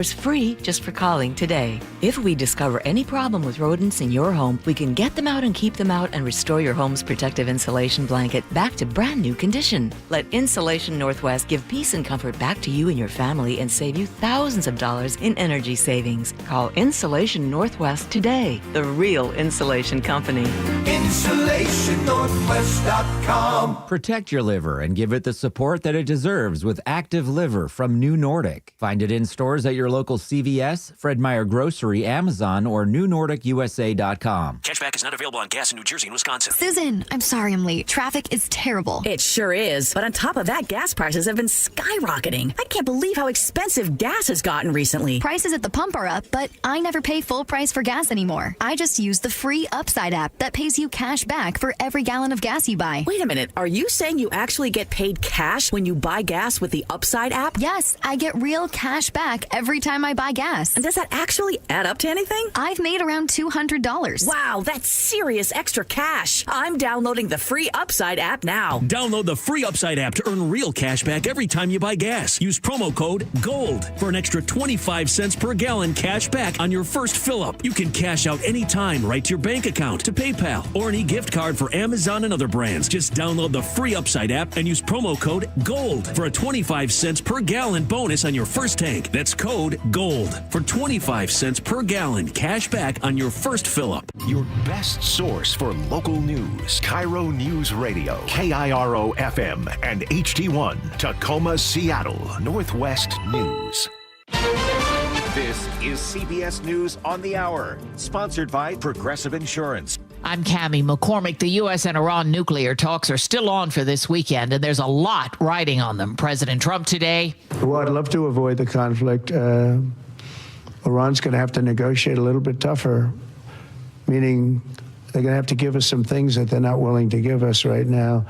It's free just for calling today. If we discover any problem with rodents in your home, we can get them out and keep them out and restore your home's protective insulation blanket back to brand new condition. Let Insulation Northwest give peace and comfort back to you and your family and save you thousands of dollars in energy savings. Call Insulation Northwest today, the real insulation company. InsulationNorthwest.com. Protect your liver and give it the support that it deserves with Active Liver from New Nordic. Find it in stores at your local CVS, Fred Meyer Grocery, Amazon, or newnordicusa.com. Cashback is not available on gas in New Jersey and Wisconsin. Susan, I'm sorry I'm late. Traffic is terrible. It sure is. But on top of that, gas prices have been skyrocketing. I can't believe how expensive gas has gotten recently. Prices at the pump are up, but I never pay full price for gas anymore. I just use the free Upside app that pays you cash back for every gallon of gas you buy. Wait a minute. Are you saying you actually get paid cash when you buy gas with the Upside app? Yes, I get real cash back every time I buy gas. And does that actually add up to anything? I've made around $200. Wow, that's serious extra cash. I'm downloading the free Upside app now. Download the free Upside app to earn real cash back every time you buy gas. Use promo code GOLD for an extra 25 cents per gallon cash back on your first fill-up. You can cash out anytime right to your bank account, to PayPal, or an e-gift card for Amazon and other brands. Just download the free Upside app and use promo code GOLD for a 25 cents per gallon bonus on your first tank. That's code GOLD for 25 cents per gallon cash back on your first fill-up. Your best source for local news. KIRO Newsradio, KIRO FM and HD1, Tacoma, Seattle, Northwest News. This is CBS News on the Hour, sponsored by Progressive Insurance. I'm Cammie McCormick. The U.S. and Iran nuclear talks are still on for this weekend, and there's a lot riding on them. President Trump today. Well, I'd love to avoid the conflict. Iran's going to have to negotiate a little bit tougher, meaning they're going to have to give us some things that they're not willing to give us right now.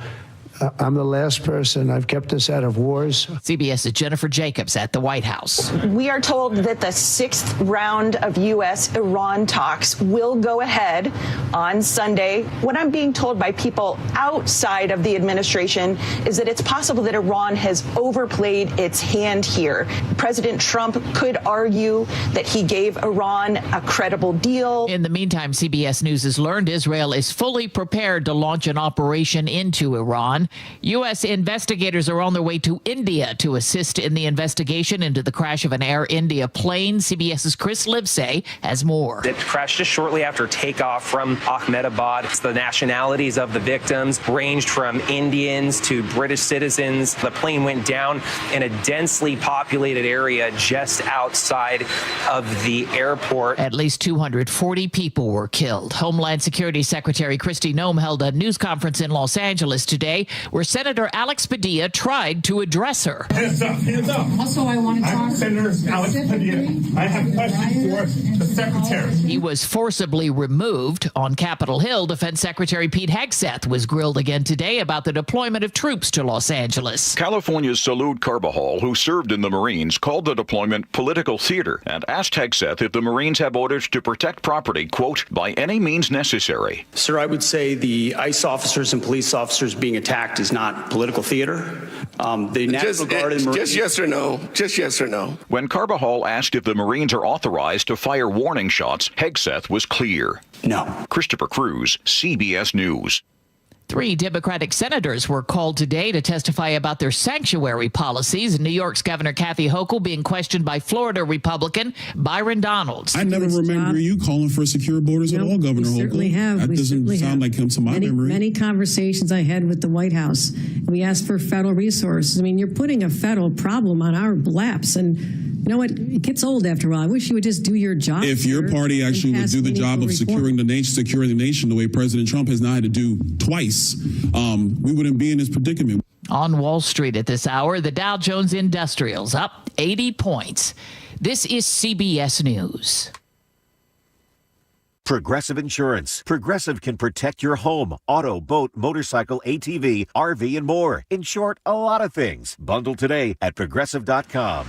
I'm the last person. I've kept us out of wars. CBS's Jennifer Jacobs at the White House. We are told that the 6th round of U.S.-Iran talks will go ahead on Sunday. What I'm being told by people outside of the administration is that it's possible that Iran has overplayed its hand here. President Trump could argue that he gave Iran a credible deal. In the meantime, CBS News has learned Israel is fully prepared to launch an operation into Iran. U.S. investigators are on their way to India to assist in the investigation into the crash of an Air India plane. CBS's Chris Livesay has more. It crashed just shortly after takeoff from Ahmedabad. The nationalities of the victims ranged from Indians to British citizens. The plane went down in a densely populated area just outside of the airport. At least 240 people were killed. Homeland Security Secretary Kristi Noem held a news conference in Los Angeles today where Senator Alex Padilla tried to address her. Hands up, hands up. Also, I want to talk Senator Alex Padilla. I have questions for the secretary. He was forcibly removed. On Capitol Hill, Defense Secretary Pete Hegseth was grilled again today about the deployment of troops to Los Angeles. California's Salud Carbajal, who served in the Marines, called the deployment political theater and asked Hegseth if the Marines have orders to protect property, quote, by any means necessary. Sir, I would say the ICE officers and police officers being attacked is not political theater. The National Guard and Marines. Just yes or no. Just yes or no. When Carbajal asked if the Marines are authorized to fire warning shots, Hegseth was clear. No. Christopher Cruz, CBS News. 3 Democratic senators were called today to testify about their sanctuary policies. New York's Governor Kathy Hochul being questioned by Florida Republican Byron Donalds. I never remember you calling for secure borders at all, Governor Hochul. Certainly have. That doesn't sound like him to my memory. Many conversations I had with the White House. We asked for federal resources. I mean, you're putting a federal problem on our laps, and you know what? It gets old after a while. I wish you would just do your job. If your party actually would do the job of securing the nation the way President Trump has now had to do twice, we wouldn't be in this predicament. On Wall Street at this hour, the Dow Jones Industrials up 80 points. This is CBS News. Progressive Insurance. Progressive can protect your home, auto, boat, motorcycle, ATV, RV, and more. In short, a lot of things. Bundle today at Progressive.com.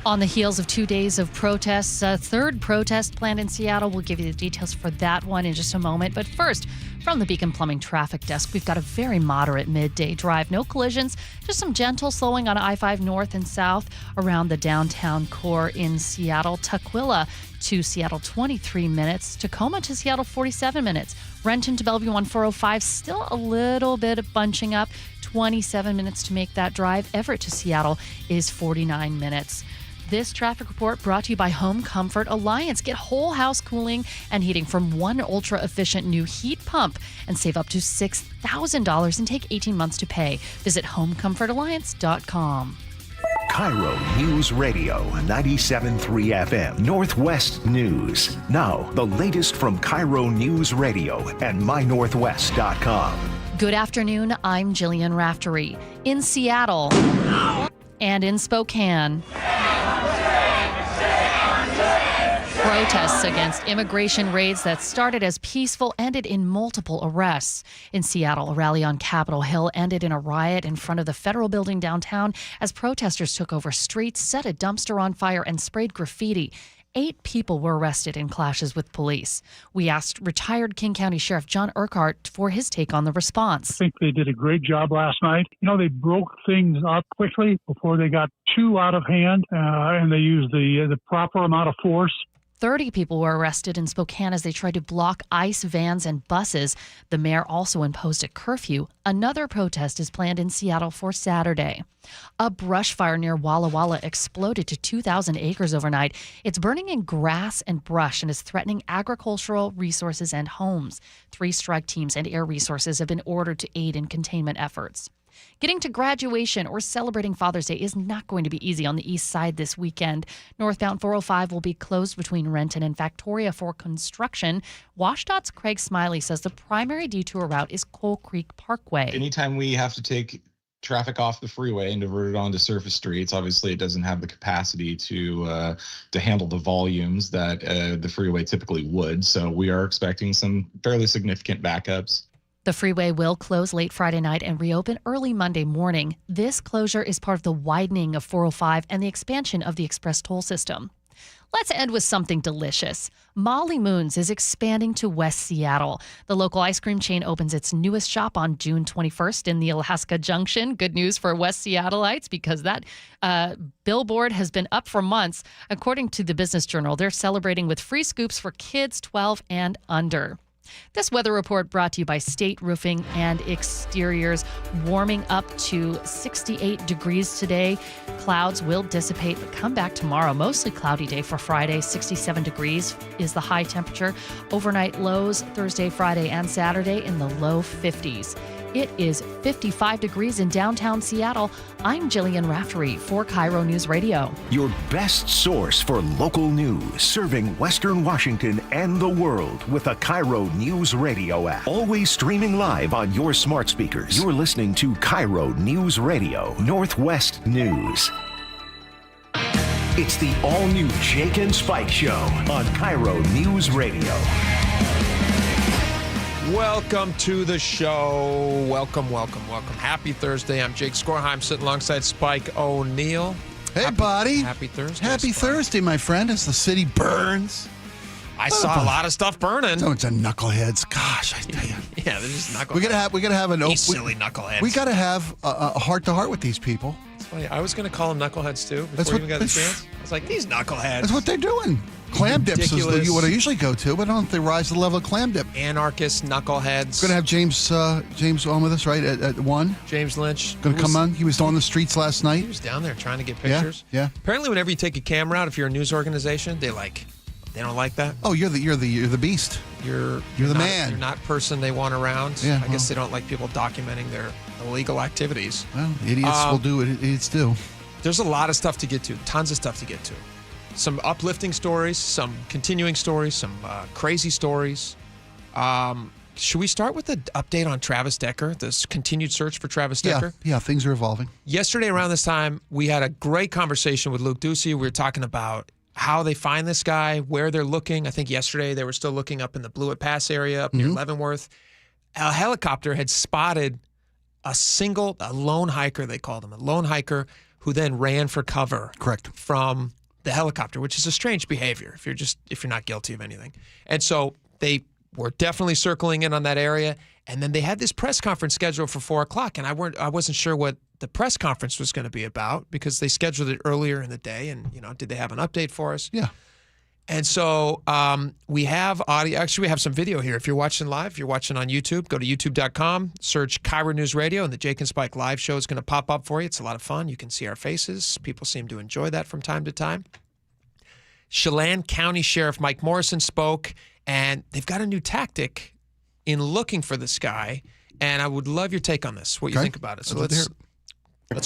On the heels of 2 days of protests, a third protest planned in Seattle. We'll give you the details for that one in just a moment. But first, From the Beacon Plumbing Traffic Desk, we've got a very moderate midday drive. No collisions, just some gentle slowing on I-5 north and south around the downtown core in Seattle. Tukwila to Seattle, 23 minutes. Tacoma to Seattle, 47 minutes. Renton to Bellevue on 405, still a little bit of bunching up. 27 minutes to make that drive. Everett to Seattle is 49 minutes. This traffic report brought to you by Home Comfort Alliance. Get whole house cooling and heating from one ultra-efficient new heat pump and save up to $6,000 and take 18 months to pay. Visit homecomfortalliance.com. KIRO News Radio 97.3 FM, Northwest News. Now, the latest from KIRO News Radio and mynorthwest.com. Good afternoon, I'm Jillian Raftery. In Seattle and in Spokane, protests against immigration raids that started as peaceful ended in multiple arrests. In Seattle, a rally on Capitol Hill ended in a riot in front of the federal building downtown as protesters took over streets, set a dumpster on fire, and sprayed graffiti. 8 people were arrested in clashes with police. We asked retired King County Sheriff John Urquhart for his take on the response. I think they did a great job last night. They broke things up quickly before they got too out of hand, and they used the proper amount of force. 30 people were arrested in Spokane as they tried to block ICE vans and buses. The mayor also imposed a curfew. Another protest is planned in Seattle for Saturday. A brush fire near Walla Walla exploded to 2,000 acres overnight. It's burning in grass and brush and is threatening agricultural resources and homes. 3 strike teams and air resources have been ordered to aid in containment efforts. Getting to graduation or celebrating Father's Day is not going to be easy on the east side this weekend. Northbound 405 will be closed between Renton and Factoria for construction. WashDOT's Craig Smiley says the primary detour route is Coal Creek Parkway. Anytime we have to take traffic off the freeway and divert it onto surface streets, obviously it doesn't have the capacity to handle the volumes that the freeway typically would. So we are expecting some fairly significant backups. The freeway will close late Friday night and reopen early Monday morning. This closure is part of the widening of 405 and the expansion of the express toll system. Let's end with something delicious. Molly Moon's is expanding to West Seattle. The local ice cream chain opens its newest shop on June 21st in the Alaska Junction. Good news for West Seattleites because that billboard has been up for months. According to the Business Journal, they're celebrating with free scoops for kids 12 and under. This weather report brought to you by State Roofing and Exteriors. Warming up to 68 degrees today. Clouds will dissipate but come back tomorrow. Mostly cloudy day for Friday. 67 degrees is the high temperature. Overnight lows Thursday, Friday, and Saturday in the low 50s. It is 55 degrees in downtown Seattle. I'm Jillian Raftery for KIRO News Radio. Your best source for local news, serving Western Washington and the world with the KIRO News Radio app. Always streaming live on your smart speakers. You're listening to KIRO News Radio, Northwest News. It's the all-new Jake and Spike Show on KIRO News Radio. Welcome to the show. Welcome. Happy Thursday. I'm Jake Skorheim, sitting alongside Spike O'Neill. Hey, buddy. Happy Thursday. Happy Thursday, my friend, as the city burns. I saw a lot of stuff burning. Oh, it's a knuckleheads. Gosh, I tell you. Yeah, they're just knuckleheads. We gotta have an open. Silly knuckleheads. We gotta have a heart-to-heart with these people. It's funny. I was going to call them knuckleheads, too, before we even got the chance. I was like, these knuckleheads. That's what they're doing. Clam dips is what I usually go to, but I don't think they rise to the level of clam dip. Anarchist knuckleheads. We're going to have James on with us, right, at 1? James Lynch. Going to come on. He was on the streets last night. He was down there trying to get pictures. Yeah. Apparently, whenever you take a camera out, if you're a news organization, they don't like that. Oh, you're the beast. You're the man. You're not person they want around. Yeah, I guess they don't like people documenting their illegal activities. Well, idiots will do what idiots do. There's a lot of stuff to get to. Tons of stuff to get to. Some uplifting stories, some continuing stories, some crazy stories. Should we start with the update on Travis Decker, this continued search for Travis Decker? Yeah, things are evolving. Yesterday around this time, we had a great conversation with Luke Ducey. We were talking about how they find this guy, where they're looking. I think yesterday they were still looking up in the Blewett Pass area up near Leavenworth. A helicopter had spotted a lone hiker, they called him, a lone hiker who then ran for cover. Correct. From the helicopter, which is a strange behavior if you're not guilty of anything. And so they were definitely circling in on that area. And then they had this press conference scheduled for 4 o'clock, and I wasn't sure what the press conference was going to be about because they scheduled it earlier in the day. And, did they have an update for us? Yeah. And so we have audio. Actually, we have some video here. If you're watching live, if you're watching on YouTube, go to youtube.com, search KIRO News Radio, and the Jake and Spike live show is going to pop up for you. It's a lot of fun. You can see our faces. People seem to enjoy that from time to time. Chelan County Sheriff Mike Morrison spoke, and they've got a new tactic in looking for this guy. And I would love your take on this, what you think about it. So let's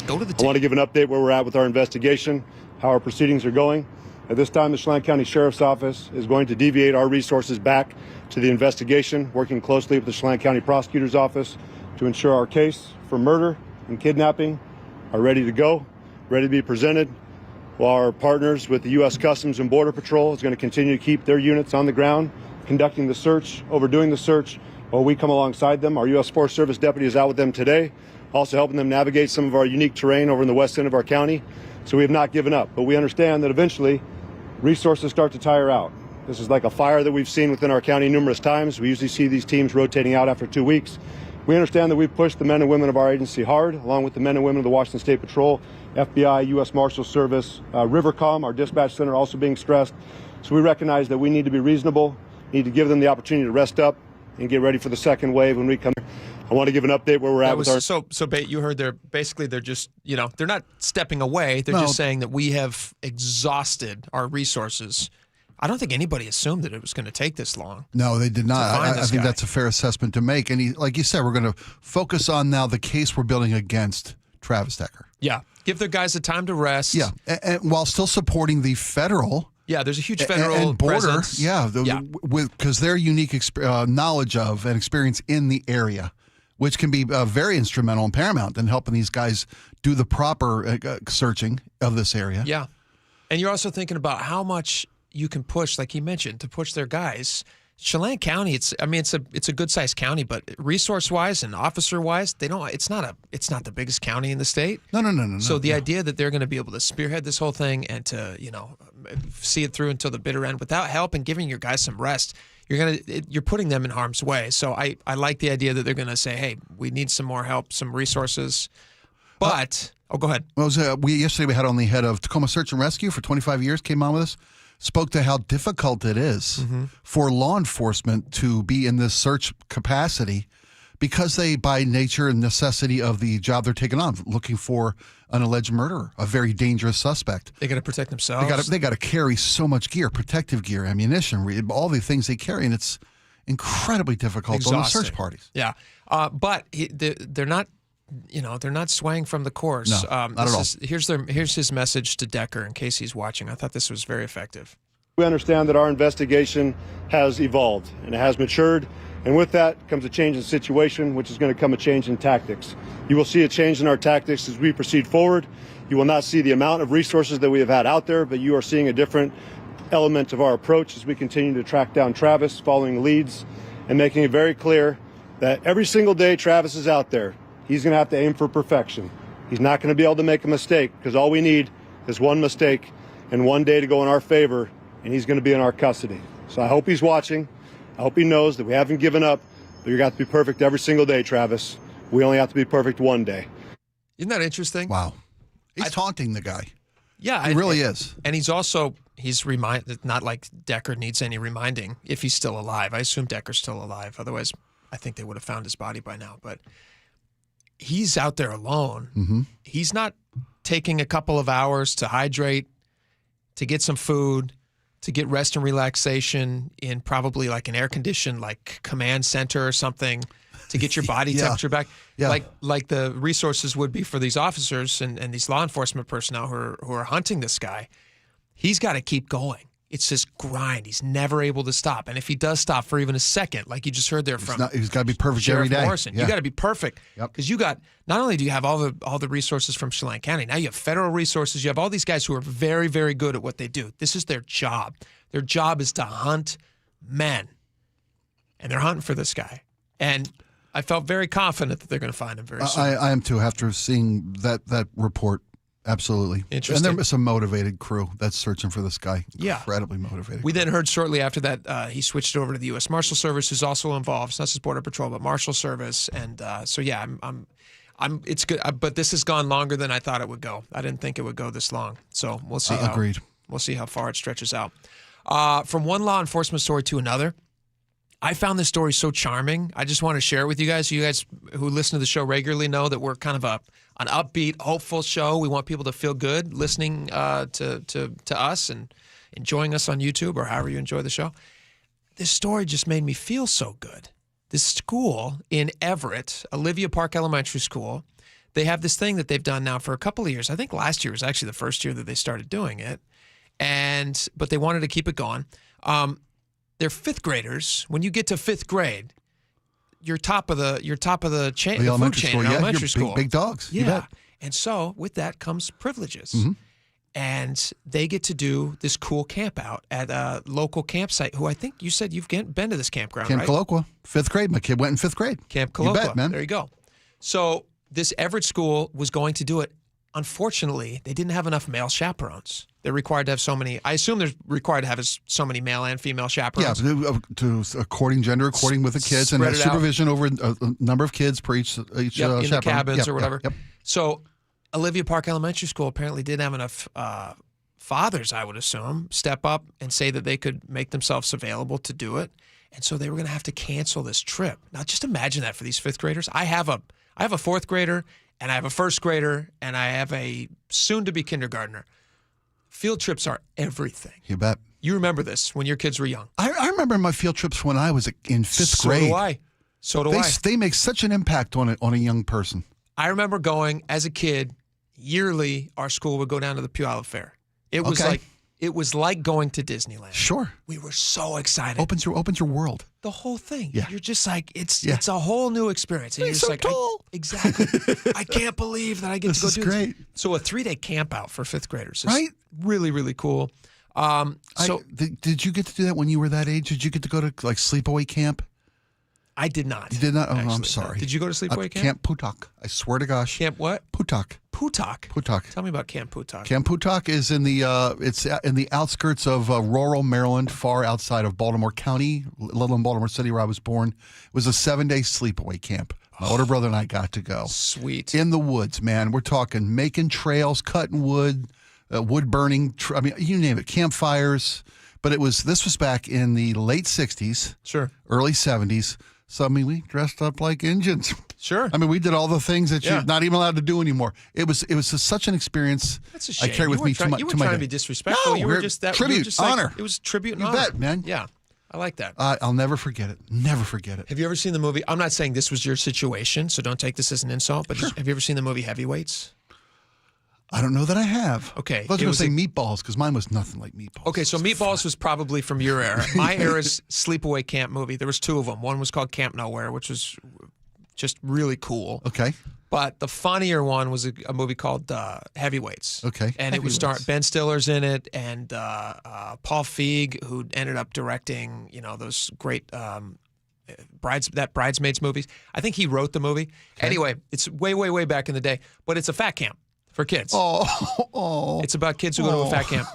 go to the tape. I want to give an update where we're at with our investigation, how our proceedings are going. At this time, the Chelan County Sheriff's Office is going to deviate our resources back to the investigation, working closely with the Chelan County Prosecutor's Office to ensure our case for murder and kidnapping are ready to go, ready to be presented, while our partners with the U.S. Customs and Border Patrol is going to continue to keep their units on the ground, conducting the search, overdoing the search, while we come alongside them. Our U.S. Forest Service deputy is out with them today, also helping them navigate some of our unique terrain over in the west end of our county. So we have not given up, but we understand that eventually resources start to tire out. This is like a fire that we've seen within our county numerous times. We usually see these teams rotating out after 2 weeks. We understand that we've pushed the men and women of our agency hard, along with the men and women of the Washington State Patrol, FBI, U.S. Marshal Service, Rivercom, our dispatch center also being stressed. So we recognize that we need to be reasonable, need to give them the opportunity to rest up and get ready for the second wave when we come. I want to give an update where we're at with our... So you heard they're just, they're not stepping away. They're just saying that we have exhausted our resources. I don't think anybody assumed that it was going to take this long. No, they did not. I think that's a fair assessment to make. And like you said, we're going to focus on now the case we're building against Travis Decker. Yeah. Give the guys the time to rest. Yeah. And while still supporting the federal... Yeah, there's a huge federal and border. presence. Yeah, because their unique knowledge of and experience in the area, which can be very instrumental and paramount in helping these guys do the proper searching of this area. Yeah, and you're also thinking about how much you can push, like he mentioned, to push their guys. Chelan County, it's a good sized county, but resource wise and officer wise, it's not the biggest county in the state. No. So the idea that they're going to be able to spearhead this whole thing and to see it through until the bitter end without help and giving your guys some rest, you're putting them in harm's way. So I like the idea that they're going to say, hey, we need some more help, some resources. But go ahead. Well, yesterday we had on the head of Tacoma Search and Rescue for 25 years, came on with us. Spoke to how difficult it is for law enforcement to be in this search capacity because they, by nature and necessity of the job they're taking on, looking for an alleged murderer, a very dangerous suspect. They got to protect themselves. They got to carry so much gear, protective gear, ammunition, all the things they carry, and it's incredibly difficult on the search parties. Yeah, but they're not. They're not swaying from the course. No, not at all. Here's his message to Decker in case he's watching. I thought this was very effective. We understand that our investigation has evolved and it has matured, and with that comes a change in situation, which is going to come a change in tactics. You will see a change in our tactics as we proceed forward. You will not see the amount of resources that we have had out there, but you are seeing a different element of our approach as we continue to track down Travis, following leads and making it very clear that every single day Travis is out there, he's going to have to aim for perfection. He's not going to be able to make a mistake because all we need is one mistake and one day to go in our favor, and he's going to be in our custody. So I hope he's watching. I hope he knows that we haven't given up, but you're going to have to be perfect every single day, Travis. We only have to be perfect one day. Isn't that interesting? Wow. He's taunting the guy. Yeah. He really is. And he's reminded, not like Decker needs any reminding if he's still alive. I assume Decker's still alive. Otherwise, I think they would have found his body by now. But he's out there alone. Mm-hmm. He's not taking a couple of hours to hydrate, to get some food, to get rest and relaxation in probably like an air-conditioned like command center or something to get your body temperature back. Yeah. Like the resources would be for these officers and these law enforcement personnel who are hunting this guy. He's got to keep going. It's this grind. He's never able to stop. And if he does stop for even a second, like you just heard there from he's got to be perfect Sheriff every day. Morrison, you got to be perfect because you got not only do you have all the resources from Chelan County, now you have federal resources. You have all these guys who are very, very good at what they do. This is their job. Their job is to hunt men, and they're hunting for this guy. And I felt very confident that they're going to find him very soon. I am too after seeing that report Absolutely. Interesting. And there's a motivated crew that's searching for this guy. Yeah. Incredibly motivated. We then heard shortly after that he switched over to the U.S. Marshal Service, who's also involved. It's not just Border Patrol, but Marshal Service. And so, yeah, it's good. But this has gone longer than I thought it would go. I didn't think it would go this long. So we'll see. Agreed. We'll see how far it stretches out. From one law enforcement story to another, I found this story so charming. I just want to share it with you guys. You guys who listen to the show regularly know that we're kind of an upbeat, hopeful show. We want people to feel good listening to us and enjoying us on YouTube or however you enjoy the show. This story just made me feel so good. This school in Everett, Olivia Park Elementary School, they have this thing that they've done now for a couple of years. I think last year was actually the first year that they started doing it, but they wanted to keep it going. They're fifth graders. When you get to fifth grade, you're top of the chain, the food chain in elementary school. Big dogs. Yeah. You bet. And so with that comes privileges. Mm-hmm. And they get to do this cool camp out at a local campsite, who I think you said you've been to this campground, Camp right? Colloqua, fifth grade. My kid went in fifth grade. Camp Colloqua. You bet, man. There you go. So this Everett school was going to do it. Unfortunately, they didn't have enough male chaperones. They're required to have so many. I assume they're required to have so many male and female chaperones. Yeah, to gender according with the kids and have supervision over a number of kids per each in the chaperone. cabins or whatever. Yep. So Olivia Park Elementary School apparently didn't have enough fathers, I would assume, step up and say that they could make themselves available to do it. And so they were going to have to cancel this trip. Now, just imagine that for these fifth graders. I have a fourth grader, and I have a first grader, and I have a soon-to-be kindergartner. Field trips are everything. You bet. You remember this when your kids were young. I remember my field trips when I was in fifth grade. So do I. They make such an impact on a young person. I remember going as a kid. Yearly, our school would go down to the Puyallup Fair. It was like going to Disneyland. Sure. We were so excited. Opens your world. The whole thing. Yeah. You're just like, it's a whole new experience. And you're just so like, cool. Exactly. I can't believe that I get to go do great. this. So a 3-day camp out for fifth graders is right? really, really cool. Did you get to do that when you were that age? Did you get to go to like sleepaway camp? I did not. You did not? Oh, actually, I'm sorry. Did you go to sleepaway camp? Camp Putak. I swear to gosh. Camp what? Putak. Putak. Tell me about Camp Putak. Camp Putak is in the outskirts of rural Maryland, far outside of Baltimore County, let alone Baltimore City, where I was born. It was a 7-day sleepaway camp. My older brother and I got to go. Sweet. In the woods, man. We're talking making trails, cutting wood, wood burning. You name it. Campfires. But this was back in the late 60s. Sure. Early 70s. So, we dressed up like Indians. Sure. We did all the things that you're not even allowed to do anymore. It was such an experience. That's a shame. I carry with me to my. You weren't trying to be disrespectful. No, you were just that tribute, honor. It was tribute and you honor. You bet, man. Yeah, I like that. I'll never forget it. Never forget it. Have you ever seen the movie? I'm not saying this was your situation, so don't take this as an insult. But sure. Have you ever seen the movie Heavyweights? I don't know that I have. Okay. I was going to say Meatballs because mine was nothing like Meatballs. Okay, so Meatballs was probably from your era. My era's sleepaway camp movie. There was 2 of them. One was called Camp Nowhere, which was just really cool. Okay. But the funnier one was a movie called Heavyweights. Okay. And it would start Ben Stiller's in it and Paul Feig, who ended up directing, those great Bridesmaids movies. I think he wrote the movie. Okay. Anyway, it's way, way, way back in the day. But it's a fat camp for kids. Oh. It's about kids who go to a fat camp.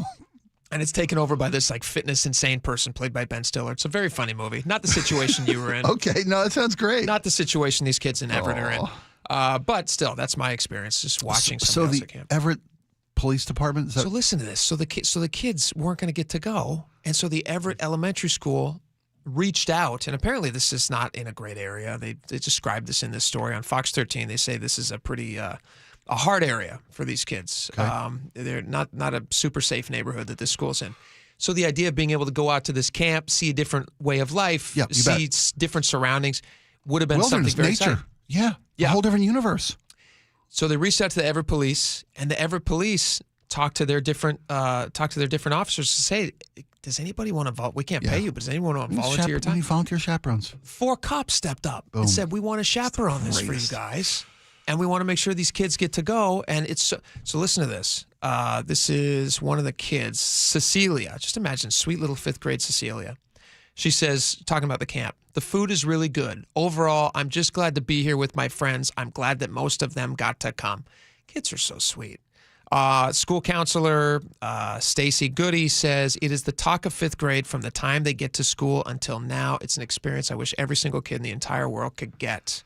And it's taken over by this fitness insane person played by Ben Stiller. It's a very funny movie. Not the situation you were in. Okay, no, that sounds great. Not the situation these kids in Everett are in. But still, that's my experience, just watching somebody else at camp. Everett Police Department? So listen to this. So the kids weren't going to get to go. And so the Everett Elementary School reached out, and apparently this is not in a great area. They described this in this story on Fox 13. They say this is a pretty... a hard area for these kids. Okay. They're not a super safe neighborhood that this school's in. So the idea of being able to go out to this camp, see a different way of life, see different surroundings, would have been something very nature. exciting. Yeah, a whole different universe. So they reached out to the Everett Police, and the Everett Police talked to their different officers to say, does anybody want to volunteer? We can't pay you, but does anyone want to volunteer your time? Volunteer chaperones. 4 cops stepped up and said, we want to chaperone this for you guys. And we want to make sure these kids get to go. And it's so listen to this. This is one of the kids, Cecilia. Just imagine sweet little 5th grade Cecilia. She says, talking about the camp, the food is really good. Overall, I'm just glad to be here with my friends. I'm glad that most of them got to come. Kids are so sweet. School counselor Stacy Goody says, it is the talk of 5th grade from the time they get to school until now. It's an experience I wish every single kid in the entire world could get.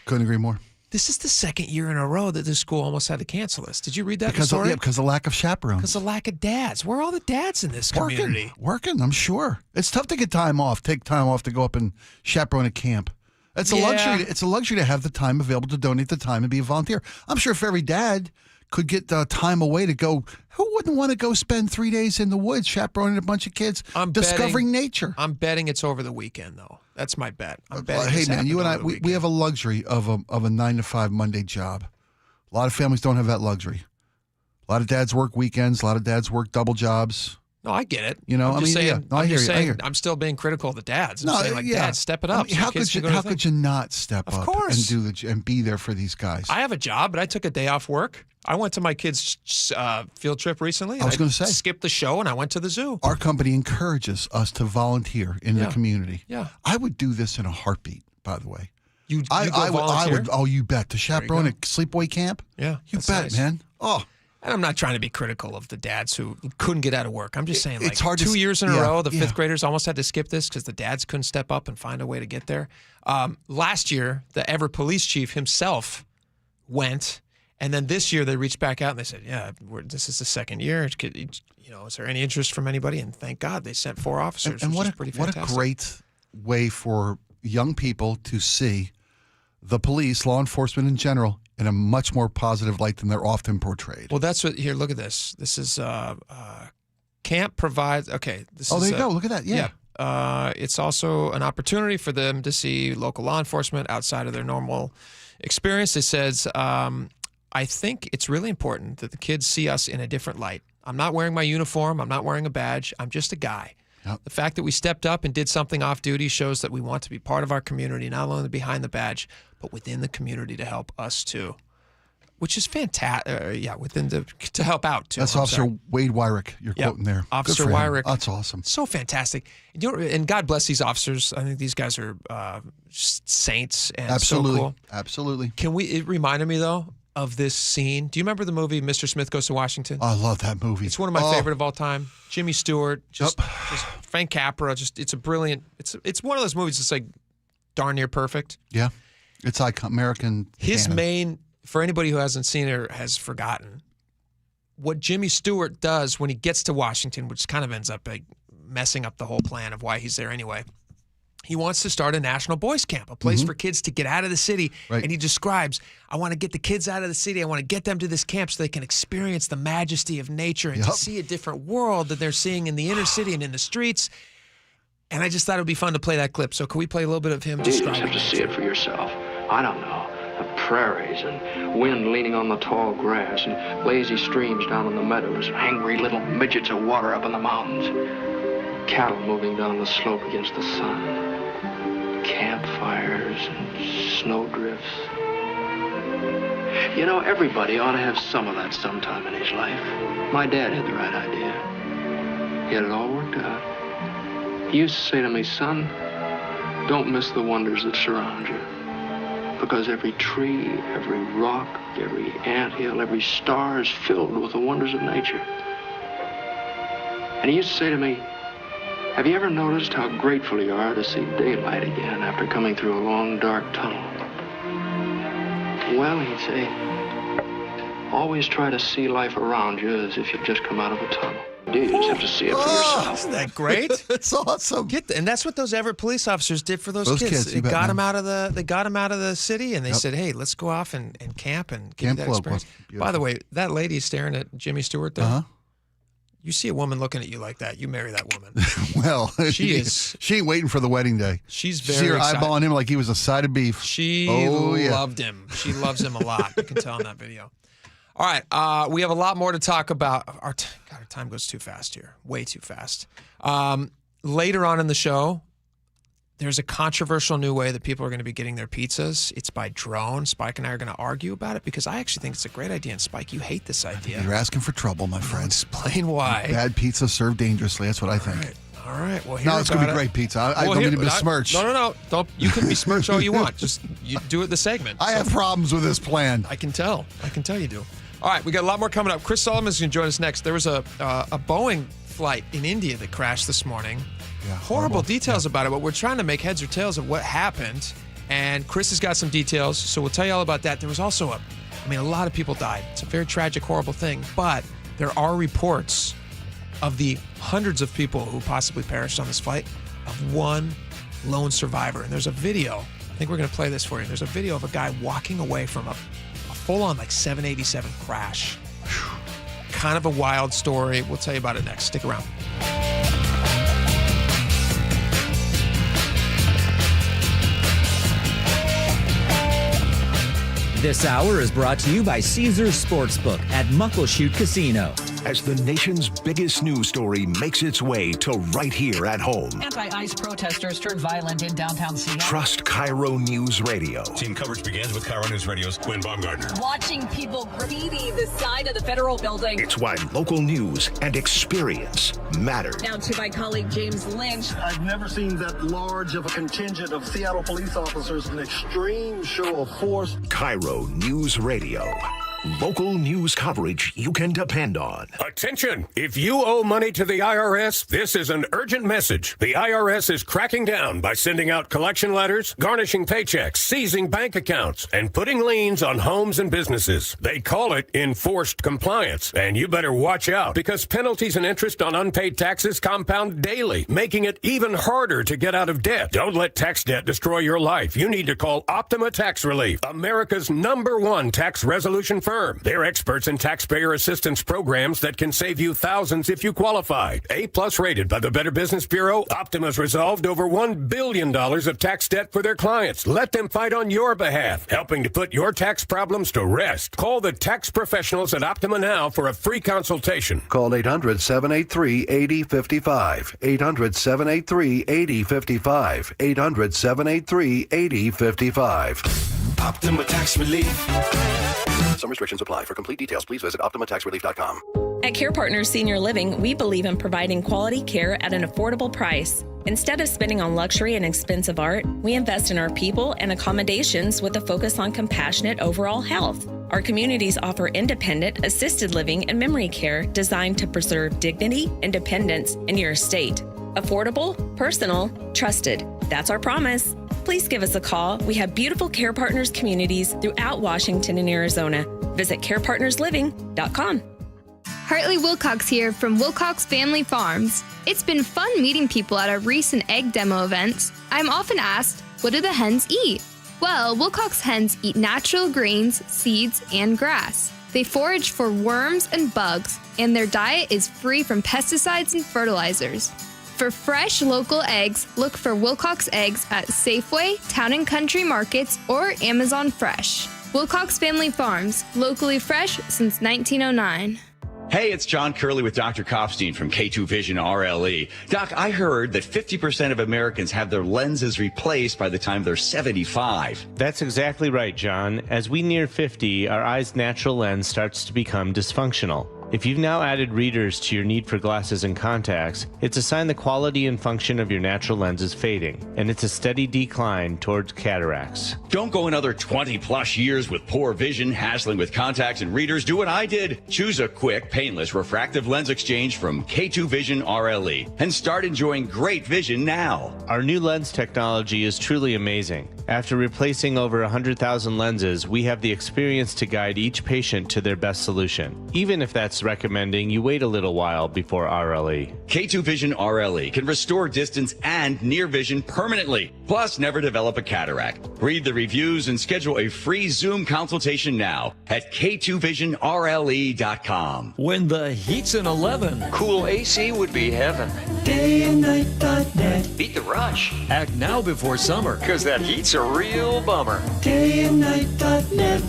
Couldn't agree more. This is the second year in a row that this school almost had to cancel this. Did you read that story? Because of lack of chaperones. Because of lack of dads. Where are all the dads in this community? Working, I'm sure. It's tough to get time off, take time off to go up and chaperone a camp. It's a luxury. It's a luxury to have the time available to donate the time and be a volunteer. I'm sure if every dad could get time away to go, who wouldn't want to go spend 3 days in the woods chaperoning a bunch of kids, discovering nature? I'm betting it's over the weekend, though. That's my bet. I'm betting. Hey, man, you and I, we have a luxury of a 9-to-5 Monday job. A lot of families don't have that luxury. A lot of dads work weekends. A lot of dads work double jobs. No, I get it. You know, I'm just saying, yeah. No, I hear you. I'm still being critical of the dads. I'm saying, Dad, step it up. How could you not step up and be there for these guys? I have a job, but I took a day off work. I went to my kids' field trip recently. I was going to say. Skipped the show, and I went to the zoo. Our company encourages us to volunteer in the community. Yeah. I would do this in a heartbeat, by the way. I would. Oh, you bet. To chaperone a sleepaway camp? Yeah. You bet, man. Oh. And I'm not trying to be critical of the dads who couldn't get out of work. I'm just saying, like, it's hard 2 years in a row, the 5th graders almost had to skip this because the dads couldn't step up and find a way to get there. Last year, the Everett police chief himself went, and then this year they reached back out and they said, this is the second year. Is there any interest from anybody? And thank God they sent 4 officers, and which is pretty fantastic. What a great way for young people to see the police, law enforcement in general, in a much more positive light than they're often portrayed. Well, that's what, here, look at this. This is camp provides, there you go. Look at that. Yeah. It's also an opportunity for them to see local law enforcement outside of their normal experience. It says, I think it's really important that the kids see us in a different light. I'm not wearing my uniform. I'm not wearing a badge. I'm just a guy. Yep. The fact that we stepped up and did something off duty shows that we want to be part of our community, not only behind the badge, but within the community to help us too, which is fantastic. To help out too. That's Officer Wade Wyrick you're quoting there. Officer Wyrick. That's awesome. So fantastic. And God bless these officers. I think these guys are saints and absolutely. So cool. Absolutely. It reminded me though of this scene. Do you remember the movie Mr. Smith Goes to Washington? I love that movie. It's one of my favorite of all time. Jimmy Stewart, just Frank Capra. It's a brilliant. It's one of those movies that's like darn near perfect. Yeah, it's like American. His main, for anybody who hasn't seen it or has forgotten, what Jimmy Stewart does when he gets to Washington, which kind of ends up like messing up the whole plan of why he's there anyway. He wants to start a national boys camp, a place for kids to get out of the city. Right. And he describes, I want to get the kids out of the city. I want to get them to this camp so they can experience the majesty of nature and to see a different world that they're seeing in the inner city and in the streets. And I just thought it would be fun to play that clip. So can we play a little bit of him describing You just have to see it for yourself. I don't know. The prairies and wind leaning on the tall grass and lazy streams down in the meadows, angry little midgets of water up in the mountains, cattle moving down the slope against the sun. Campfires and snowdrifts. You know, everybody ought to have some of that sometime in his life. My dad had the right idea. He had it all worked out. He used to say to me, son, don't miss the wonders that surround you. Because every tree, every rock, every anthill, every star is filled with the wonders of nature. And he used to say to me, have you ever noticed how grateful you are to see daylight again after coming through a long, dark tunnel? Well, he'd say, always try to see life around you as if you've just come out of a tunnel. You just have to see it for yourself. Isn't that great? It's awesome. And that's what those Everett police officers did for those kids. They got them out of the city, and they said, hey, let's go off and camp and get that experience. By the way, that lady staring at Jimmy Stewart there, you see a woman looking at you like that, you marry that woman. Well, she ain't waiting for the wedding day. She's very See her excited. eyeballing him like he was a side of beef. She loved him. She loves him a lot. You can tell in that video. All right, we have a lot more to talk about. Our time goes too fast here, way too fast. Later on in the show, there's a controversial new way that people are going to be getting their pizzas. It's by drone. Spike and I are going to argue about it because I actually think it's a great idea. And Spike, you hate this idea. You're asking for trouble, my friend. Explain why. Bad pizza served dangerously. That's what I think. All right. Well, no, it's going to be great pizza. I don't mean to besmirch. No. Don't. You can besmirch all you want. Just you do it in the segment. I have problems with this plan. I can tell. You do. All right, we got a lot more coming up. Chris Sullivan's going to join us next. There was a Boeing flight in India that crashed this morning. Yeah, horrible details about it, but we're trying to make heads or tails of what happened. And Chris has got some details, so we'll tell you all about that. There was also a lot of people died. It's a very tragic, horrible thing, but there are reports of the hundreds of people who possibly perished on this flight of one lone survivor. And there's a video. I think we're going to play this for you. There's a video of a guy walking away from a full-on 787 crash. Kind of a wild story. We'll tell you about it next. Stick around. This hour is brought to you by Caesars Sportsbook at Muckleshoot Casino. As the nation's biggest news story makes its way to right here at home. Anti-ICE protesters turned violent in downtown Seattle. Trust KIRO News Radio. Team coverage begins with KIRO News Radio's Gwen Baumgartner. Watching people graffiti the side of the federal building. It's why local news and experience matter. Now to my colleague James Lynch. I've never seen that large of a contingent of Seattle police officers, an extreme show of force. KIRO News Radio. Local news coverage you can depend on. Attention! If you owe money to the IRS, this is an urgent message. The IRS is cracking down by sending out collection letters, garnishing paychecks, seizing bank accounts, and putting liens on homes and businesses. They call it enforced compliance, and you better watch out because penalties and interest on unpaid taxes compound daily, making it even harder to get out of debt. Don't let tax debt destroy your life. You need to call Optima Tax Relief, America's #1 tax resolution firm. They're experts in taxpayer assistance programs that can save you thousands if you qualify. A+ rated by the Better Business Bureau, Optima's resolved over $1 billion of tax debt for their clients. Let them fight on your behalf, helping to put your tax problems to rest. Call the tax professionals at Optima now for a free consultation. Call 800-783-8055. 800-783-8055. 800-783-8055. Optima Tax Relief. Some restrictions apply. For complete details, please visit OptimaTaxRelief.com. At Care Partners Senior Living, we believe in providing quality care at an affordable price. Instead of spending on luxury and expensive art, we invest in our people and accommodations with a focus on compassionate overall health. Our communities offer independent, assisted living and memory care designed to preserve dignity, independence, in your estate. Affordable, personal, trusted. That's our promise. Please give us a call. We have beautiful Care Partners communities throughout Washington and Arizona. Visit carepartnersliving.com. Hartley Wilcox here from Wilcox Family Farms. It's been fun meeting people at our recent egg demo events. I'm often asked, what do the hens eat? Well, Wilcox hens eat natural grains, seeds, and grass. They forage for worms and bugs, and their diet is free from pesticides and fertilizers. For fresh local eggs, look for Wilcox eggs at Safeway, Town & Country Markets, or Amazon Fresh. Wilcox Family Farms, locally fresh since 1909. Hey, it's John Curley with Dr. Kopstein from K2 Vision RLE. Doc, I heard that 50% of Americans have their lenses replaced by the time they're 75. That's exactly right, John. As we near 50, our eye's natural lens starts to become dysfunctional. If you've now added readers to your need for glasses and contacts, it's a sign the quality and function of your natural lens is fading, and it's a steady decline towards cataracts. Don't go another 20 plus years with poor vision, hassling with contacts and readers. Do what I did. Choose a quick, painless refractive lens exchange from K2 Vision RLE and start enjoying great vision now. Our new lens technology is truly amazing. After replacing over 100,000 lenses, we have the experience to guide each patient to their best solution, even if that's recommending you wait a little while before RLE. K2 Vision RLE can restore distance and near vision permanently, plus never develop a cataract. Read the reviews and schedule a free Zoom consultation now at K2VisionRLE.com. When the heat's in 11, cool AC would be heaven. Dayandnight.net. Beat the rush. Act now before summer, because that heat's a real bummer. Dayandnight.net.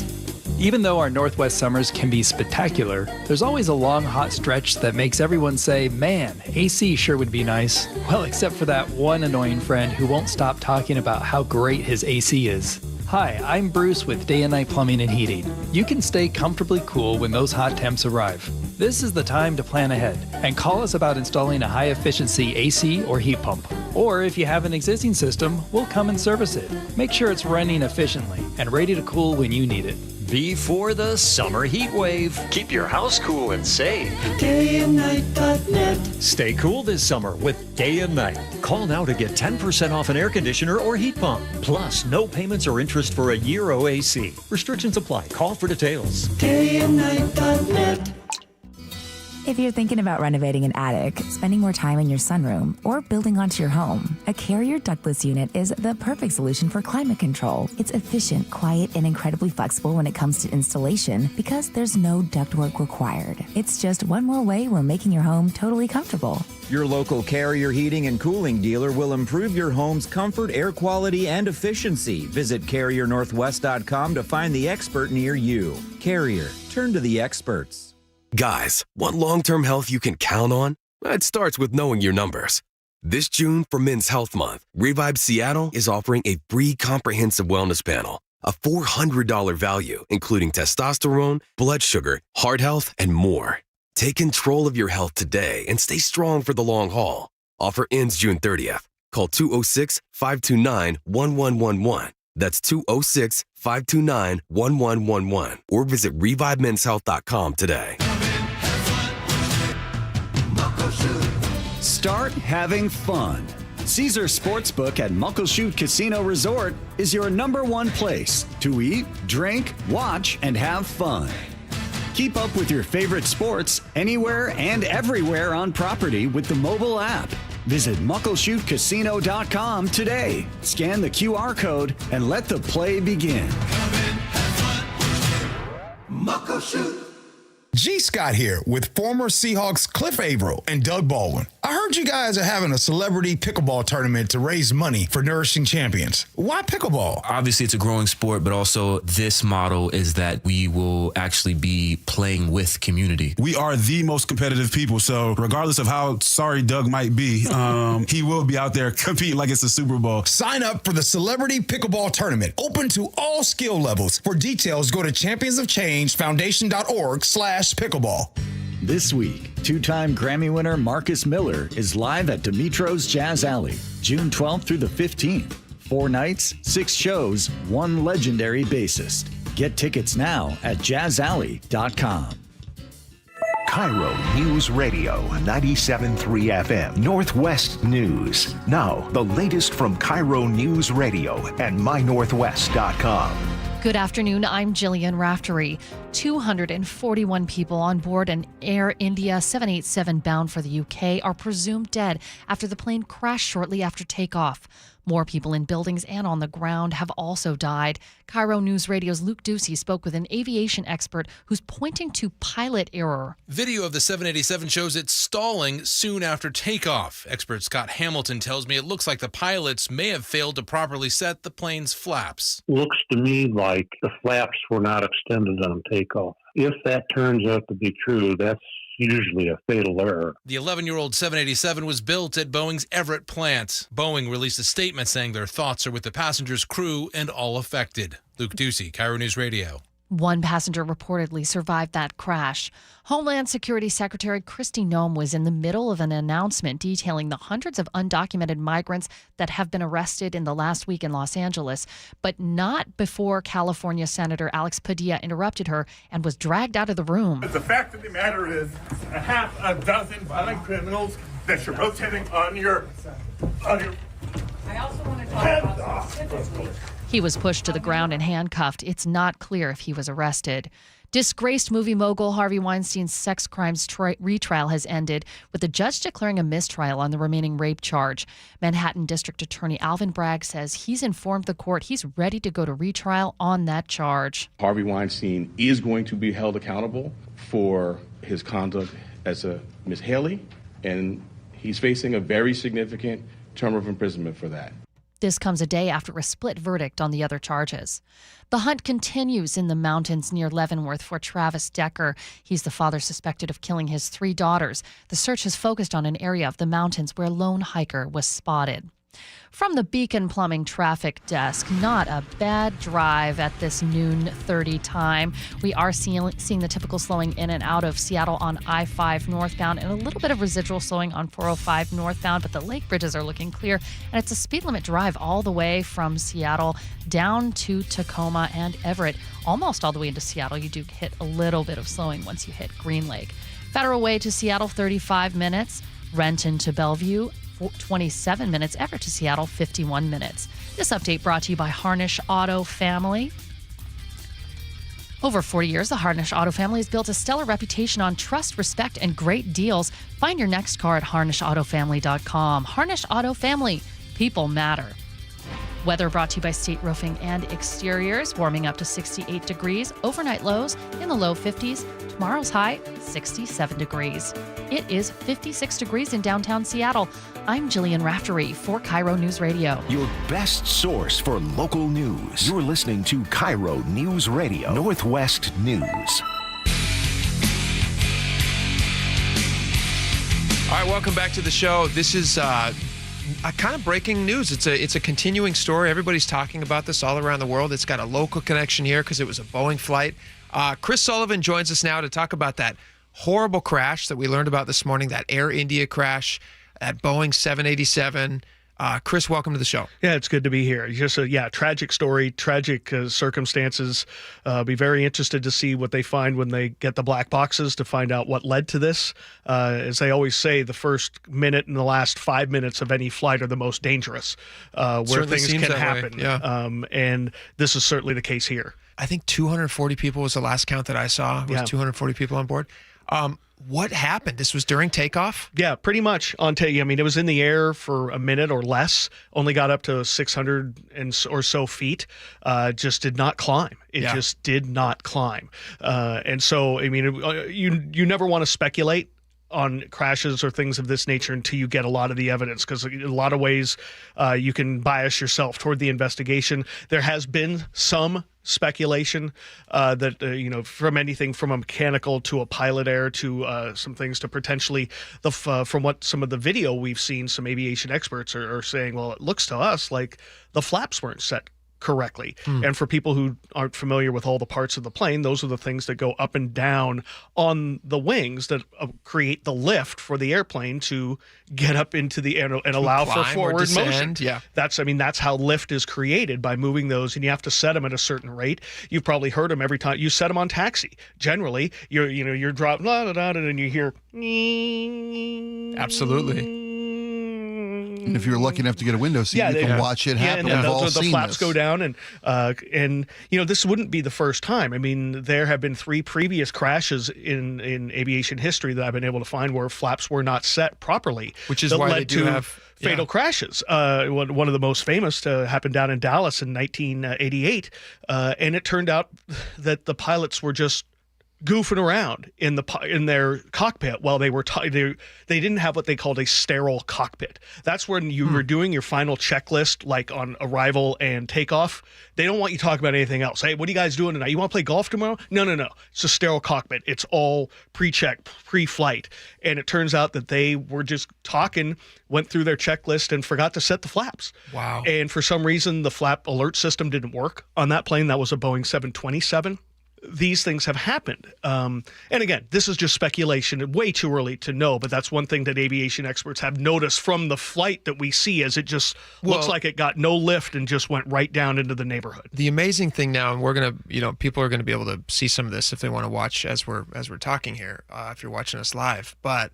Even though our Northwest summers can be spectacular, there's always a long hot stretch that makes everyone say, man, AC sure would be nice. Well, except for that one annoying friend who won't stop talking about how great his AC is. Hi, I'm Bruce with Day and Night Plumbing and Heating. You can stay comfortably cool when those hot temps arrive. This is the time to plan ahead and call us about installing a high-efficiency AC or heat pump. Or if you have an existing system, we'll come and service it. Make sure it's running efficiently and ready to cool when you need it. before the summer heat wave. Keep your house cool and safe. Dayandnight.net. Stay cool this summer with Day and Night. Call now to get 10% off an air conditioner or heat pump. Plus, no payments or interest for a year OAC. Restrictions apply. Call for details. Dayandnight.net. If you're thinking about renovating an attic, spending more time in your sunroom, or building onto your home, a Carrier ductless unit is the perfect solution for climate control. It's efficient, quiet, and incredibly flexible when it comes to installation because there's no ductwork required. It's just one more way we're making your home totally comfortable. Your local Carrier heating and cooling dealer will improve your home's comfort, air quality, and efficiency. Visit CarrierNorthwest.com to find the expert near you. Carrier, turn to the experts. Guys, want long-term health you can count on? It starts with knowing your numbers. This June, for Men's Health Month, Revive Seattle is offering a free comprehensive wellness panel, a $400 value, including testosterone, blood sugar, heart health, and more. Take control of your health today and stay strong for the long haul. Offer ends June 30th. Call 206-529-1111. That's 206-529-1111. Or visit ReviveMen'sHealth.com today. Start having fun. Caesars Sportsbook at Muckleshoot Casino Resort is your #1 place to eat, drink, watch, and have fun. Keep up with your favorite sports anywhere and everywhere on property with the mobile app. Visit MuckleshootCasino.com today. Scan the QR code and let the play begin. Muckleshoot. G. Scott here with former Seahawks Cliff Averill and Doug Baldwin. I heard you guys are having a celebrity pickleball tournament to raise money for Nourishing Champions. Why pickleball? Obviously, it's a growing sport, but also this model is that we will actually be playing with community. We are the most competitive people, so regardless of how sorry Doug might be, he will be out there competing like it's a Super Bowl. Sign up for the Celebrity Pickleball Tournament, open to all skill levels. For details, go to championsofchangefoundation.org/pickleball. This week, two-time Grammy winner Marcus Miller is live at Dimitro's Jazz Alley, June 12th through the 15th. 4 nights, 6 shows, 1 legendary bassist. Get tickets now at jazzalley.com. KIRO Newsradio 97.3 FM, Northwest News. Now, the latest from KIRO Newsradio and mynorthwest.com. Good afternoon. I'm Jillian Raftery. 241 people on board an Air India 787 bound for the UK are presumed dead after the plane crashed shortly after takeoff. More people in buildings and on the ground have also died. KIRO News Radio's Luke Ducey spoke with an aviation expert who's pointing to pilot error. Video of the 787 shows it stalling soon after takeoff. Expert Scott Hamilton tells me it looks like the pilots may have failed to properly set the plane's flaps. Looks to me like the flaps were not extended on takeoff. If that turns out to be true, that's usually a fatal error. The 11-year-old 787 was built at Boeing's Everett plant. Boeing released a statement saying their thoughts are with the passengers, crew, and all affected. Luke Ducey, KIRO News Radio. One passenger reportedly survived that crash. Homeland Security Secretary Kristi Noem was in the middle of an announcement detailing the hundreds of undocumented migrants that have been arrested in the last week in Los Angeles, but not before California Senator Alex Padilla interrupted her and was dragged out of the room. The fact of the matter is, a half a dozen violent criminals that you're rotating on your. I also want to talk about specifically. He was pushed to the ground and handcuffed. It's not clear if he was arrested. Disgraced movie mogul Harvey Weinstein's sex crimes retrial has ended, with the judge declaring a mistrial on the remaining rape charge. Manhattan District Attorney Alvin Bragg says he's informed the court he's ready to go to retrial on that charge. Harvey Weinstein is going to be held accountable for his conduct as a Ms. Haley, and he's facing a very significant term of imprisonment for that. This comes a day after a split verdict on the other charges. The hunt continues in the mountains near Leavenworth for Travis Decker. He's the father suspected of killing his 3 daughters. The search has focused on an area of the mountains where a lone hiker was spotted. From the Beacon Plumbing Traffic Desk, not a bad drive at this noon 30 time. We are seeing the typical slowing in and out of Seattle on I-5 northbound and a little bit of residual slowing on 405 northbound, but the lake bridges are looking clear, and it's a speed limit drive all the way from Seattle down to Tacoma and Everett. Almost all the way into Seattle, you do hit a little bit of slowing once you hit Green Lake. Federal Way to Seattle, 35 minutes. Renton to Bellevue, 27 minutes. Everett to Seattle, 51 minutes. This update brought to you by Harnish Auto Family. Over 40 years, the Harnish Auto Family has built a stellar reputation on trust, respect, and great deals. Find your next car at harnishautofamily.com. Harnish Auto Family. People matter. Weather brought to you by State Roofing and Exteriors, warming up to 68 degrees. Overnight lows in the low 50s. Tomorrow's high, 67 degrees. It is 56 degrees in downtown Seattle. I'm Jillian Raftery for KIRO News Radio. Your best source for local news. You're listening to KIRO News Radio, Northwest News. All right, welcome back to the show. This is a kind of breaking news. It's a continuing story. Everybody's talking about this all around the world. It's got a local connection here because it was a Boeing flight. Chris Sullivan joins us now to talk about that horrible crash that we learned about this morning, that Air India crash at Boeing 787. Chris, welcome to the show. Yeah, it's good to be here. Just a tragic story, tragic circumstances. Be very interested to see what they find when they get the black boxes to find out what led to this. As they always say, the first minute and the last 5 minutes of any flight are the most dangerous, where Certainly things can happen. Way. Yeah. And this is certainly the case here. I think 240 people was the last count that I saw. It was 240 people on board. What happened? This was during takeoff? Yeah, pretty much on take. I mean, it was in the air for a minute or less. Only got up to 600 or so feet. Just did not climb. It just did not climb. And so, I mean, you never want to speculate on crashes or things of this nature until you get a lot of the evidence, because in a lot of ways you can bias yourself toward the investigation. There has been some speculation that from anything from a mechanical to a pilot error to some things to potentially from what some of the video we've seen, some aviation experts are saying, well, it looks to us like the flaps weren't set correctly. And for people who aren't familiar with all the parts of the plane, those are the things that go up and down on the wings that create the lift for the airplane to get up into the air and allow for forward motion. Yeah. That's how lift is created, by moving those, and you have to set them at a certain rate. You've probably heard them every time you set them on taxi. Generally, you're dropping and you hear absolutely. And if you're lucky enough to get a window seat, you can watch it happen. And We've all the seen flaps this. go down, and this wouldn't be the first time. I mean, there have been 3 previous crashes in aviation history that I've been able to find where flaps were not set properly, which is that why led they do to have fatal crashes. One of the most famous happened down in Dallas in 1988, and it turned out that the pilots were just goofing around in their cockpit while they were they didn't have what they called a sterile cockpit. That's when you were doing your final checklist, like on arrival and takeoff. They don't want you to talk about anything else. Hey, what are you guys doing tonight? You want to play golf tomorrow? No. It's a sterile cockpit. It's all pre-check, pre-flight. And it turns out that they were just talking, went through their checklist and forgot to set the flaps. Wow. And for some reason, the flap alert system didn't work on that plane. That was a Boeing 727. These things have happened. And again, this is just speculation, way too early to know, but that's one thing that aviation experts have noticed from the flight that we see, is it just looks like it got no lift and just went right down into the neighborhood. The amazing thing now, and we're going to, people are going to be able to see some of this if they want to watch as we're talking here, if you're watching us live. But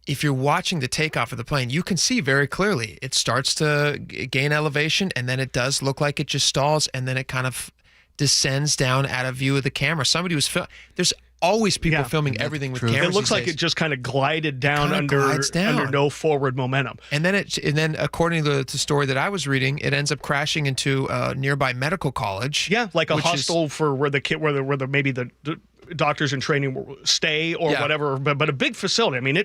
if you're watching the takeoff of the plane, you can see very clearly it starts to gain elevation, and then it does look like it just stalls, and then it kind of descends down out of view of the camera. Somebody was there's always people filming everything with cameras. It looks like it just kind of glided down under no forward momentum. And then according to the story that I was reading, it ends up crashing into a nearby medical college. Yeah, like a hostel for where maybe the doctors in training stay or whatever, but a big facility. I mean,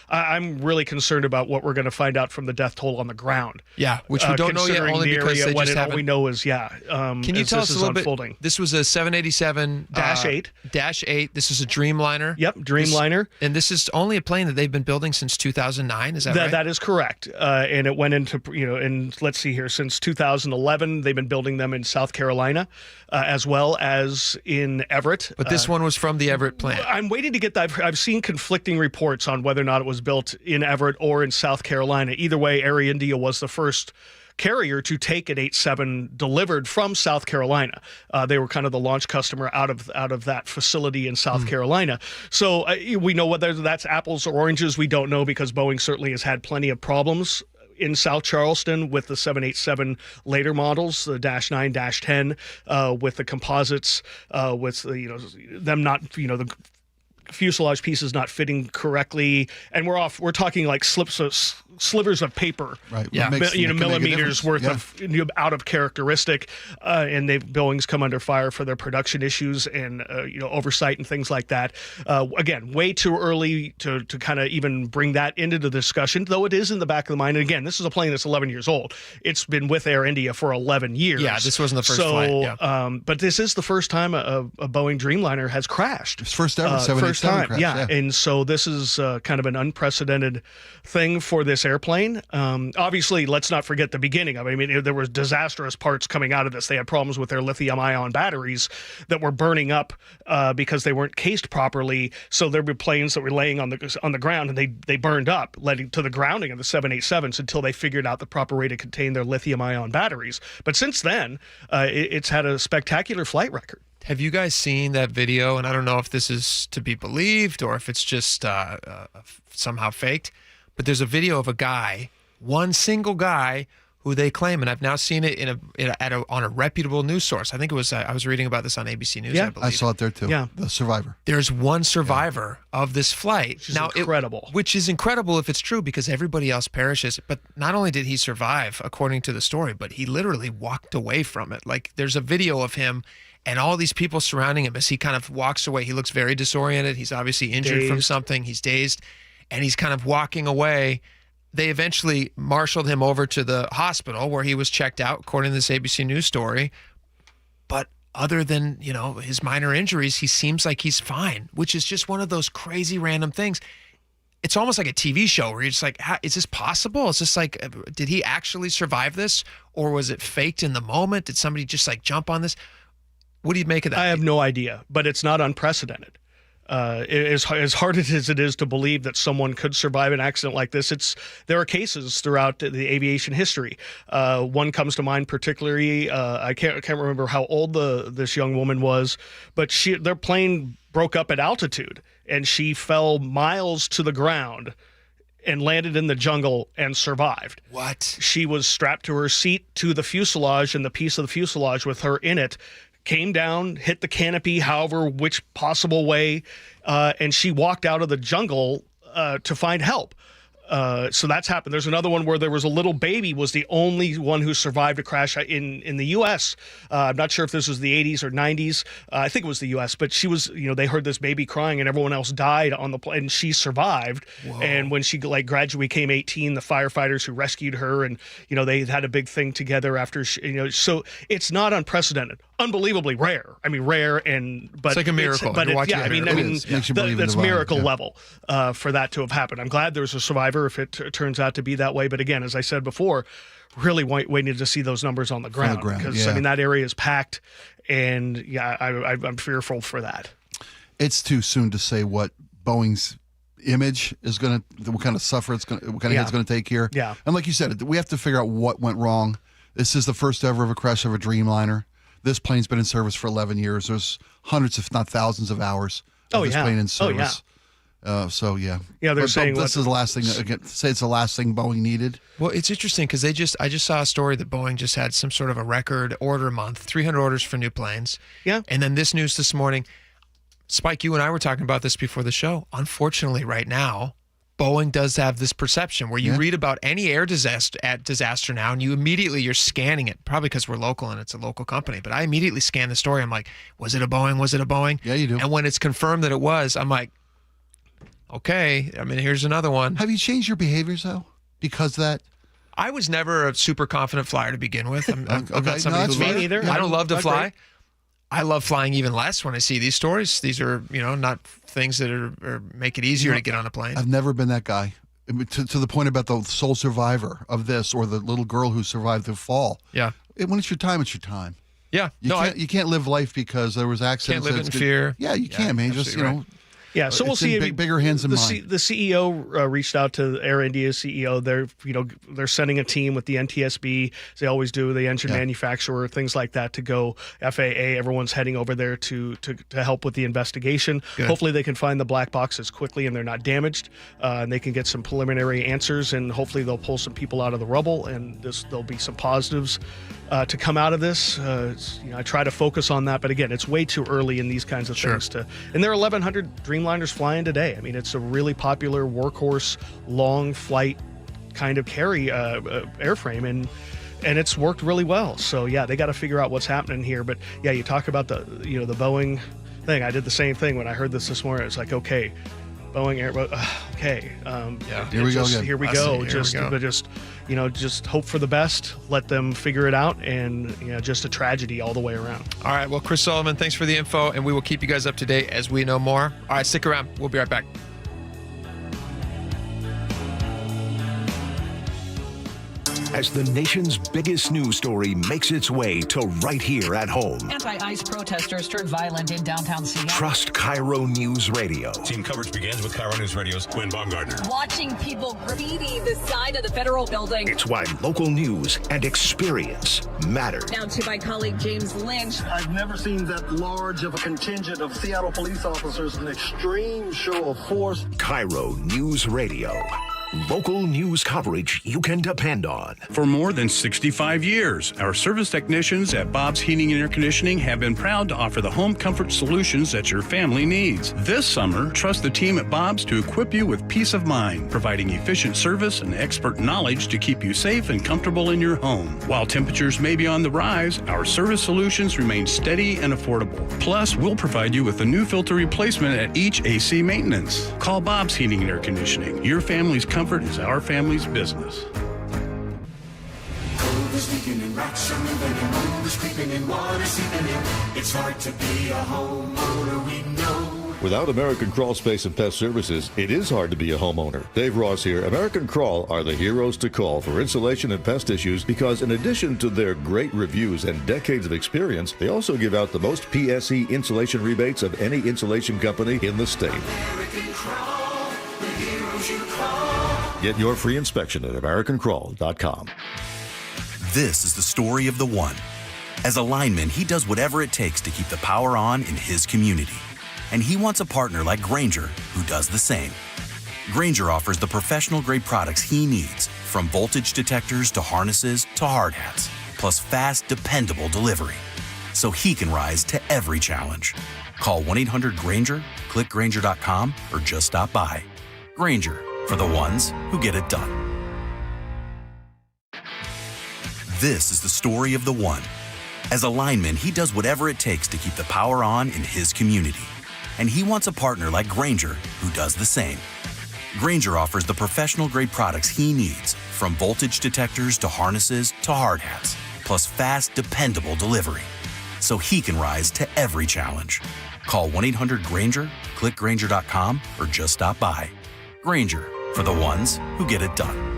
I'm really concerned about what we're going to find out from the death toll on the ground. Yeah, which we don't know yet, only because they just haven't. All we know is, Can you tell us a little bit? This was a 787-8. This is a Dreamliner. Yep, Dreamliner. And this is only a plane that they've been building since 2009. Is that right? That is correct. And it went into, and let's see here, since 2011, they've been building them in South Carolina, as well as in Everett. But this one was from the Everett plant. I'm waiting to get that. I've seen conflicting reports on whether or not it was built in Everett or in South Carolina. Either way, Air India was the first carrier to take an 87 delivered from South Carolina. They were kind of the launch customer out of that facility in South Carolina. So we know whether that's apples or oranges. We don't know, because Boeing certainly has had plenty of problems in South Charleston with the 787 later models, the -9, -10, with the composites, with them not, the fuselage pieces not fitting correctly, and we're talking like slivers of paper, right? Yeah, millimeters worth of out of characteristic, and Boeing's come under fire for their production issues and oversight and things like that. Again, way too early to kind of even bring that into the discussion, though it is in the back of the mind. And again, this is a plane that's 11 years old. It's been with Air India for 11 years. Yeah, this wasn't the first flight. Yeah. But this is the first time a Boeing Dreamliner has crashed. It's first ever 787 crash. Yeah, and so this is kind of an unprecedented thing for this airplane. Obviously, let's not forget the beginning of it. I mean, there was disastrous parts coming out of this. They had problems with their lithium-ion batteries that were burning up because they weren't cased properly. So there were planes that were laying on the ground, and they burned up, leading to the grounding of the 787s until they figured out the proper way to contain their lithium-ion batteries. But since then, it's had a spectacular flight record. Have you guys seen that video? And I don't know if this is to be believed or if it's just somehow faked, but there's a video of a guy, one single guy, who they claim, and I've now seen it on a reputable news source. I think it was I was reading about this on ABC News. Yeah, I believe. I saw it there too. Yeah, the survivor. There's one survivor of this flight. Which is incredible. Which is incredible if it's true, because everybody else perishes. But not only did he survive, according to the story, but he literally walked away from it. Like, there's a video of him and all these people surrounding him as he kind of walks away. He looks very disoriented. He's obviously injured from something. He's dazed, and he's kind of walking away. They eventually marshaled him over to the hospital where he was checked out, according to this ABC News story. But other than, his minor injuries, he seems like he's fine, which is just one of those crazy random things. It's almost like a TV show where you're just like, is this possible? Is this like, did he actually survive this? Or was it faked in the moment? Did somebody just like jump on this? What do you make of that? I have no idea, but it's not unprecedented. As hard as it is to believe that someone could survive an accident like this, there are cases throughout the aviation history. One comes to mind particularly. I can't remember how old this young woman was, but their plane broke up at altitude, and she fell miles to the ground and landed in the jungle and survived. What? She was strapped to her seat to the fuselage, and the piece of the fuselage with her in it came down, hit the canopy, which possible way, and she walked out of the jungle to find help. So that's happened. There's another one where there was a little baby, was the only one who survived a crash in the U.S. I'm not sure if this was the 80s or 90s. I think it was the U.S., but she was, they heard this baby crying and everyone else died on the plane, and she survived. Whoa. And when she gradually became 18, the firefighters who rescued her, and, they had a big thing together after, so it's not unprecedented. Unbelievably rare. I mean, rare, but it's like a miracle. That's miracle level for that to have happened. I'm glad there's a survivor if it turns out to be that way. But again, as I said before, really waiting to see those numbers on the ground, because that area is packed, and I'm fearful for that. It's too soon to say what Boeing's image is going to, what kind of suffer what kind of hit it's going to take here. Yeah, and like you said, we have to figure out what went wrong. This is the first ever of a crash of a Dreamliner. This plane's been in service for 11 years. There's hundreds, if not thousands, of hours of this plane in service. They're saying this is the last thing. Say it's the last thing Boeing needed. Well, it's interesting because I just saw a story that Boeing just had some sort of a record order month, 300 orders for new planes. Yeah, and then this news this morning, Spike, you and I were talking about this before the show. Unfortunately, right now, Boeing does have this perception where you read about any air disaster now, and you're scanning it, probably because we're local and it's a local company, but I immediately scan the story. I'm like, was it a Boeing? Was it a Boeing? Yeah, you do. And when it's confirmed that it was, I'm like, okay, I mean, here's another one. Have you changed your behaviors, though? Because that... I was never a super confident flyer to begin with. I'm not somebody that's me neither. I don't love to fly. Great. I love flying even less when I see these stories. These are, not things that are make it easier to get on a plane. I've never been that guy. To the point about the sole survivor of this, or the little girl who survived the fall. Yeah. When it's your time, it's your time. Yeah. You can't live life because there was accidents. Can't live in fear. Yeah, you can't, man. Just, right. Yeah, so we'll see. Bigger hands than mine. The CEO reached out to Air India's CEO. They're sending a team with the NTSB, as they always do, the engine manufacturer, things like that, to go. FAA, everyone's heading over there to help with the investigation. Good. Hopefully they can find the black boxes quickly and they're not damaged, and they can get some preliminary answers, and hopefully they'll pull some people out of the rubble, and there'll be some positives to come out of this. I try to focus on that, but again, it's way too early in these kinds of things and there are 1,100 Dreamliners flying today. I mean, it's a really popular workhorse, long flight kind of carry airframe, and it's worked really well. So yeah, they got to figure out what's happening here. But yeah, you talk about the Boeing thing. I did the same thing when I heard this morning. It's like, okay, Boeing, okay, here we go again. Here we go. Just hope for the best. Let them figure it out, and just a tragedy all the way around. All right. Well, Chris Sullivan, thanks for the info, and we will keep you guys up to date as we know more. All right, stick around. We'll be right back. As the nation's biggest news story makes its way to right here at home. Anti-ICE protesters turned violent in downtown Seattle. Trust KIRO News Radio. Team coverage begins with KIRO News Radio's Gwen Baumgartner. Watching people graffiti the side of the federal building. It's why local news and experience matter. Now to my colleague James Lynch. I've never seen that large of a contingent of Seattle police officers, an extreme show of force. KIRO News Radio. Local news coverage you can depend on. For more than 65 years, our service technicians at Bob's Heating and Air Conditioning have been proud to offer the home comfort solutions that your family needs. This summer, trust the team at Bob's to equip you with peace of mind, providing efficient service and expert knowledge to keep you safe and comfortable in your home. While temperatures may be on the rise, our service solutions remain steady and affordable. Plus, we'll provide you with a new filter replacement at each AC maintenance. Call Bob's Heating and Air Conditioning. Your family's comfort is our family's business. Cold is leaking and rocks are moving and moon is creeping and water seeping in. It's hard to be a homeowner, we know. Without American Crawl Space and Pest Services, it is hard to be a homeowner. Dave Ross here. American Crawl are the heroes to call for insulation and pest issues because in addition to their great reviews and decades of experience, they also give out the most PSE insulation rebates of any insulation company in the state. American Crawl, the heroes you call. Get your free inspection at AmericanCrawl.com. This is the story of the one. As a lineman, he does whatever it takes to keep the power on in his community. And he wants a partner like Grainger who does the same. Grainger offers the professional-grade products he needs, from voltage detectors to harnesses to hard hats, plus fast, dependable delivery, so he can rise to every challenge. Call 1-800-GRAINGER, click Grainger.com, or just stop by. Grainger, for the ones who get it done. This is the story of the one. As a lineman, he does whatever it takes to keep the power on in his community. And he wants a partner like Grainger who does the same. Grainger offers the professional-grade products he needs, from voltage detectors to harnesses to hard hats, plus fast, dependable delivery, so he can rise to every challenge. Call 1-800-GRAINGER, click Grainger.com, or just stop by. Grainger, for the ones who get it done.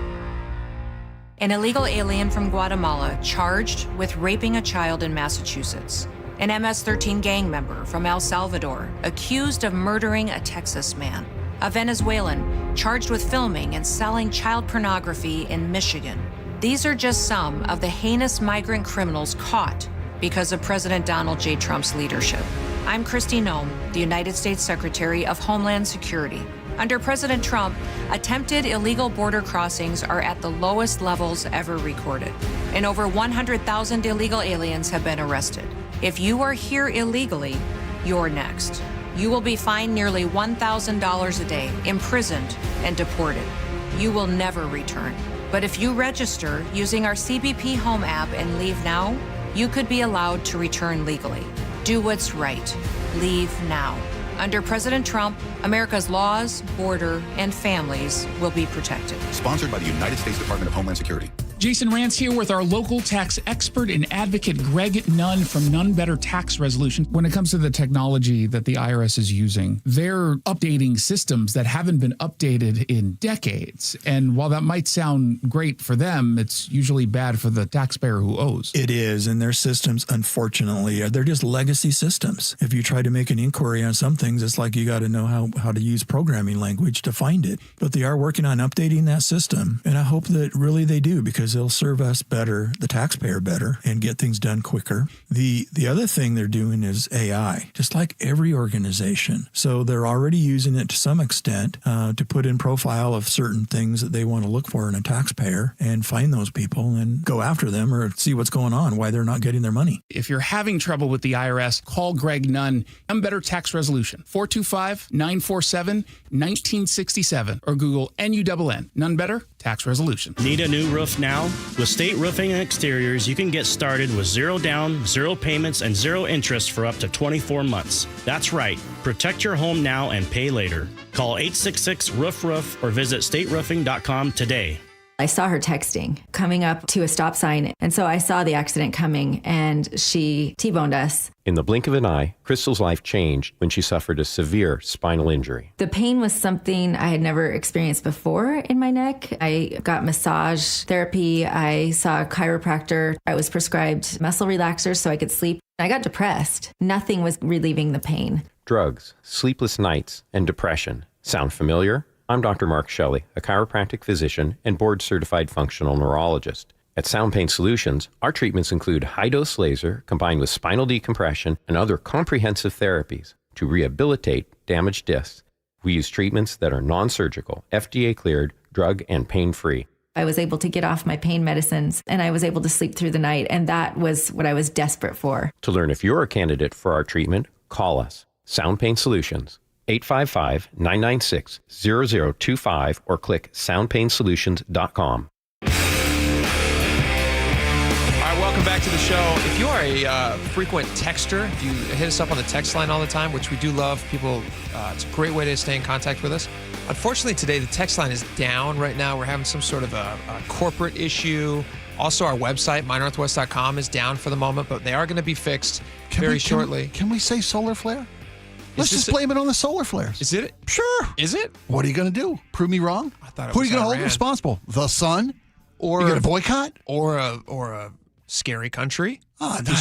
An illegal alien from Guatemala charged with raping a child in Massachusetts. An MS-13 gang member from El Salvador accused of murdering a Texas man. A Venezuelan charged with filming and selling child pornography in Michigan. These are just some of the heinous migrant criminals caught because of President Donald J. Trump's leadership. I'm Kristi Noem, the United States Secretary of Homeland Security. Under President Trump, attempted illegal border crossings are at the lowest levels ever recorded, and over 100,000 illegal aliens have been arrested. If you are here illegally, you're next. You will be fined nearly $1,000 a day, imprisoned, and deported. You will never return. But if you register using our CBP Home app and leave now, you could be allowed to return legally. Do what's right. Leave now. Under President Trump, America's laws, border, and families will be protected. Sponsored by the United States Department of Homeland Security. Jason Rance here with our local tax expert and advocate, Greg Nunn from None Better Tax Resolution. When it comes to the technology that the IRS is using, they're updating systems that haven't been updated in decades. And while that might sound great for them, it's usually bad for the taxpayer who owes. It is, and their systems, unfortunately, they're just legacy systems. If you try to make an inquiry on some things, it's like you got to know how to use programming language to find it. But they are working on updating that system, and I hope that really they do, because they'll serve us better, the taxpayer better, and get things done quicker. The other thing they're doing is AI, just like every organization. So they're already using it to some extent to put in profile of certain things that they want to look for in a taxpayer and find those people and go after them or see what's going on, why they're not getting their money. If you're having trouble with the IRS, call Greg Nunn. None Better Tax Resolution, 425-947-1967, or Google NUNN, None Better Tax Resolution. Need a new roof now? With State Roofing and Exteriors, you can get started with 0 down, 0 payments, and 0 interest for up to 24 months. That's right. Protect your home now and pay later. Call 866-ROOF-ROOF or visit stateroofing.com today. I saw her texting, coming up to a stop sign, and so I saw the accident coming, and she T-boned us. In the blink of an eye, Crystal's life changed when she suffered a severe spinal injury. The pain was something I had never experienced before in my neck. I got massage therapy. I saw a chiropractor. I was prescribed muscle relaxers so I could sleep. I got depressed. Nothing was relieving the pain. Drugs, sleepless nights, and depression. Sound familiar? I'm Dr. Mark Shelley, a chiropractic physician and board-certified functional neurologist. At Sound Pain Solutions, our treatments include high-dose laser combined with spinal decompression and other comprehensive therapies to rehabilitate damaged discs. We use treatments that are non-surgical, FDA-cleared, drug and pain-free. I was able to get off my pain medicines, and I was able to sleep through the night, and that was what I was desperate for. To learn if you're a candidate for our treatment, call us. Sound Pain Solutions, 855-996-0025, or click soundpainsolutions.com. Welcome back to the show. If you are a frequent texter, if you hit us up on the text line all the time, which we do love, people, it's a great way to stay in contact with us. Unfortunately, today the text line is down right now. We're having some sort of a corporate issue. Also, our website, mynorthwest.com, is down for the moment, but they are going to be fixed very shortly. Can we say solar flare? Let's just blame it on the solar flares. Is it? Sure. Is it? What are you going to do? Prove me wrong? I thought it Who are was you going to hold Iran. responsible? The sun? Or you going to boycott? Or a scary country? Oh, no,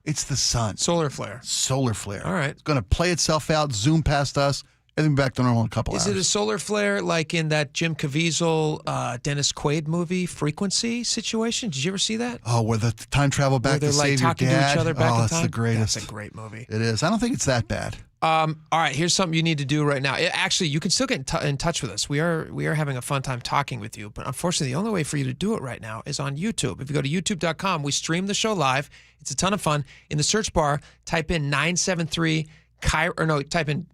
it's the sun. Solar flare. Solar flare. All right. It's going to play itself out, zoom past us, and then back to normal in a couple hours. Is it a solar flare like in that Jim Caviezel, Dennis Quaid movie, Frequency situation? Did you ever see that? Oh, where the time travel back to save your dad? Where they're like talking to each other back in time? Oh, it's the greatest. That's a great movie. It is. I don't think it's that bad. All right, here's something you need to do right now. Actually, you can still get in touch with us. We are having a fun time talking with you, but unfortunately, the only way for you to do it right now is on YouTube. If you go to youtube.com, we stream the show live. It's a ton of fun. In the search bar, type in 973 type in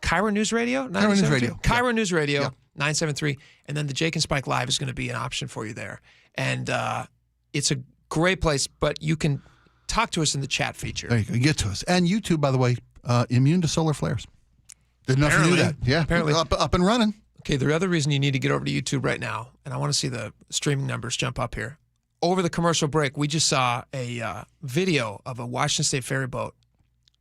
KIRO Newsradio? KIRO Newsradio. KIRO Newsradio, 973, and then the Jake and Spike Live is going to be an option for you there. And it's a great place, but you can talk to us in the chat feature. There you go. Get to us. And YouTube, by the way, immune to solar flares. Didn't know if you knew that. Yeah, apparently. Up and running. Okay, the other reason you need to get over to YouTube right now, and I want to see the streaming numbers jump up here. Over the commercial break, we just saw a video of a Washington State ferry boat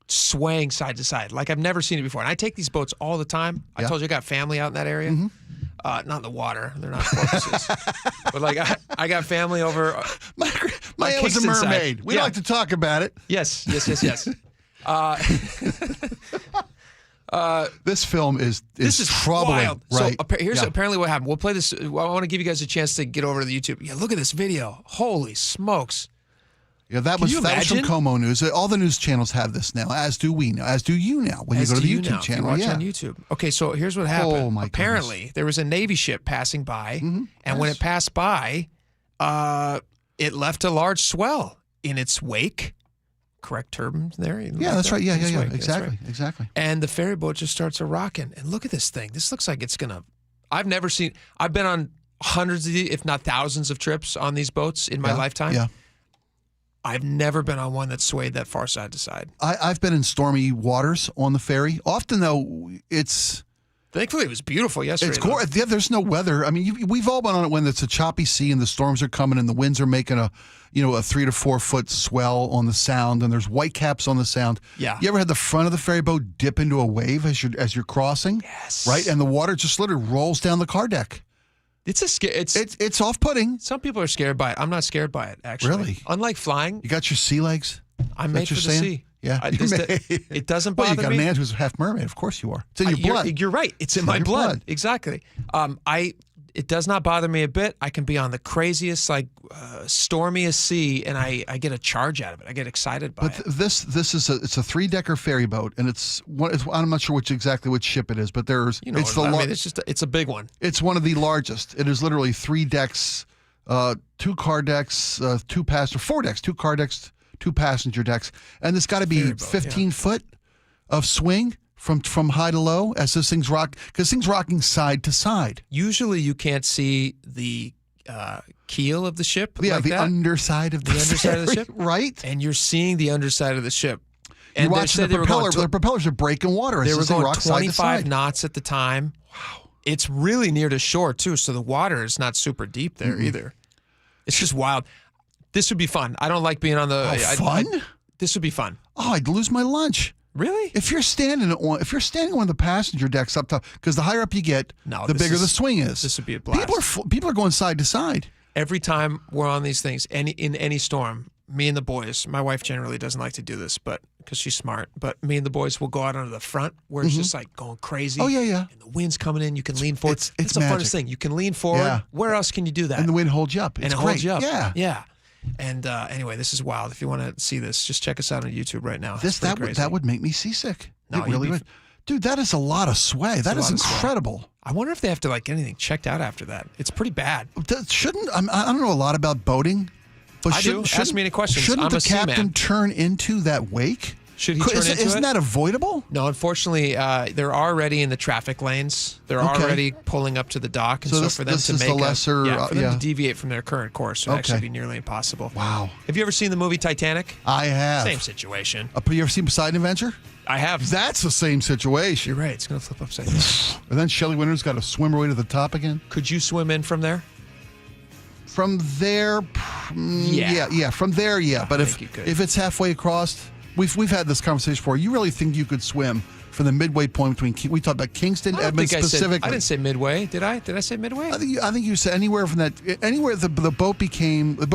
swaying side to side like I've never seen it before. And I take these boats all the time. I told you I got family out in that area. Mm-hmm. Not in the water. They're not porpoises. But like I got family over. My aunt was a mermaid. We like to talk about it. Yes. This film is troubling. Wild. Right? So here's apparently what happened. We'll play this. I want to give you guys a chance to get over to the YouTube. Yeah, look at this video. Holy smokes. Yeah, that was from Como News. All the news channels have this now, as do we now, as do you now when you go to the YouTube channel. Watch on YouTube. Okay, so here's what happened. Oh, my Apparently, goodness. there was a Navy ship passing by, and when it passed by, it left a large swell in its wake. Correct term there? Yeah, that's right. Yeah. Exactly. And the ferry boat just starts a rocking. And look at this thing. This looks like it's gonna. I've been on hundreds of, if not thousands of trips on these boats in my lifetime. Yeah. I've never been on one that swayed that far side to side. I've been in stormy waters on the ferry. Often, though, it's... Thankfully, it was beautiful yesterday. It's gorgeous. Yeah, there's no weather. I mean, we've all been on it when it's a choppy sea and the storms are coming and the winds are making a 3 to 4 foot swell on the Sound, and there's whitecaps on the Sound. Yeah. You ever had the front of the ferry boat dip into a wave as you're crossing? Yes. Right, and the water just literally rolls down the car deck. It's off-putting. Some people are scared by it. I'm not scared by it, actually. Really? Unlike flying. You got your sea legs? I'm made for the sea. Yeah, it doesn't bother me. Well, you got a man who's half mermaid. Of course you are. It's in your blood. You're right. It's in my blood. Exactly. It does not bother me a bit. I can be on the craziest, stormiest sea, and I get a charge out of it. I get excited by it. But this is it's a 3-decker ferry boat, and I'm not sure which ship it is, but there's it's a big one. It's one of the largest. It is literally 3 decks, 2 car decks, 2 passenger, 4 decks, 2 car decks, 2 passenger decks, and it's got to be 15 foot of swing from high to low as this thing's rock, because things rocking side to side. Usually, you can't see the keel of the ship. Yeah, like the that. underside of the ship, right? And you're seeing the underside of the ship. And you're watching the propeller. The propellers are breaking water. They were going rock 25 side to side. knots at the time. Wow! It's really near to shore too, so the water is not super deep there either. It's just wild. This would be fun. I don't like being on the fun. This would be fun. Oh, I'd lose my lunch. Really? If you're standing on one of the passenger decks up top, because the higher up you get, the bigger the swing is. This would be a blast. People are going side to side. Every time we're on these things, in any storm, me and the boys, my wife generally doesn't like to do this, but because she's smart, but me and the boys will go out onto the front where it's just like going crazy. Oh, yeah. And the wind's coming in. You can lean forward. It's the magic. funnest thing. You can lean forward. Yeah. Where else can you do that? And the wind holds you up. It holds you up. Yeah. Yeah. And anyway, this is wild. If you want to see this, just check us out on YouTube right now. That would make me seasick. No, it really would. Dude, that is a lot of sway. That is incredible. I wonder if they have to get anything checked out after that. It's pretty bad. I don't know a lot about boating, but I do. Ask me any questions. Shouldn't I'm the captain turn into that wake? Should he turn into it? Isn't that avoidable? No, unfortunately, they're already in the traffic lanes. They're already pulling up to the dock, and so for them to make to deviate from their current course would actually be nearly impossible. Wow. Have you ever seen the movie Titanic? I have. Same situation. You ever seen Poseidon Adventure? I have. That's the same situation. You're right. It's going to flip upside down. And then Shelley Winter's got to swim her way to the top again. Could you swim in from there? From there, yeah. From there, yeah. But if it's halfway across, we've had this conversation before. You really think you could swim from the midway point between? We talked about Kingston, Edmonds specifically. I didn't say midway. Did I? Did I say midway? I think you said anywhere from that. Anywhere the boat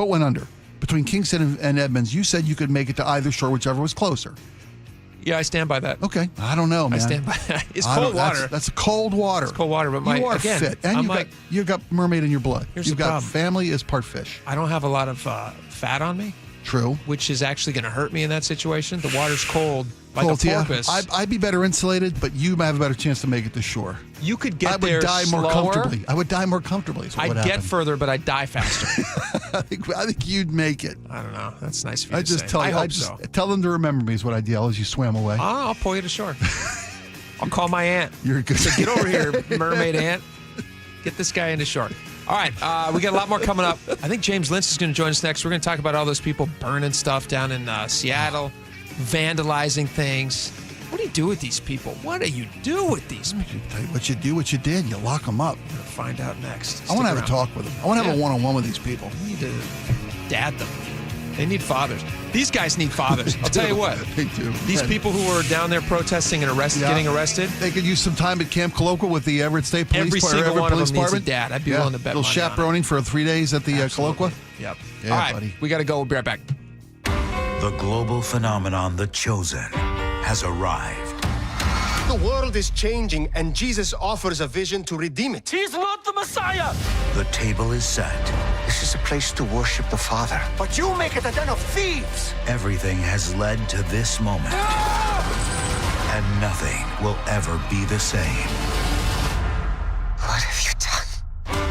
went under between Kingston and Edmonds. You said you could make it to either shore, whichever was closer. Yeah, I stand by that. Okay. I don't know, man. I stand by that. It's cold water. That's cold water. It's cold water, but you are fit. And you've got mermaid in your blood. You've got problem. Family is part fish. I don't have a lot of fat on me. True. Which is actually going to hurt me in that situation. The water's cold, like a porpoise. I'd be better insulated, but you might have a better chance to make it to shore. You could get there more comfortably. I would die more comfortably. I'd get further, but I'd die faster. I think you'd make it. I don't know. That's nice of you to say. I hope so. Tell them to remember me is what I'd yell as you swam away. I'll pull you to shore. I'll call my aunt. You're good. So get over here, mermaid aunt. Get this guy into shore. All right, we got a lot more coming up. I think James Lynch is going to join us next. We're going to talk about all those people burning stuff down in Seattle, vandalizing things. What do you do with these people? What do you do with these people? What you do, what you did. You lock them up. We're going to find out next. I want to have a talk with them. I want to have a one-on-one with these people. You need to dad them. They need fathers. These guys need fathers. I'll tell you what. They do. These people who are down there protesting and getting arrested. They could use some time at Camp Colloqua with the Everett State Police Every single one of them needs a dad. I'd be willing to bet money on it. chaperoning for 3 days at the Colloqua. Yep. Yeah, all right, buddy. We got to go. We'll be right back. The global phenomenon, The Chosen, has arrived. The world is changing, and Jesus offers a vision to redeem it. He's not the Messiah! The table is set. This is a place to worship the Father. But you make it a den of thieves! Everything has led to this moment. And nothing will ever be the same. What have you done?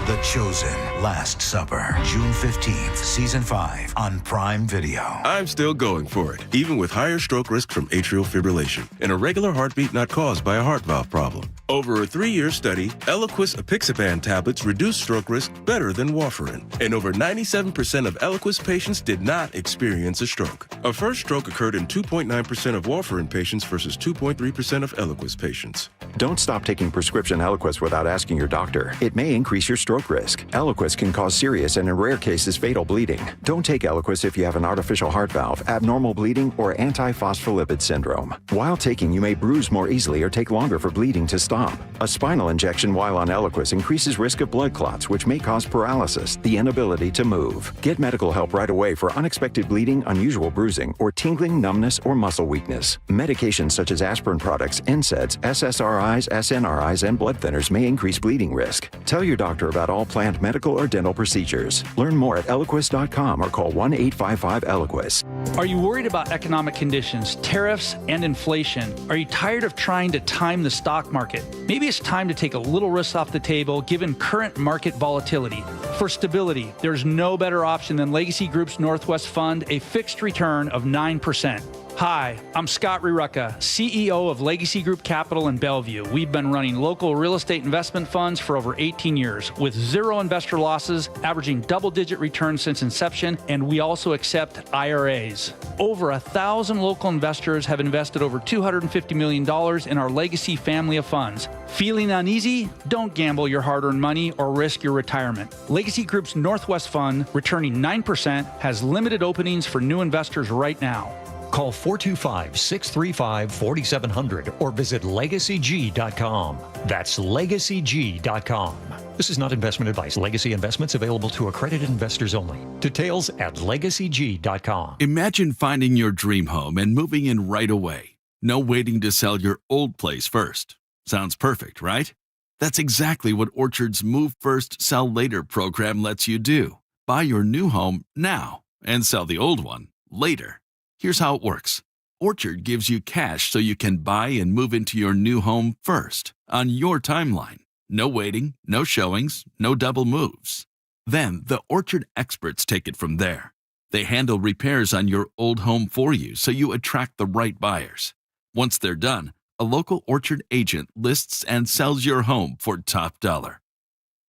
The Chosen, Last Supper, June 15th, Season 5 on Prime Video. I'm still going for it, even with higher stroke risk from atrial fibrillation and a regular heartbeat not caused by a heart valve problem. Over a 3-year study, Eliquis apixaban tablets reduced stroke risk better than warfarin, and over 97% of Eliquis patients did not experience a stroke. A first stroke occurred in 2.9% of warfarin patients versus 2.3% of Eliquis patients. Don't stop taking prescription Eliquis without asking your doctor. It may increase your stroke risk. Eliquis can cause serious and in rare cases fatal bleeding. Don't take Eliquis if you have an artificial heart valve, abnormal bleeding, or antiphospholipid syndrome. While taking, you may bruise more easily or take longer for bleeding to stop. A spinal injection while on Eliquis increases risk of blood clots, which may cause paralysis, the inability to move. Get medical help right away for unexpected bleeding, unusual bruising, or tingling, numbness, or muscle weakness. Medications such as aspirin products, NSAIDs, SSRIs, SNRIs, and blood thinners may increase bleeding risk. Tell your doctor about all planned medical or dental procedures. Learn more at Eliquis.com or call 1-855-ELIQUIS. Are you worried about economic conditions, tariffs, and inflation? Are you tired of trying to time the stock market? Maybe it's time to take a little risk off the table given current market volatility. For stability, there's no better option than Legacy Group's Northwest Fund, a fixed return of 9%. Hi, I'm Scott Rirucka, CEO of Legacy Group Capital in Bellevue. We've been running local real estate investment funds for over 18 years with zero investor losses, averaging double-digit returns since inception, and we also accept IRAs. Over 1,000 local investors have invested over $250 million in our Legacy family of funds. Feeling uneasy? Don't gamble your hard-earned money or risk your retirement. Legacy Group's Northwest Fund, returning 9%, has limited openings for new investors right now. Call 425-635-4700 or visit LegacyG.com. That's LegacyG.com. This is not investment advice. Legacy investments available to accredited investors only. Details at LegacyG.com. Imagine finding your dream home and moving in right away. No waiting to sell your old place first. Sounds perfect, right? That's exactly what Orchard's Move First, Sell Later program lets you do. Buy your new home now and sell the old one later. Here's how it works. Orchard gives you cash so you can buy and move into your new home first, on your timeline. No waiting, no showings, no double moves. Then the Orchard experts take it from there. They handle repairs on your old home for you so you attract the right buyers. Once they're done, a local Orchard agent lists and sells your home for top dollar.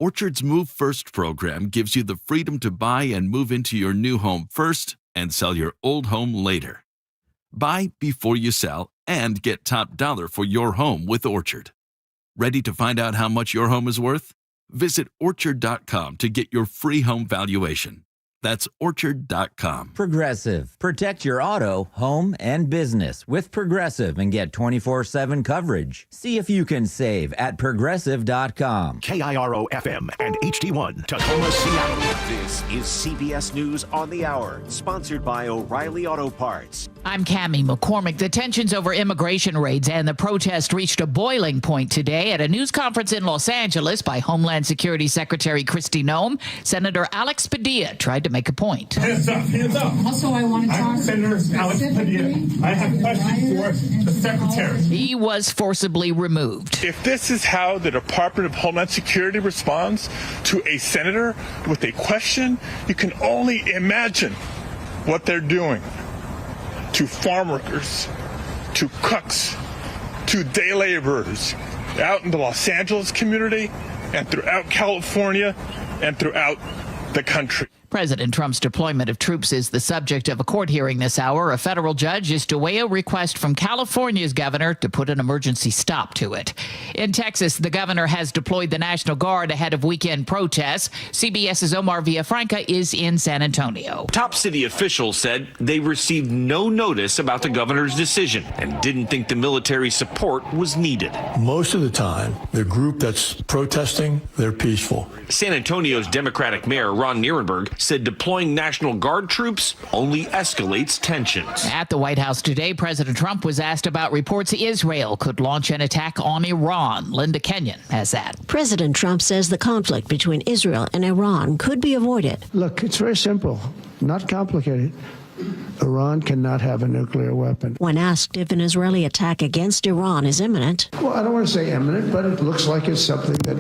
Orchard's Move First program gives you the freedom to buy and move into your new home first and sell your old home later. Buy before you sell and get top dollar for your home with Orchard. Ready to find out how much your home is worth? Visit Orchard.com to get your free home valuation. That's Orchard.com. Progressive. Protect your auto, home, and business with Progressive and get 24/7 coverage. See if you can save at Progressive.com. KIRO FM and HD1 Tacoma, Seattle. This is CBS News on the Hour, sponsored by O'Reilly Auto Parts. I'm Cammie McCormick. The tensions over immigration raids and the protest reached a boiling point today at a news conference in Los Angeles by Homeland Security Secretary Kristi Noem. Senator Alex Padilla tried to make a point. Hands up, hands up. Also, I want to talk Senator Alex Padilla. I have questions for the Secretary. He was forcibly removed. If this is how the Department of Homeland Security responds to a senator with a question, you can only imagine what they're doing to farm workers, to cooks, to day laborers out in the Los Angeles community and throughout California and throughout the country. President Trump's deployment of troops is the subject of a court hearing this hour. A federal judge is to weigh a request from California's governor to put an emergency stop to it. In Texas, the governor has deployed the National Guard ahead of weekend protests. CBS's Omar Villafranca is in San Antonio. Top city officials said they received no notice about the governor's decision and didn't think the military support was needed. Most of the time, the group that's protesting, they're peaceful. San Antonio's Democratic Mayor Ron Nirenberg said deploying National Guard troops only escalates tensions. At the White House today, President Trump was asked about reports Israel could launch an attack on Iran. Linda Kenyon has that. President Trump says the conflict between Israel and Iran could be avoided. Look, it's very simple, not complicated. Iran cannot have a nuclear weapon. When asked if an Israeli attack against Iran is imminent. Well, I don't want to say imminent, but it looks like it's something that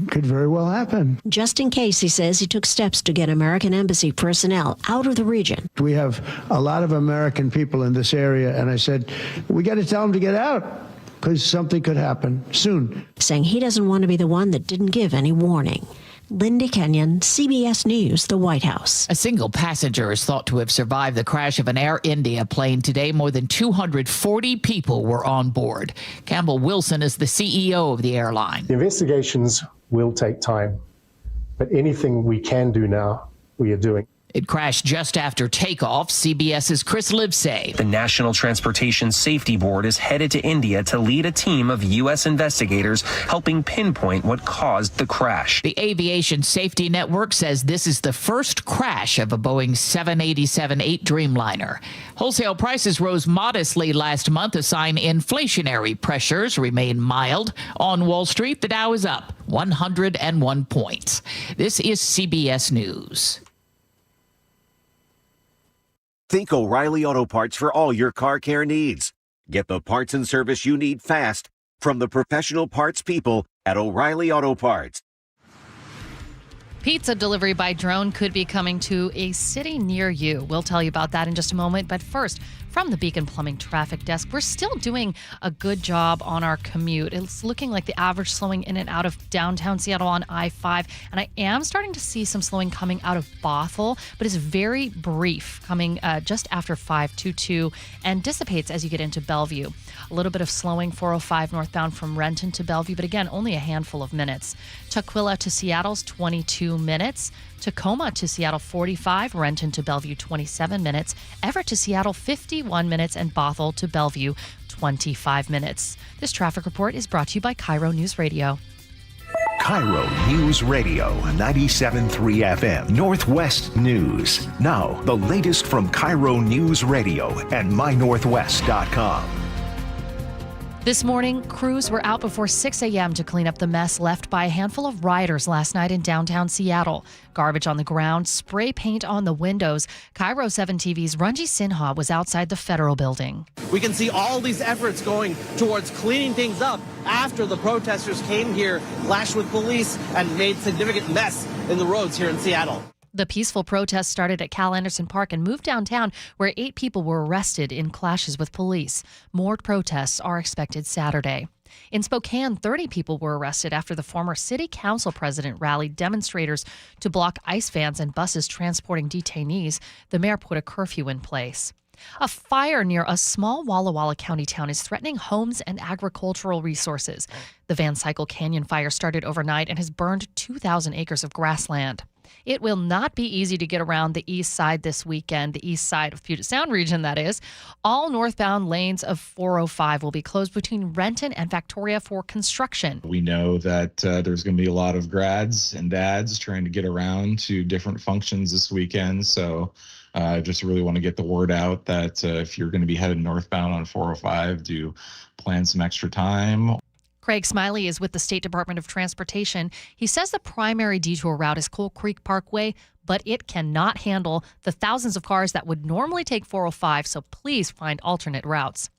could very well happen. Just in case, he says he took steps to get American embassy personnel out of the region. We have a lot of American people in this area, and I said, we got to tell them to get out. because something could happen soon. Saying he doesn't want to be the one that didn't give any warning. Linda Kenyon, CBS News, the White House. A single passenger is thought to have survived the crash of an Air India plane today. More than 240 people were on board. Campbell Wilson is the CEO of the airline. The investigations will take time, but anything we can do now, we are doing. It crashed just after takeoff. CBS's Chris Livesay. The National Transportation Safety Board is headed to India to lead a team of U.S. investigators helping pinpoint what caused the crash. The Aviation Safety Network says this is the first crash of a Boeing 787-8 Dreamliner. Wholesale prices rose modestly last month, a sign inflationary pressures remain mild. On Wall Street, the Dow is up 101 points. This is CBS News. Think O'Reilly Auto Parts for all your car care needs. Get the parts and service you need fast from the professional parts people at O'Reilly Auto Parts. Pizza delivery by drone could be coming to a city near you. We'll tell you about that in just a moment. But first, from the Beacon Plumbing Traffic Desk, we're still doing a good job on our commute. It's looking like the average slowing in and out of downtown Seattle on I-5. And I am starting to see some slowing coming out of Bothell, but it's very brief, coming just after 522 and dissipates as you get into Bellevue. A little bit of slowing 405 northbound from Renton to Bellevue, but again, only a handful of minutes. Tukwila to Seattle's 22 minutes. Tacoma to Seattle 45, Renton to Bellevue 27 minutes, Everett to Seattle 51 minutes, and Bothell to Bellevue 25 minutes. This traffic report is brought to you by KIRO Newsradio. KIRO News Radio 97.3 FM Northwest News. Now, the latest from KIRO News Radio and mynorthwest.com. This morning, crews were out before 6 a.m. to clean up the mess left by a handful of rioters last night in downtown Seattle. Garbage on the ground, spray paint on the windows. KIRO 7 TV's Ranji Sinha was outside the federal building. We can see all these efforts going towards cleaning things up after the protesters came here, clashed with police, and made significant mess in the roads here in Seattle. The peaceful protest started at Cal Anderson Park and moved downtown, where 8 people were arrested in clashes with police. More protests are expected Saturday. In Spokane, 30 people were arrested after the former city council president rallied demonstrators to block ICE vans and buses transporting detainees. The mayor put a curfew in place. A fire near a small Walla Walla County town is threatening homes and agricultural resources. The Van Cycle Canyon fire started overnight and has burned 2,000 acres of grassland. It will not be easy to get around the east side this weekend, the east side of Puget Sound region, that is. All northbound lanes of 405 will be closed between Renton and Victoria for construction. We know that there's going to be a lot of grads and dads trying to get around to different functions this weekend. So I just really want to get the word out that if you're going to be headed northbound on 405, do plan some extra time. Craig Smiley is with the State Department of Transportation. He says the primary detour route is Coal Creek Parkway, but it cannot handle the thousands of cars that would normally take 405, so please find alternate routes.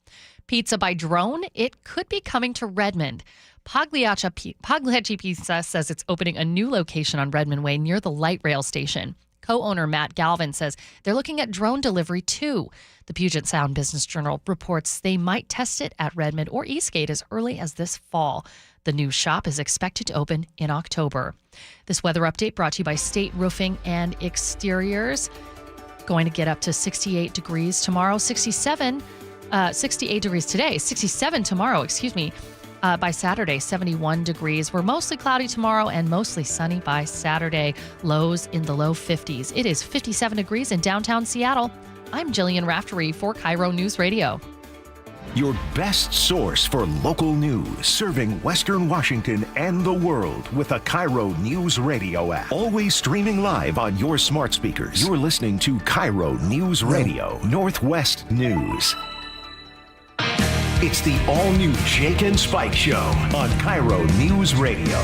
Pizza by drone, it could be coming to Redmond. Pagliacci Pizza says it's opening a new location on Redmond Way near the light rail station. Co-owner Matt Galvin says they're looking at drone delivery too. The Puget Sound Business Journal reports they might test it at Redmond or Eastgate as early as this fall. The new shop is expected to open in October. This weather update brought to you by State Roofing and Exteriors. Going to get up to 68 degrees tomorrow, 68 degrees today, 67 tomorrow, by Saturday, 71 degrees. We're mostly cloudy tomorrow and mostly sunny by Saturday. Lows in the low 50s. It is 57 degrees in downtown Seattle. I'm Jillian Raftery for KIRO News Radio. Your best source for local news, serving Western Washington and the world with the KIRO News Radio app. Always streaming live on your smart speakers. You're listening to KIRO News Radio, Northwest News. It's the all-new Jake and Spike Show on KIRO News Radio.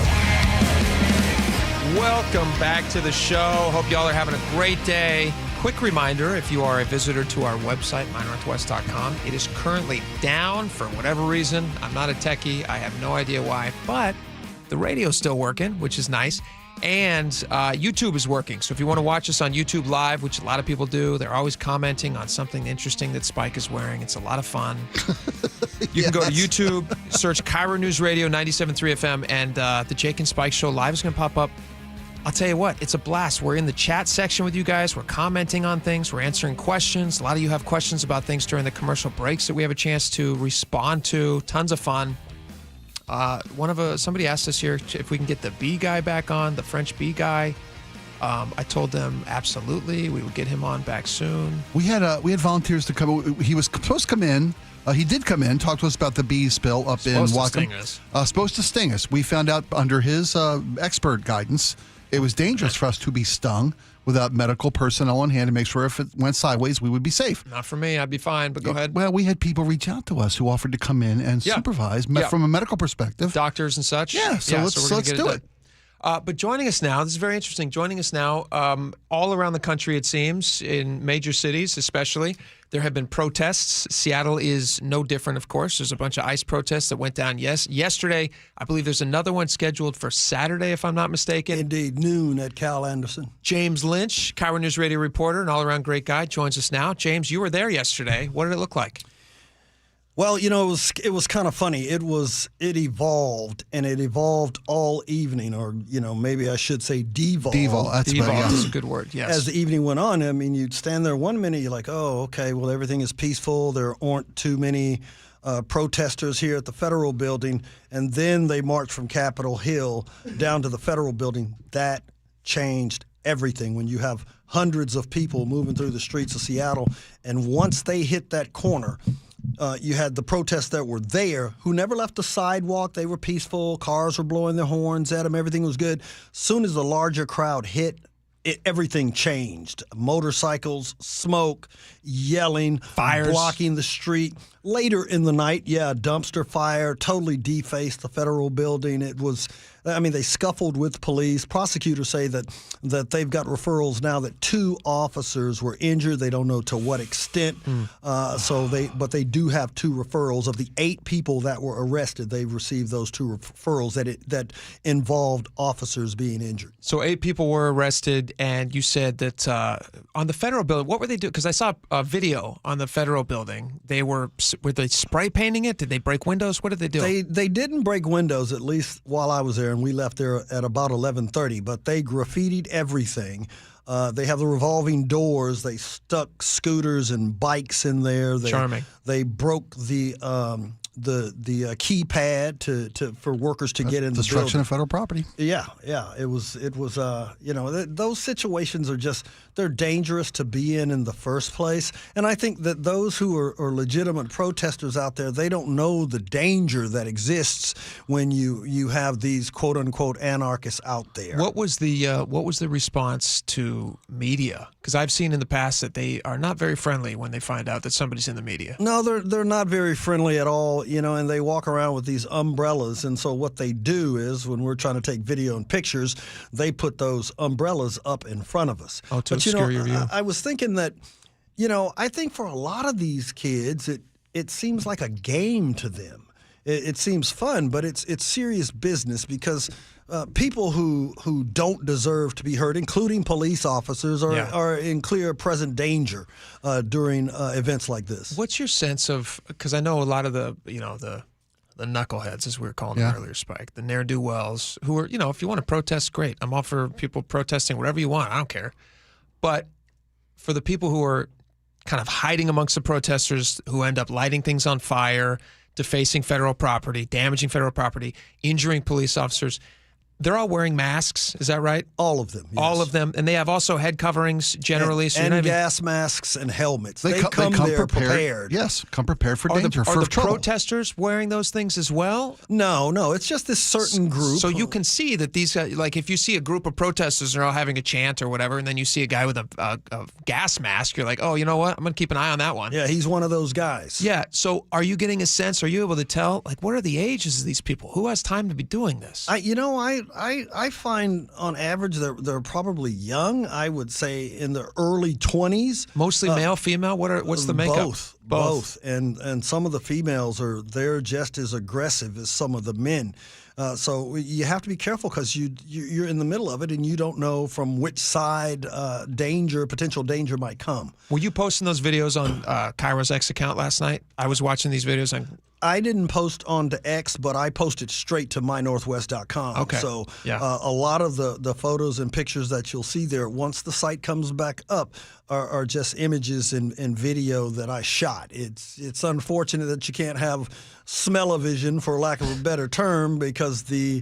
Welcome back to the show. Hope y'all are having a great day. Quick reminder, if you are a visitor to our website, mynorthwest.com, it is currently down for whatever reason. I'm not a techie. I have no idea why, but the radio's still working, which is nice. And YouTube is working. So if you want to watch us on YouTube Live, which a lot of people do, they're always commenting on something interesting that Spike is wearing. It's a lot of fun. You can go to YouTube, search KIRO Newsradio 97.3 FM, and the Jake and Spike Show Live is going to pop up. I'll tell you what, it's a blast. We're in the chat section with you guys. We're commenting on things. We're answering questions. A lot of you have questions about things during the commercial breaks that we have a chance to respond to. Tons of fun. Somebody asked us here if we can get the bee guy back on, the French bee guy. I told them absolutely we would get him on back soon. We had volunteers to come. He was supposed to come in. He did come in, talk to us about the bee spill up in Whatcom. Supposed to sting us. We found out under his expert guidance, it was dangerous for us to be stung without medical personnel on hand to make sure if it went sideways, we would be safe. Not for me. I'd be fine, but go ahead. Well, we had people reach out to us who offered to come in and supervise from a medical perspective. Doctors and such. Yeah, so let's do it. But joining us now, this is very interesting, joining us now all around the country, it seems, in major cities especially, there have been protests. Seattle is no different, of course. There's a bunch of ICE protests that went down yesterday. I believe there's another one scheduled for Saturday, if I'm not mistaken. Indeed, noon at Cal Anderson. James Lynch, KIRO News Radio reporter and all-around great guy, joins us now. James, you were there yesterday. What did it look like? Well, it was kind of funny. It evolved, and it evolved all evening, or maybe I should say devolved. That's a good word. Yes. As the evening went on, I mean, you'd stand there 1 minute, you're like, oh, okay, well, everything is peaceful. There aren't too many protesters here at the Federal Building, and then they marched from Capitol Hill down to the Federal Building. That changed everything when you have hundreds of people moving through the streets of Seattle, and once they hit that corner. You had the protests that were there who never left the sidewalk. They were peaceful. Cars were blowing their horns at them. Everything was good. Soon as the larger crowd hit, everything changed. Motorcycles, smoke, yelling, fires, blocking the street. Later in the night, dumpster fire, totally defaced the Federal Building. They scuffled with police. Prosecutors say that they've got referrals now that 2 officers were injured. They don't know to what extent. But they do have 2 referrals. Of the 8 people that were arrested, they received those 2 referrals that involved officers being injured. So 8 people were arrested, and you said that on the Federal Building, what were they doing? Because I saw a video on the Federal Building. Were they spray painting it? Did they break windows? What did they do? They didn't break windows, at least while I was there, and we left there at about 11:30. But they graffitied everything. They have the revolving doors. They stuck scooters and bikes in there. Charming. They broke the keypad for workers to get in the destruction building. of federal property. Yeah. It was those situations are they're dangerous to be in the first place. And I think that those who are legitimate protesters out there, they don't know the danger that exists when you have these quote unquote anarchists out there. What was the response to media? Because I've seen in the past that they are not very friendly when they find out that somebody's in the media. No, they're not very friendly at all, and they walk around with these umbrellas. And so what they do is when we're trying to take video and pictures, they put those umbrellas up in front of us. Oh, to obscure your view. I was thinking that, I think for a lot of these kids, it seems like a game to them. It seems fun, but it's serious business because people who don't deserve to be hurt, including police officers, are in clear present danger during events like this. What's your sense of, because I know a lot of the knuckleheads, as we were calling them earlier, Spike, the ne'er-do-wells, who are, if you want to protest, great. I'm all for people protesting whatever you want. I don't care. But for the people who are kind of hiding amongst the protesters, who end up lighting things on fire, defacing federal property, damaging federal property, injuring police officers, they're all wearing masks. Is that right? All of them. Yes. All of them. And they have also head coverings generally. And gas masks and helmets. They come there prepared. Yes, come prepared for danger. Are the protesters wearing those things as well? No. It's just this certain group. So you can see that these guys, like if you see a group of protesters and they're all having a chant or whatever, and then you see a guy with a gas mask, you're like, oh, you know what? I'm going to keep an eye on that one. Yeah, he's one of those guys. Yeah. So are you getting a sense? Are you able to tell? Like, what are the ages of these people? Who has time to be doing this? I find on average they're probably young. I would say in their early 20s. Mostly male, female. What's the makeup? Both. And some of the females they're just as aggressive as some of the men. So you have to be careful because you're in the middle of it and you don't know from which side potential danger might come. Were you posting those videos on KIRO's X account last night? I was watching these videos on. I didn't post onto X, but I posted straight to mynorthwest.com. Okay. So a lot of the photos and pictures that you'll see there, once the site comes back up, are just images and video that I shot. It's unfortunate that you can't have smell-o-vision, for lack of a better term, because the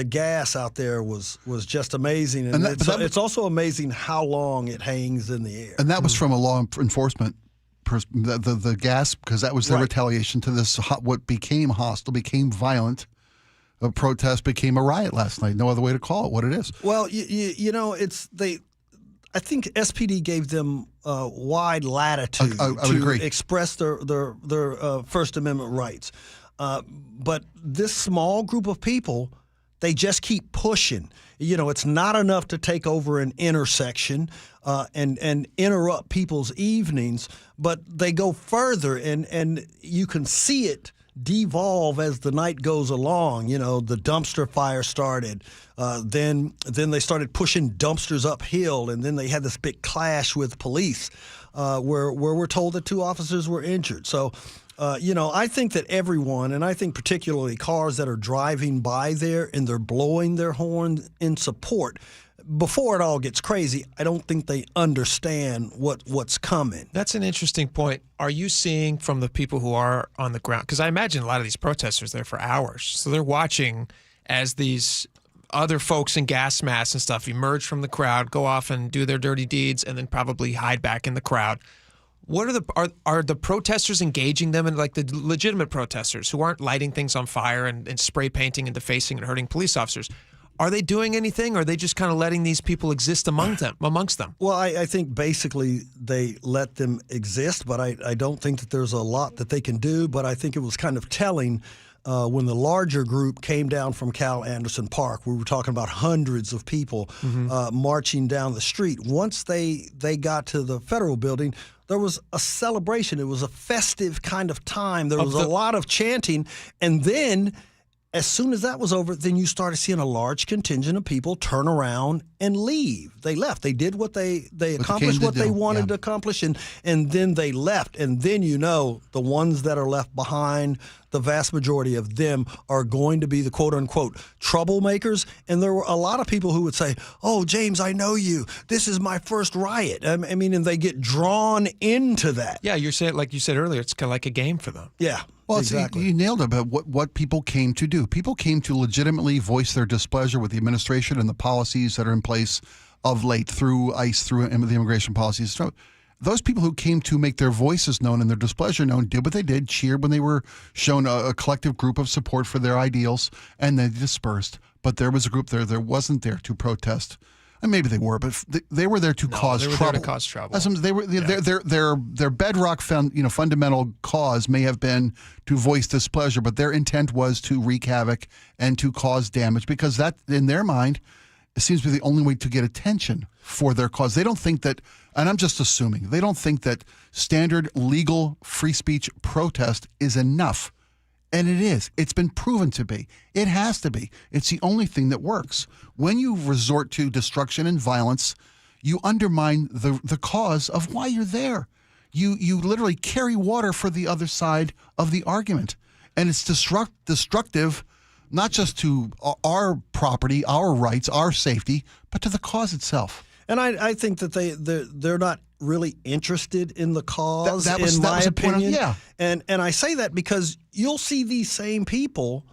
gas out there was just amazing. And it's also amazing how long it hangs in the air. And that was from a law enforcement the gas, because that was their retaliation to this what became hostile, became violent. A protest became a riot last night. No other way to call it what it is. Well, I think SPD gave them wide latitude to express their First Amendment rights. But this small group of people, they just keep pushing. It's not enough to take over an intersection and interrupt people's evenings, but they go further, and you can see it devolve as the night goes along. The dumpster fire started. Then they started pushing dumpsters uphill, and then they had this big clash with police where we're told that 2 officers were injured. So, I think that everyone, and I think particularly cars that are driving by there and they're blowing their horn in support, before it all gets crazy, I don't think they understand what's coming. That's an interesting point. Are you seeing from the people who are on the ground? Because I imagine a lot of these protesters there for hours. So they're watching as these other folks in gas masks and stuff emerge from the crowd, go off and do their dirty deeds, and then probably hide back in the crowd. What are the protesters engaging them, and like the legitimate protesters who aren't lighting things on fire and spray painting and defacing and hurting police officers? Are they doing anything, or are they just kind of letting these people exist amongst them? Well, I think basically they let them exist, but I don't think that there's a lot that they can do. But I think it was kind of telling when the larger group came down from Cal Anderson Park. We were talking about hundreds of people marching down the street. Once they got to the federal building, there was a celebration. It was a festive kind of time. There was a lot of chanting, and then as soon as that was over, then you started seeing a large contingent of people turn around and leave. They left. They did what they accomplished what they wanted to accomplish, and then they left. And then the ones that are left behind, the vast majority of them are going to be the quote-unquote troublemakers. And there were a lot of people who would say, "Oh, James, I know you. This is my first riot." I mean, and they get drawn into that. Yeah, you're saying, like you said earlier, it's kind of like a game for them. Yeah. Well, exactly. You nailed it about what people came to do. People came to legitimately voice their displeasure with the administration and the policies that are in place of late through ICE, through the immigration policies. Those people who came to make their voices known and their displeasure known did what they did, cheered when they were shown a collective group of support for their ideals, and they dispersed. But there was a group there wasn't there to protest. And maybe they were, but they were there to cause trouble. There to cause trouble. They were their bedrock fundamental cause may have been to voice displeasure, but their intent was to wreak havoc and to cause damage, because that, in their mind, it seems to be the only way to get attention for their cause. They don't think that, and I'm just assuming, they don't think that standard legal free speech protest is enough. And it is. It's been proven to be. It has to be. It's the only thing that works. When you resort to destruction and violence, you undermine the cause of why you're there. You literally carry water for the other side of the argument. And it's destructive, not just to our property, our rights, our safety, but to the cause itself. And I think that they're not really interested in the cause, in my opinion. And I say that because you'll see these same people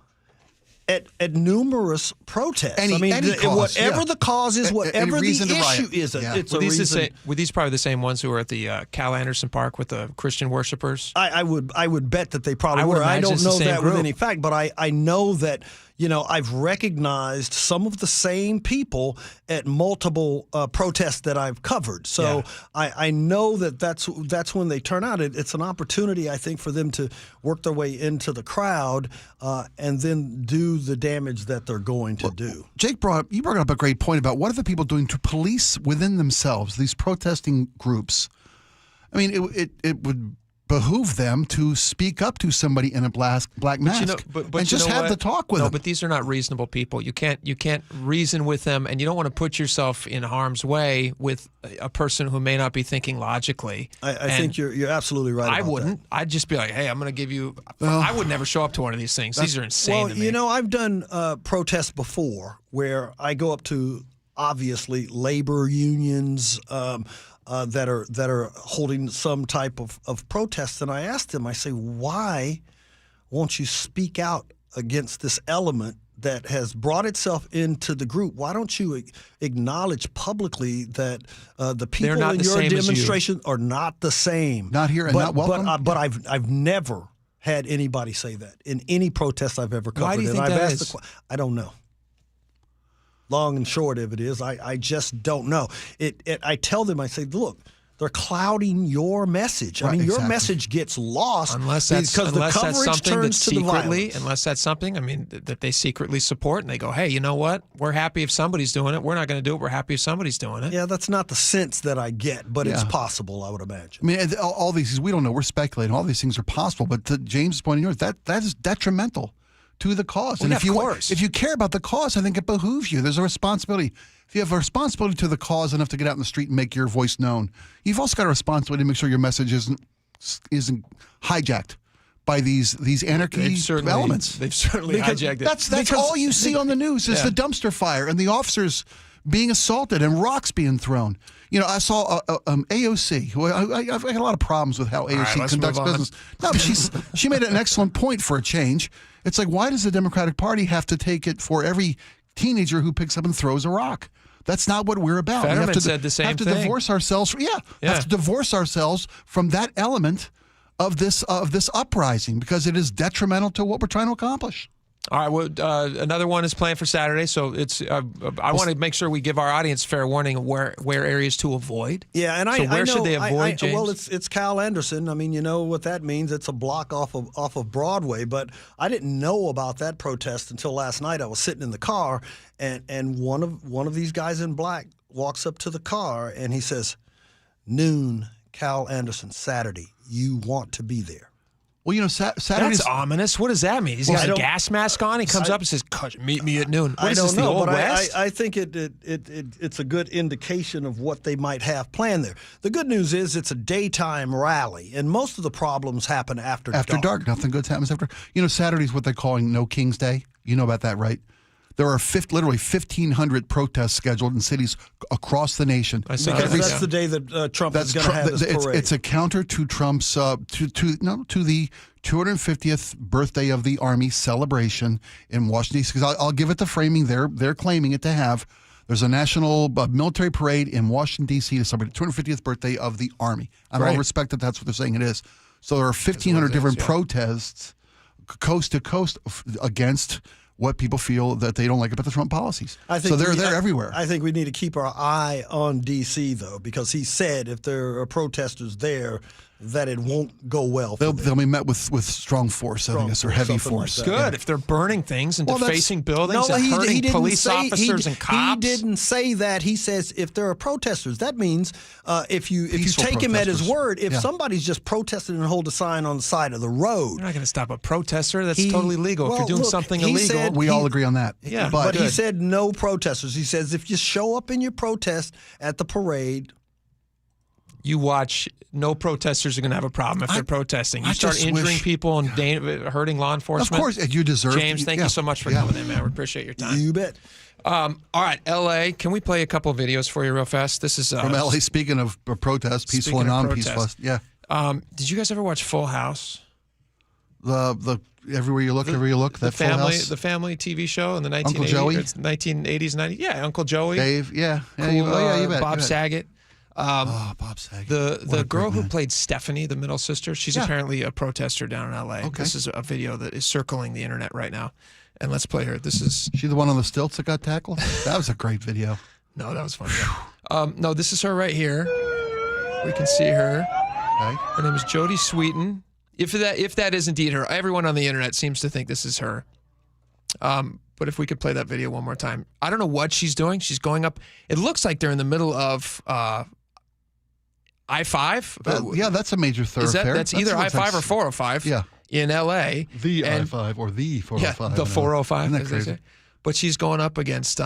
at numerous protests. Whatever the cause is, whatever the issue is, it's a reason. Were these probably the same ones who were at the Cal Anderson Park with the Christian worshipers? I would bet that they probably were. I don't know that with any fact, but I know that I've recognized some of the same people at multiple protests that I've covered. So I know that's when they turn out. It's an opportunity, I think, for them to work their way into the crowd and then do the damage that they're going to do. Jake brought up a great point about what are the people doing to police within themselves, these protesting groups. I mean, it would behoove them to speak up to somebody in a black mask and just have the talk with them. No, but these are not reasonable people. You can't reason with them, and you don't want to put yourself in harm's way with a person who may not be thinking logically. I think you're absolutely right. I wouldn't. I'd just be like, hey, I'm going to give you. I would never show up to one of these things. These are insane. Well, to me. I've done protests before where I go up to obviously labor unions. That are holding some type of protest, and I asked them, I say, why won't you speak out against this element that has brought itself into the group? Why don't you acknowledge publicly that the people in your demonstration are not the same? Not here and not welcome? But I've never had anybody say that in any protest I've ever covered. Why do you think that is? I don't know. Long and short of it is, I just don't know. I tell them, I say, look, they're clouding your message. I mean, your message gets lost unless that's something violence. Unless that's something, I mean, that they secretly support, and they go, hey, you know what? We're happy if somebody's doing it. We're not going to do it. We're happy if somebody's doing it. Yeah, that's not the sense that I get, but it's possible, I would imagine. I mean, all these things, we don't know. We're speculating. All these things are possible, but to James' point of yours, that is detrimental to the cause. Well, and if you care about the cause, I think it behooves you. There's a responsibility. If you have a responsibility to the cause enough to get out in the street and make your voice known, you've also got a responsibility to make sure your message isn't hijacked by these anarchy elements. They've certainly hijacked it. That's all you see on the news is the dumpster fire and the officers being assaulted and rocks being thrown. I saw AOC. Who I've got a lot of problems with how AOC conducts business. No, but she made an excellent point for a change. It's like, why does the Democratic Party have to take it for every teenager who picks up and throws a rock? That's not what we're about. Fetterman we have to, said the same have to thing. divorce ourselves. Have to divorce ourselves from that element of this uprising because it is detrimental to what we're trying to accomplish. All right. Well, another one is planned for Saturday, so it's. I want to make sure we give our audience fair warning of where areas to avoid. Yeah, and I know, should they avoid, James? Well, it's Cal Anderson. I mean, you know what that means. It's a block off of Broadway. But I didn't know about that protest until last night. I was sitting in the car, and one of these guys in black walks up to the car and he says, "Noon, Cal Anderson, Saturday. You want to be there." Well, Saturday's... That's ominous. What does that mean? He's got a gas mask on. He comes up and says, meet me at noon. What is this, the Old West? I think it's a good indication of what they might have planned there. The good news is it's a daytime rally, and most of the problems happen after dark. After dark. Nothing good happens after. Saturday's what they're calling No King's Day. You know about that, right? There are literally 1,500 protests scheduled in cities across the nation. That's the day that Trump is going to have his parade. It's a counter to Trump's to the 250th birthday of the Army celebration in Washington D.C. Because I'll give it the framing they're claiming it to have. There's a national military parade in Washington D.C. to celebrate the 250th birthday of the Army. And I'll respect that that's what they're saying it is. So there are 1,500 different protests, coast to coast, against what people feel that they don't like about the Trump policies. So they're everywhere. I think we need to keep our eye on D.C., though, because he said if there are protesters there, that it won't go well. They'll be met with strong force, I guess, or heavy force. Like Good. If they're burning things and defacing buildings and hurting police officers and cops. He didn't say that. He says if there are protesters, that means if you take him at his word, if somebody's just protesting and hold a sign on the side of the road. You're not going to stop a protester. That's totally legal. If you're doing something illegal. We all agree on that. Yeah, but he said no protesters. He says if you show up in your protest at the parade, you watch, no protesters are going to have a problem if they're protesting. You start injuring people and hurting law enforcement. Of course, you deserve it. James, thank you so much for coming in, man. We appreciate your time. You bet. All right, L.A., can we play a couple of videos for you real fast? This is from L.A., speaking of protest, peaceful and non-peaceful. Yeah. Did you guys ever watch Full House? The Everywhere You Look, Everywhere You Look, that Full House? The family TV show in the 1980s, Uncle Joey? 1980s, 90s. Yeah, Uncle Joey. Dave, yeah. Cool, you bet. Bob Saget. Bob Saget. The girl who played Stephanie, the middle sister, she's apparently a protester down in L.A. Okay. This is a video that is circling the internet right now. And let's play her. This is... She the one on the stilts that got tackled? That was a great video. No, that was fun. No, this is her right here. We can see her. Okay. Her name is Jodie Sweetin. If that is indeed her, everyone on the internet seems to think this is her. But if we could play that video one more time. I don't know what she's doing. She's going up. It looks like they're in the middle of I-5? Yeah, that's a major thoroughfare. That's either I-5 or 405 in L.A. The I-5 or the 405. Yeah, the 405, Isn't as that they crazy? say. But she's going up against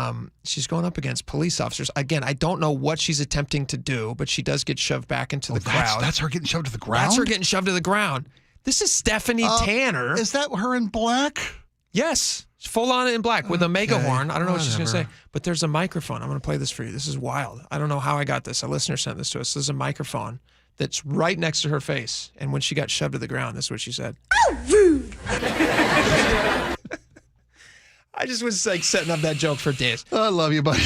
police officers. Again, I don't know what she's attempting to do, but she does get shoved back into the crowd. That's her getting shoved to the ground? That's her getting shoved to the ground. This is Stephanie Tanner. Is that her in black? Yes. Full on in black with a mega horn. I don't know what she's going to say, whatever. but there's a microphone. I'm going to play this for you. This is wild. I don't know how I got this. A listener sent this to us. There's a microphone that's right next to her face. And when she got shoved to the ground, this is what she said. Oh, rude. I just was like setting up that joke for days. I love you, buddy.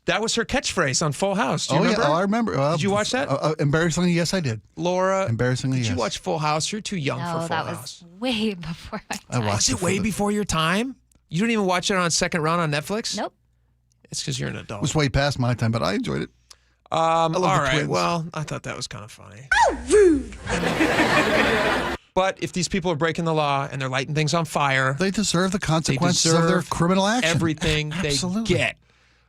That was her catchphrase on Full House. Do you remember? Yeah. Oh, I remember. Did you watch that? Embarrassingly, yes, I did. Laura, embarrassingly, did yes. you watch Full House? You're too young for Full that House. was way before my time. Was it way before your time? You don't even watch it on second run on Netflix? Nope. It's because you're an adult. It was way past my time, but I enjoyed it. All the right. twins. Well, I thought that was kind of funny. Oh, rude. But if these people are breaking the law and they're lighting things on fire, They deserve the they consequences of their deserve criminal action. everything they Absolutely. get.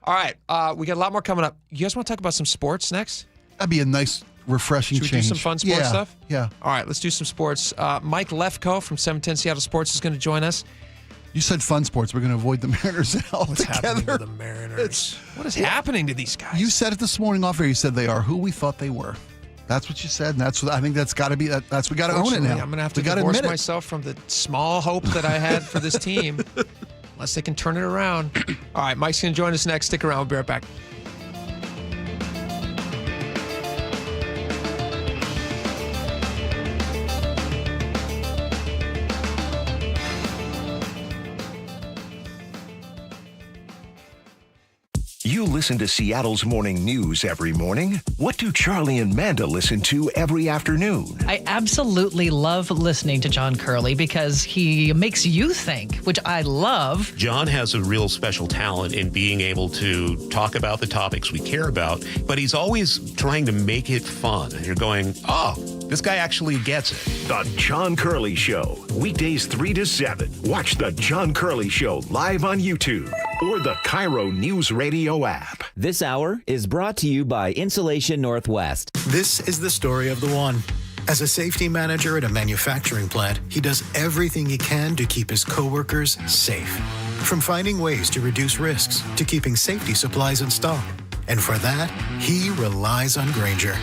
All right. We got a lot more coming up. You guys want to talk about some sports next? That'd be a nice, refreshing Should we change. do some fun sports stuff? Yeah. All right, let's do some sports. Mike Lefko from 710 Seattle Sports is going to join us. You said fun sports. We're going to avoid the Mariners altogether. What's happening to the Mariners? What is happening to these guys? You said it this morning off air. You said they are who we thought they were. That's what you said, and that's what I think. That's got to be. That's we got to own it now. I'm going to have to We gotta divorce admit it. myself from the small hope that I had for this team, unless they can turn it around. All right, Mike's going to join us next. Stick around. We'll be right back. You listen to Seattle's morning news every morning. What do Charlie and Manda listen to every afternoon? I absolutely love listening to John Curley because he makes you think, which I love. John has a real special talent in being able to talk about the topics we care about, but he's always trying to make it fun. And you're going, oh, this guy actually gets it. The John Curley Show, weekdays 3 to 7. Watch The John Curley Show live on YouTube or the KIRO Newsradio App. This hour is brought to you by Insulation Northwest. This is the story of the one. As a safety manager at a manufacturing plant, he does everything he can to keep his coworkers safe. From finding ways to reduce risks to keeping safety supplies in stock. And for that, he relies on Grainger.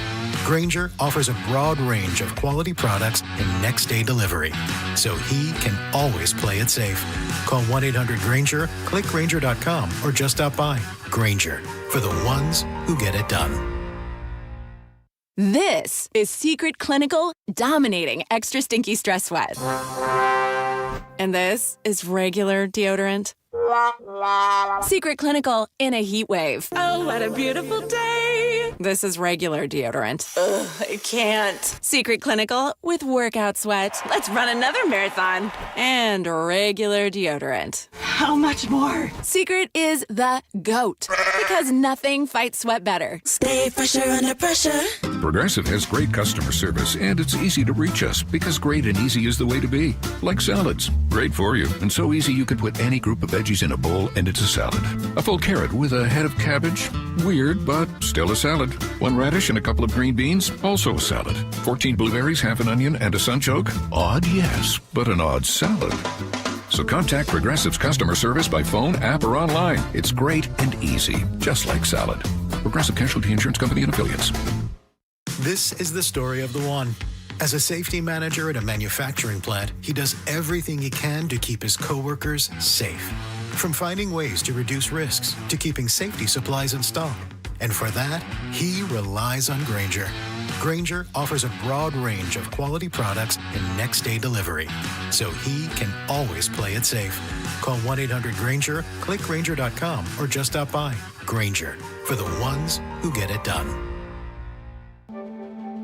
Grainger offers a broad range of quality products and next-day delivery, so he can always play it safe. Call 1-800-GRAINGER, click Grainger.com, or just stop by. Grainger, for the ones who get it done. This is Secret Clinical dominating extra stinky stress sweat. And this is regular deodorant. Secret Clinical in a heat wave. Oh, what a beautiful day. This is regular deodorant. Ugh, I can't. Secret Clinical with workout sweat. Let's run another marathon. And regular deodorant. How much more? Secret is the GOAT. Because nothing fights sweat better. Stay fresher under pressure. Progressive has great customer service, and it's easy to reach us because great and easy is the way to be. Like salads. Great for you, and so easy you can put any group of veggies in a bowl and it's a salad. A full carrot with a head of cabbage? Weird, but still a salad. 1 radish and a couple of green beans? Also a salad. 14 blueberries, half an onion, and a sunchoke? Odd, yes, but an odd salad. So contact Progressive's customer service by phone, app, or online. It's great and easy, just like salad. Progressive Casualty Insurance Company and Affiliates. This is the story of the one. As a safety manager at a manufacturing plant, he does everything he can to keep his coworkers safe. From finding ways to reduce risks to keeping safety supplies in stock. And for that, he relies on Grainger. Grainger offers a broad range of quality products and next-day delivery, so he can always play it safe. Call 1-800-GRAINGER, click Grainger.com, or just stop by. Grainger, for the ones who get it done.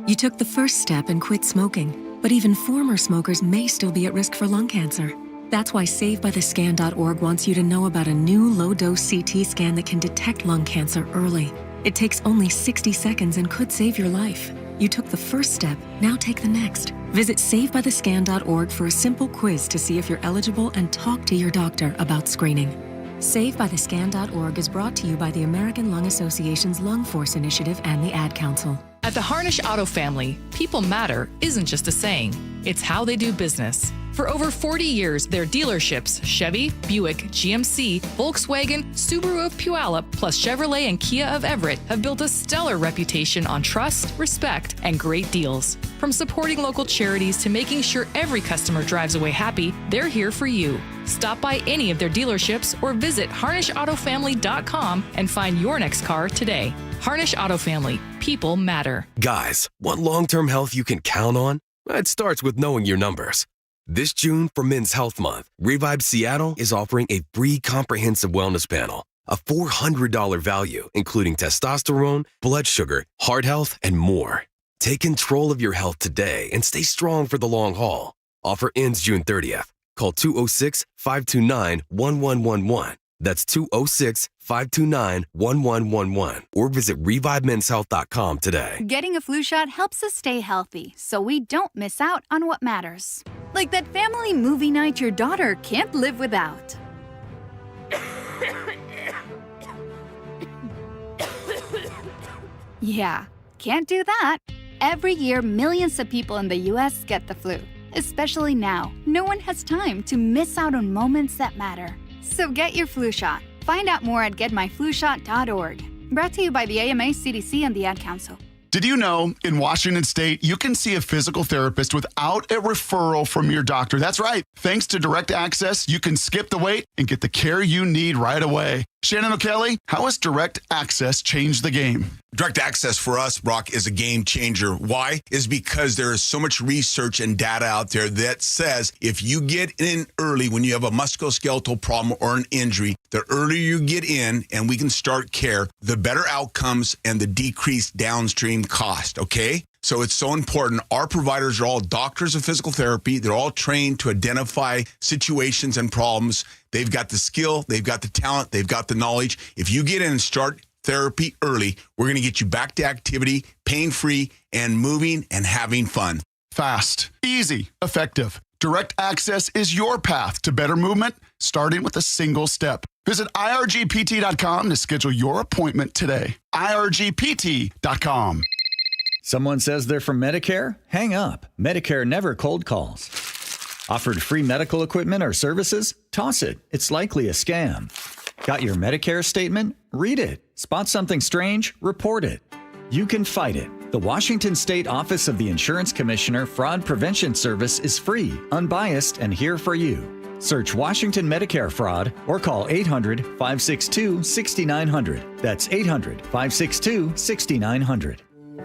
You took the first step and quit smoking, but even former smokers may still be at risk for lung cancer. That's why SaveByTheScan.org wants you to know about a new low-dose CT scan that can detect lung cancer early. It takes only 60 seconds and could save your life. You took the first step, now take the next. Visit SaveByTheScan.org for a simple quiz to see if you're eligible and talk to your doctor about screening. SaveByTheScan.org is brought to you by the American Lung Association's Lung Force Initiative and the Ad Council. At the Harnish Auto family, people matter isn't just a saying, it's how they do business. For over 40 years, their dealerships, Chevy, Buick, GMC, Volkswagen, Subaru of Puyallup, plus Chevrolet and Kia of Everett, have built a stellar reputation on trust, respect, and great deals. From supporting local charities to making sure every customer drives away happy, they're here for you. Stop by any of their dealerships or visit HarnishAutoFamily.com and find your next car today. Harnish Auto Family. People matter. Guys, want long-term health you can count on? It starts with knowing your numbers. This June, for Men's Health Month, Revive Seattle is offering a free comprehensive wellness panel, a $400 value, including testosterone, blood sugar, heart health, and more. Take control of your health today and stay strong for the long haul. Offer ends June 30th. Call 206-529-1111. That's 206-529-1111. Or visit ReviveMen'sHealth.com today. Getting a flu shot helps us stay healthy, so we don't miss out on what matters. Like that family movie night your daughter can't live without. Yeah, can't do that. Every year, millions of people in the U.S. get the flu. Especially now, no one has time to miss out on moments that matter. So get your flu shot. Find out more at getmyflushot.org. Brought to you by the AMA, CDC, and the Ad Council. Did you know in Washington State, you can see a physical therapist without a referral from your doctor? That's right. Thanks to Direct Access, you can skip the wait and get the care you need right away. Shannon O'Kelly, how has Direct Access changed the game? Direct Access for us, Brock, is a game changer. Why? Is because there is so much research and data out there that says if you get in early when you have a musculoskeletal problem or an injury, the earlier you get in and we can start care, the better outcomes and the decreased downstream cost, okay? So it's so important. Our providers are all doctors of physical therapy. They're all trained to identify situations and problems. They've got the skill, they've got the talent, they've got the knowledge. If you get in and start therapy early, we're going to get you back to activity, pain-free, and moving and having fun. Fast, easy, effective. Direct Access is your path to better movement, starting with a single step. Visit irgpt.com to schedule your appointment today. irgpt.com. Someone says they're from Medicare? Hang up. Medicare never cold calls. Offered free medical equipment or services? Toss it. It's likely a scam. Got your Medicare statement? Read it. Spot something strange? Report it. You can fight it. The Washington State Office of the Insurance Commissioner Fraud Prevention Service is free, unbiased, and here for you. Search Washington Medicare Fraud or call 800-562-6900. That's 800-562-6900.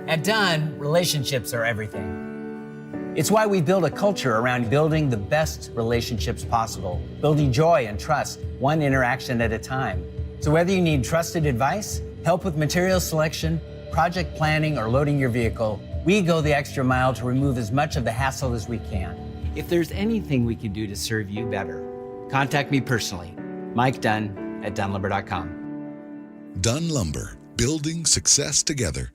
At Dunn, relationships are everything. It's why we build a culture around building the best relationships possible, building joy and trust, one interaction at a time. So whether you need trusted advice, help with material selection, project planning, or loading your vehicle, we go the extra mile to remove as much of the hassle as we can. If there's anything we can do to serve you better, contact me personally, Mike Dunn at dunlumber.com. Dunn Lumber, building success together.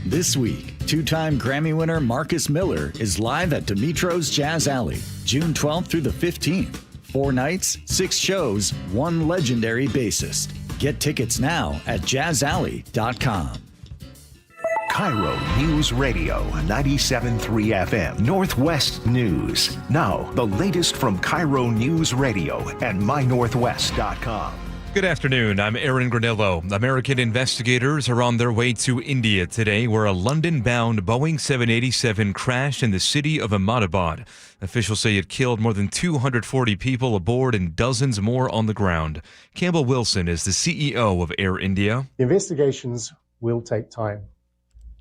This week, two-time Grammy winner Marcus Miller is live at Dimitro's Jazz Alley, June 12th through the 15th. 4 nights, 6 shows, 1 legendary bassist. Get tickets now at jazzalley.com. KIRO Newsradio 97.3 FM Northwest News. Now, the latest from KIRO Newsradio and mynorthwest.com. Good afternoon. I'm Aaron Granillo. American investigators are on their way to India today, where a London-bound Boeing 787 crashed in the city of Ahmedabad. Officials say it killed more than 240 people aboard and dozens more on the ground. Campbell Wilson is the CEO of Air India. The investigations will take time,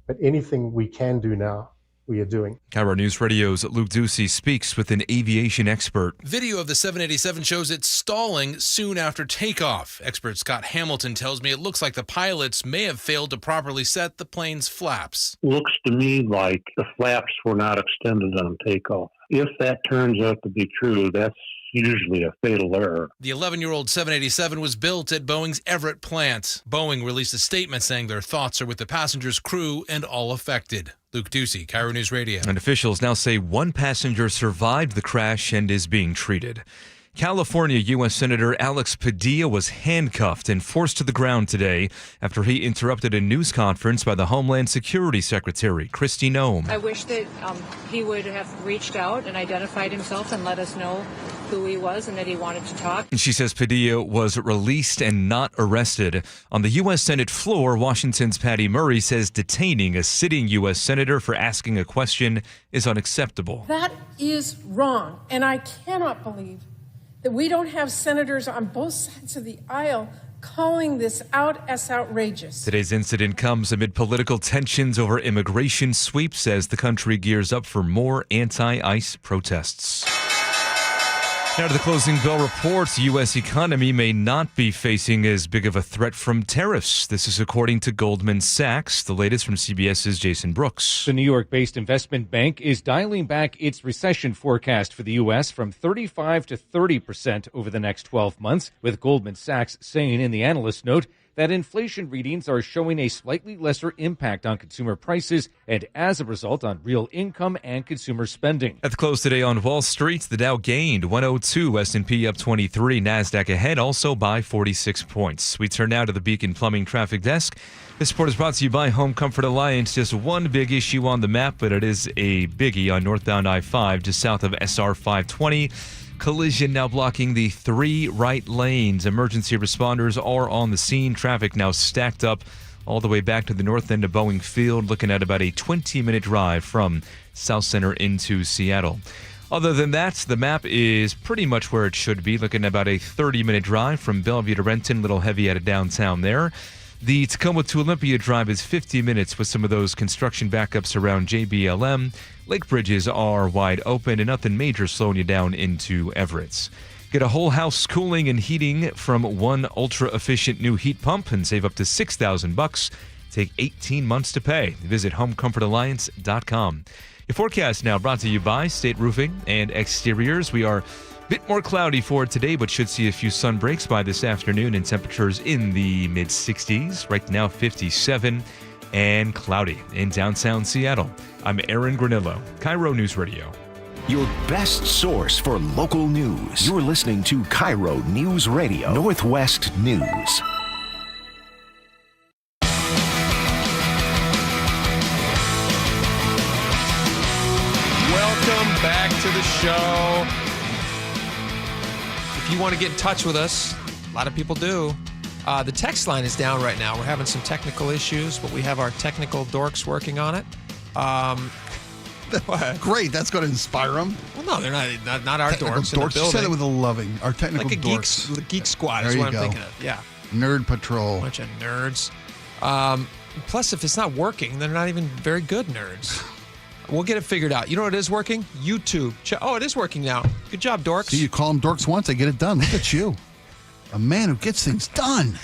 but anything we can do now, we are doing. KIRO News Radio's Luke Ducey speaks with an aviation expert. Video of the 787 shows it stalling soon after takeoff. Expert Scott Hamilton tells me it looks like the pilots may have failed to properly set the plane's flaps. Looks to me like the flaps were not extended on takeoff. If that turns out to be true, that's usually a fatal error. The 11-year-old 787 was built at Boeing's Everett plant. Boeing released a statement saying their thoughts are with the passenger's crew and all affected. Luke Ducey, KIRO News Radio. And officials now say 1 passenger survived the crash and is being treated. California U.S. Senator Alex Padilla was handcuffed and forced to the ground today after he interrupted a news conference by the Homeland Security Secretary, Kristi Noem. I wish that he would have reached out and identified himself and let us know who he was and that he wanted to talk. She says Padilla was released and not arrested. On the U.S. Senate floor, Washington's Patty Murray says detaining a sitting U.S. Senator for asking a question is unacceptable. That is wrong, and I cannot believe that we don't have senators on both sides of the aisle calling this out as outrageous. Today's incident comes amid political tensions over immigration sweeps as the country gears up for more anti-ICE protests. Now to the closing bell reports, the U.S. economy may not be facing as big of a threat from tariffs. This is according to Goldman Sachs. The latest from CBS's Jason Brooks. The New York-based investment bank is dialing back its recession forecast for the U.S. from 35% to 30% over the next 12 months, with Goldman Sachs saying in the analyst note that inflation readings are showing a slightly lesser impact on consumer prices and, as a result, on real income and consumer spending. At the close today on Wall Street, the Dow gained 102, S&P up 23, NASDAQ ahead also by 46 points. We turn now to the Beacon Plumbing Traffic Desk. This report is brought to you by Home Comfort Alliance. Just one big issue on the map, but it is a biggie on northbound I-5 just south of SR 520. Collision now blocking the 3 right lanes. Emergency responders are on the scene. Traffic now stacked up all the way back to the north end of Boeing Field, looking at about a 20-minute drive from South Center into Seattle. Other than that, the map is pretty much where it should be, looking at about a 30-minute drive from Bellevue to Renton, a little heavy out of downtown there. The Tacoma to Olympia drive is 50 minutes with some of those construction backups around JBLM. Lake bridges are wide open and nothing major slowing you down into Everett. Get a whole house cooling and heating from one ultra-efficient new heat pump and save up to $6,000. Take 18 months to pay. Visit homecomfortalliance.com. Your forecast now brought to you by State Roofing and Exteriors. We are bit more cloudy for today, but should see a few sun breaks by this afternoon and temperatures in the mid-60s. Right now, 57 and cloudy in downtown Seattle. I'm Aaron Granillo, KIRO News Radio. Your best source for local news. You're listening to KIRO News Radio, Northwest News. Welcome back to the show. If you want to get in touch with us, a lot of people do. The text line is down right now. We're having some technical issues, but we have our technical dorks working on it. Great, that's going to inspire them. Well, no, they're not our technical dorks. dorks. You said it with a loving. Our technical like a dorks. Geek squad there is what I'm go. thinking of. Yeah. Nerd patrol. Bunch of nerds. Plus, if it's not working, they're not even very good nerds. We'll get it figured out. You know what is working? YouTube. Oh, it is working now. Good job, dorks. See, you call them dorks once, they get it done. Look at you. A man who gets things done.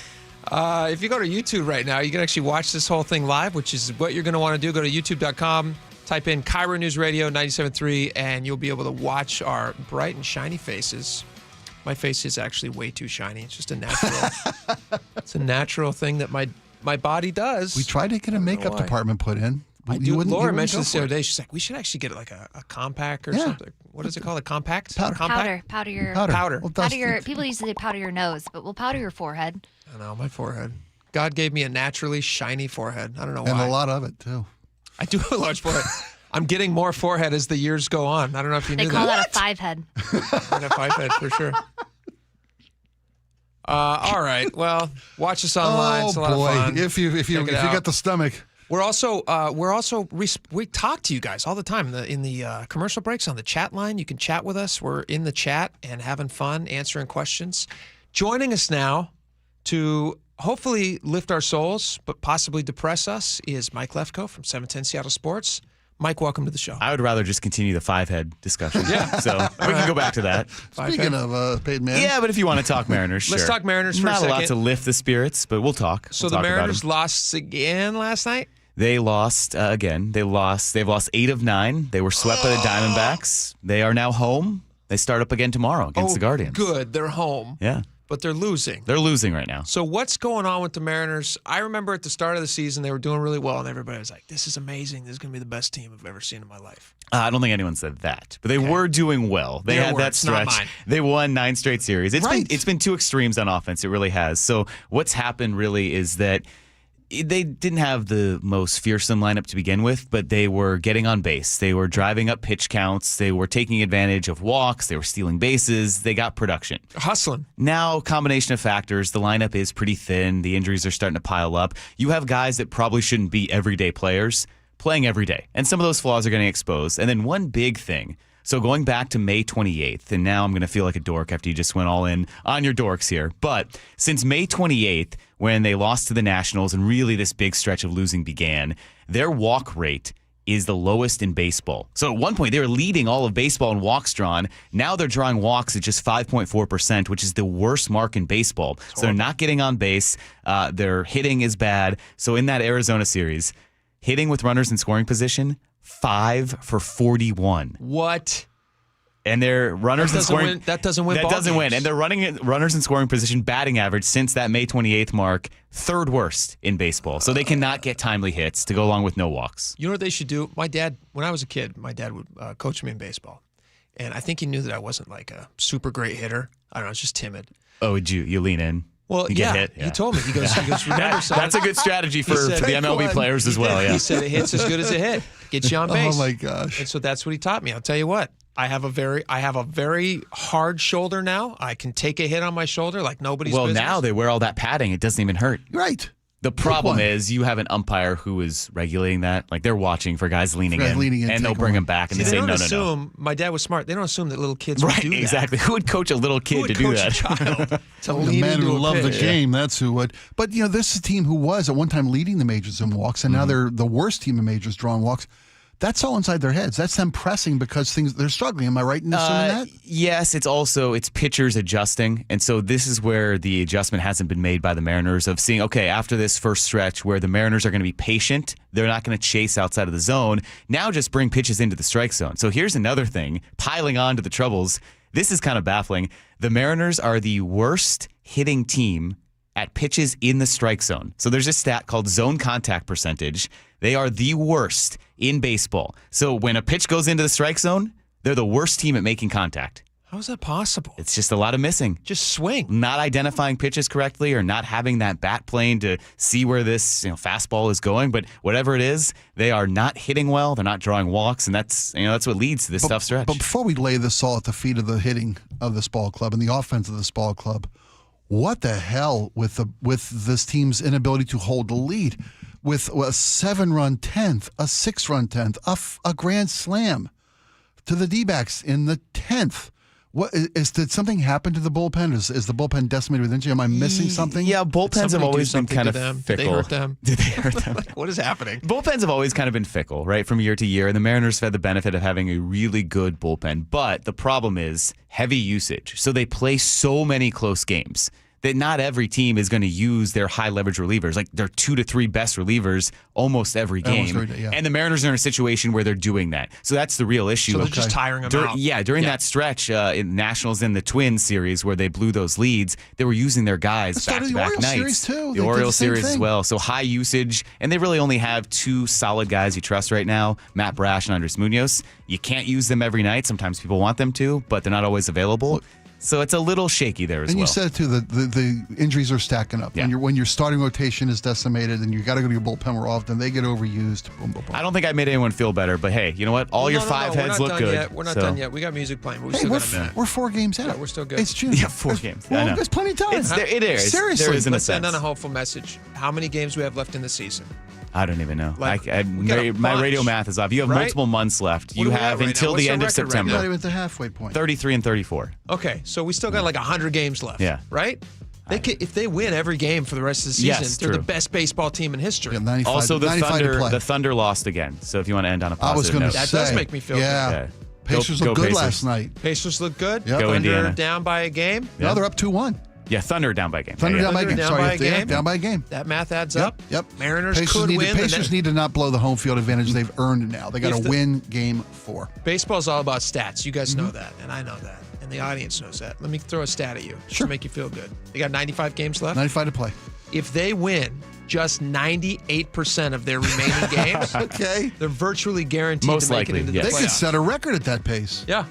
If you go to YouTube right now, you can actually watch this whole thing live, which is what you're going to want to do. Go to youtube.com, type in KIRO News Radio 97.3, and you'll be able to watch our bright and shiny faces. My face is actually way too shiny. It's just a natural. It's a natural thing that my body does. We tried to get a makeup department put in. Laura mentioned this the other day. She's like, we should actually get like a compact or something. What is it called? A compact? Powder. Powder your Well, powder your. People used to say powder your nose, but we'll powder your forehead. I know, my forehead. God gave me a naturally shiny forehead. I don't know why. And a lot of it too. I do have a large forehead. I'm getting more forehead as the years go on. I don't know if you knew that. They call that a 5-head. And a 5-head for sure. All right. Well, watch us online. It's a lot of fun. If you got the stomach. We talk to you guys all the time in the commercial breaks on the chat line. You can chat with us. We're in the chat and having fun answering questions. Joining us now to hopefully lift our souls, but possibly depress us, is Mike Lefko from 710 Seattle Sports. Mike, welcome to the show. I would rather just continue the 5-head discussion. Yeah. So we can go back to that. Speaking of paid man. Yeah, but if you want to talk Mariners, sure. Let's talk Mariners for a second. Not a lot to lift the spirits, but we'll talk. So the Mariners lost again last night? They lost again. They've lost 8 of 9. They were swept by the Diamondbacks. They are now home. They start up again tomorrow against the Guardians. Good. They're home. Yeah. but they're losing. They're losing right now. So what's going on with the Mariners? I remember at the start of the season, they were doing really well, and everybody was like, this is amazing. This is going to be the best team I've ever seen in my life. I don't think anyone said that, but they were doing well. They had that stretch. Not mine. They won 9 straight series. It's been two extremes on offense. It really has. So what's happened really is that they didn't have the most fearsome lineup to begin with, but they were getting on base. They were driving up pitch counts. They were taking advantage of walks. They were stealing bases. They got production. Hustling. Now, combination of factors. The lineup is pretty thin. The injuries are starting to pile up. You have guys that probably shouldn't be everyday players playing every day, and some of those flaws are getting exposed. And then one big thing. So going back to May 28th, and now I'm going to feel like a dork after you just went all in on your dorks here. But since May 28th, when they lost to the Nationals and really this big stretch of losing began, their walk rate is the lowest in baseball. So at one point, they were leading all of baseball in walks drawn. Now they're drawing walks at just 5.4%, which is the worst mark in baseball. So they're not getting on base. Their hitting is bad. So in that Arizona series, hitting with runners in scoring position, 5 for 41. What? And their runners in scoring that doesn't win. That doesn't win. And they're running runners in scoring position batting average since that May 28th mark, 3rd worst in baseball. So they cannot get timely hits to go along with no walks. You know what they should do? My dad, when I was a kid, my dad would coach me in baseball, and I think he knew that I wasn't like a super great hitter. I don't know, I was just timid. Oh, would you lean in? Well, you get hit? He told me. He goes, remember, son. That's a good strategy for the MLB players as well. Yeah. He said it hits as good as it hit. Gets you on base. Oh my gosh! And so that's what he taught me. I'll tell you what. I have a very hard shoulder now. I can take a hit on my shoulder like nobody's business. Well, now they wear all that padding. It doesn't even hurt. Right. The problem is you have an umpire who is regulating that. Like they're watching for guys leaning in, and they'll bring them back and they say, no. My dad was smart. They don't assume that little kids would do that. Exactly. Who would coach a little kid to do that? The man who loved the game, that's who would. But, this is a team who was at one time leading the majors in walks, and now they're the worst team in majors drawing walks. That's all inside their heads. That's them pressing because they're struggling. Am I right in assuming that? Yes, it's pitchers adjusting. And so this is where the adjustment hasn't been made by the Mariners of seeing, okay, after this first stretch where the Mariners are going to be patient, they're not going to chase outside of the zone. Now just bring pitches into the strike zone. So here's another thing, piling on to the troubles. This is kind of baffling. The Mariners are the worst hitting team at pitches in the strike zone. So there's a stat called zone contact percentage. They are the worst in baseball. So when a pitch goes into the strike zone, they're the worst team at making contact. How is that possible? It's just a lot of missing. Just swing. Not identifying pitches correctly or not having that bat plane to see where this fastball is going. But whatever it is, they are not hitting well. They're not drawing walks. And that's what leads to this tough stretch. But before we lay this all at the feet of the hitting of this ball club and the offense of this ball club, what the hell with this team's inability to hold the lead? With a 7-run 10th, a 6-run 10th, a grand slam to the D-backs in the 10th. Did something happen to the bullpen? Is the bullpen decimated with injury? Am I missing something? Yeah, bullpens have always been kind of fickle. Did they hurt them? Did they hurt them? What is happening? Bullpens have always kind of been fickle, right, from year to year, and the Mariners have had the benefit of having a really good bullpen. But the problem is heavy usage. So they play so many close games that not every team is going to use their high leverage relievers, like their 2 to 3 best relievers almost every game. And the Mariners are in a situation where they're doing that. So that's the real issue. So they're just tiring them out. Yeah, during that stretch in Nationals and the Twins series where they blew those leads, they were using their guys back-to-back nights. Series too. The Orioles series as well. So high usage, and they really only have 2 solid guys you trust right now, Matt Brash and Andres Munoz. You can't use them every night. Sometimes people want them to, but they're not always available. So it's a little shaky there as well. And you said too the injuries are stacking up. Yeah. When your starting rotation is decimated and you got to go to your bullpen more often, they get overused. Boom, boom, boom. I don't think I made anyone feel better, but hey, you know what? All your 5 heads look good. We're not done yet. We got music playing. But we we're 4 games out. Yeah, we're still good. It's June. Yeah, 4 games. Well, there's plenty of time. It is. Seriously. There is in a Let's sense. end on a hopeful message. How many games do we have left in the season? I don't even know. My radio math is off. You have multiple months left. You have until the end of September. Not even at the halfway point. 33 and 34. Okay, so we still got like 100 games left. Yeah. Right? If they win every game for the rest of the season, they're the best baseball team in history. Yeah, 95, also, the 95 Thunder lost again. So if you want to end on a positive I was going note. to say. That does make me feel good. Pacers looked good last night. Pacers look good. Yep. Go Thunder Indiana. down by a game. No, they're up 2-1. Yeah, Thunder down by a game. Thunder down by a game. Down Sorry, by a game. down by a game. That math adds up. Yep. Mariners Pacers could win. Pacers need to not blow the home field advantage they've earned now. They got to win game 4. Baseball's all about stats. You guys know that, and I know that. and the audience knows that. Let me throw a stat at you just to make you feel good. They got 95 games left. 95 to play. If they win just 98% of their remaining games, okay, they're virtually guaranteed Most to make likely, it into the yes. playoffs. They could set a record at that pace. Yeah.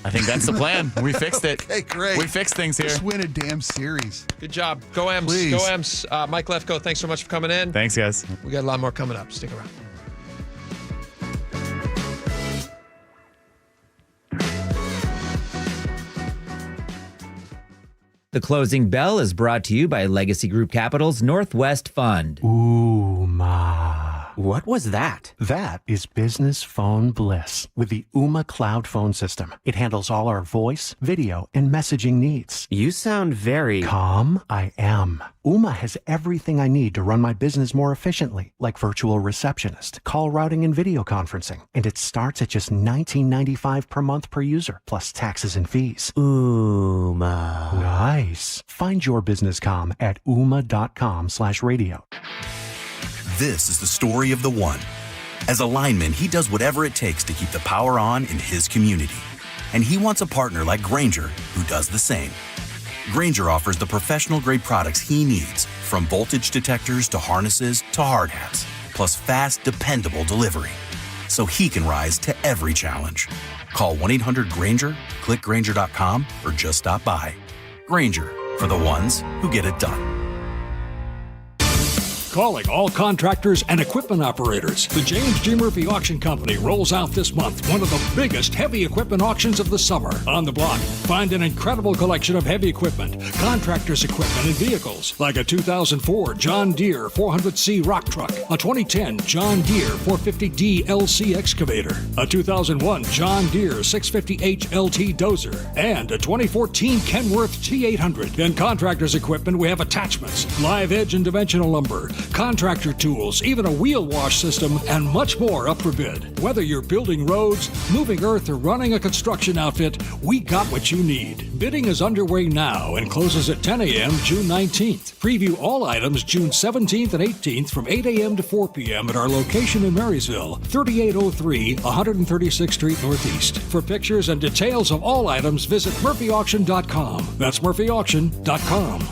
I think that's the plan. We fixed it. Okay, great. We fixed things here. Just win a damn series. Good job. Go Ems. Please. Go Ems. Mike Lefko, thanks so much for coming in. Thanks, guys. We got a lot more coming up. Stick around. The Closing Bell is brought to you by Legacy Group Capital's Northwest Fund. What was that? That is business phone bliss with the Ooma Cloud Phone System. It handles all our voice, video, and messaging needs. You sound very calm. I am. Ooma has everything I need to run my business more efficiently, like virtual receptionist, call routing, and video conferencing. And it starts at just $19.95 per month per user, plus taxes and fees. Ooma. Nice. Find your business comm at ooma.com/radio. This is the story of the one. As a lineman, he does whatever it takes to keep the power on in his community. And he wants a partner like Grainger who does the same. Grainger offers the professional-grade products he needs, from voltage detectors to harnesses to hard hats, plus fast, dependable delivery, so he can rise to every challenge. Call 1-800-GRAINGER, click Grainger.com, or just stop by. Grainger, for the ones who get it done. Calling all contractors and equipment operators. The James G. Murphy Auction Company rolls out this month one of the biggest heavy equipment auctions of the summer. On the block, find an incredible collection of heavy equipment, contractors' equipment, and vehicles, like a 2004 John Deere 400C rock truck, a 2010 John Deere 450D LC excavator, a 2001 John Deere 650H LT dozer, and a 2014 Kenworth T800. In contractors' equipment, we have attachments, live edge and dimensional lumber, contractor tools, even a wheel wash system, and much more up for bid. Whether you're building roads, moving earth, or running a construction outfit, we got what you need. Bidding is underway now and closes at 10 a.m. June 19th. Preview all items June 17th and 18th from 8 a.m. to 4 p.m. at our location in Marysville, 3803 136th Street Northeast. For pictures and details of all items, visit murphyauction.com. That's murphyauction.com.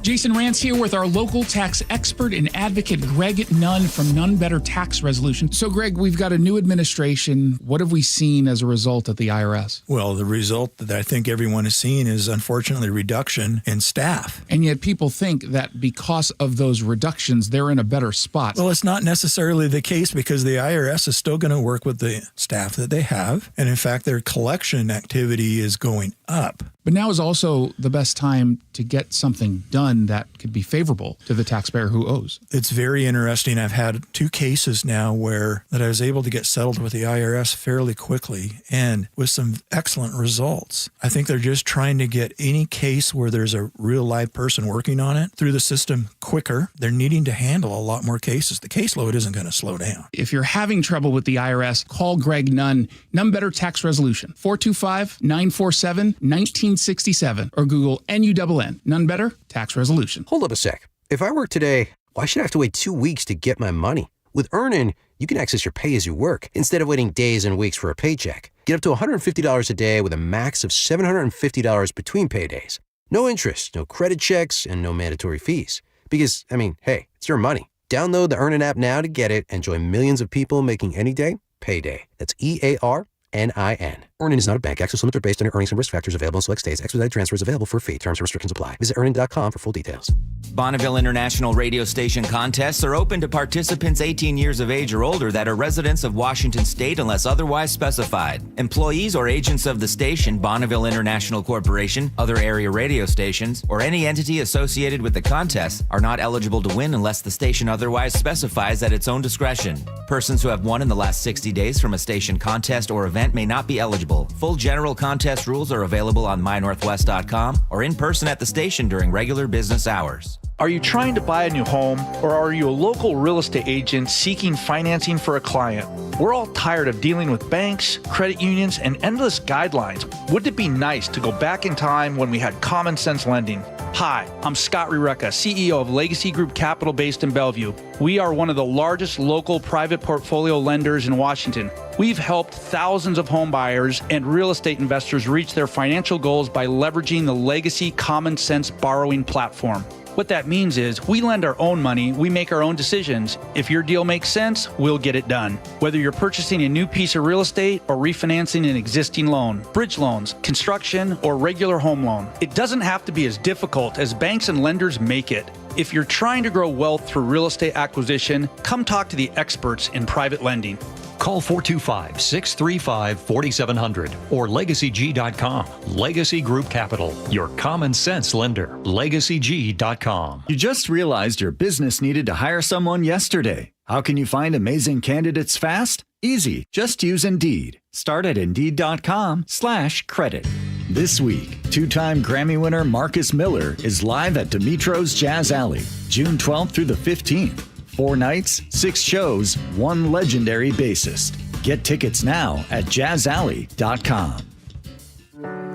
Jason Rance here with our local tax expert and advocate, Greg Nunn from None Better Tax Resolution. So, Greg, we've got a new administration. What have we seen as a result at the IRS? Well, the result that I think everyone has seen is, unfortunately, reduction in staff. And yet people think that because of those reductions, they're in a better spot. Well, it's not necessarily the case, because the IRS is still going to work with the staff that they have. And in fact, their collection activity is going up. But now is also the best time to get something done that could be favorable to the taxpayer who owes. It's very interesting. I've had 2 cases now where that I was able to get settled with the IRS fairly quickly and with some excellent results. I think they're just trying to get any case where there's a real live person working on it through the system quicker. They're needing to handle a lot more cases. The caseload isn't going to slow down. If you're having trouble with the IRS, call Greg Nunn. None Better Tax Resolution, 425-947-1967, or Google NUNN. None Better Tax Resolution. Hold up a sec. If I work today, why should I have to wait 2 weeks to get my money? With Earnin, you can access your pay as you work instead of waiting days and weeks for a paycheck. Get up to $150 a day with a max of $750 between paydays. No interest, no credit checks, and no mandatory fees. Because, hey, it's your money. Download the Earnin app now to get it and join millions of people making any day payday. That's EARNIN. Earnin is not a bank. Access limits are based on your earnings and risk factors available in select states. Expedited transfers available for a fee. Terms and restrictions apply. Visit earnin.com for full details. Bonneville International radio station contests are open to participants 18 years of age or older that are residents of Washington State unless otherwise specified. Employees or agents of the station, Bonneville International Corporation, other area radio stations, or any entity associated with the contest are not eligible to win unless the station otherwise specifies at its own discretion. Persons who have won in the last 60 days from a station contest or event may not be eligible. Full general contest rules are available on mynorthwest.com or in person at the station during regular business hours. Are you trying to buy a new home, or are you a local real estate agent seeking financing for a client? We're all tired of dealing with banks, credit unions, and endless guidelines. Wouldn't it be nice to go back in time when we had common sense lending? Hi, I'm Scott Rureka, CEO of Legacy Group Capital based in Bellevue. We are one of the largest local private portfolio lenders in Washington. We've helped thousands of home buyers and real estate investors reach their financial goals by leveraging the Legacy Common Sense borrowing platform. What that means is we lend our own money, we make our own decisions. If your deal makes sense, we'll get it done. Whether you're purchasing a new piece of real estate or refinancing an existing loan, bridge loans, construction, or regular home loan, it doesn't have to be as difficult as banks and lenders make it. If you're trying to grow wealth through real estate acquisition, come talk to the experts in private lending. Call 425-635-4700 or LegacyG.com. Legacy Group Capital, your common sense lender. LegacyG.com. You just realized your business needed to hire someone yesterday. How can you find amazing candidates fast? Easy. Just use Indeed. Start at Indeed.com/credit. This week, two-time Grammy winner Marcus Miller is live at Dimitro's Jazz Alley, June 12th through the 15th. 4 nights, 6 shows, 1 legendary bassist. Get tickets now at jazzalley.com.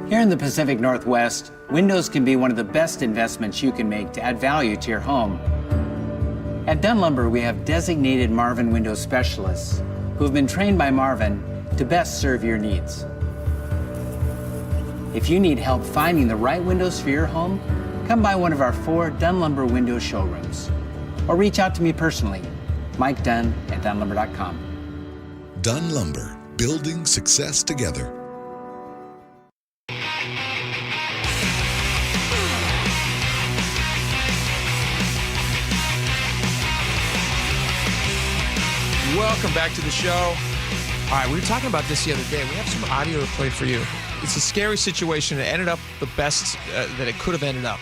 Here in the Pacific Northwest, windows can be one of the best investments you can make to add value to your home. At Dunn Lumber, we have designated Marvin window specialists who have been trained by Marvin to best serve your needs. If you need help finding the right windows for your home, come by one of our 4 Dunn Lumber window showrooms. Or reach out to me personally, Mike Dunn at DunnLumber.com. Dunn Lumber, building success together. Welcome back to the show. All right, we were talking about this the other day. We have some audio to play for you. It's a scary situation. It ended up the best that it could have ended up.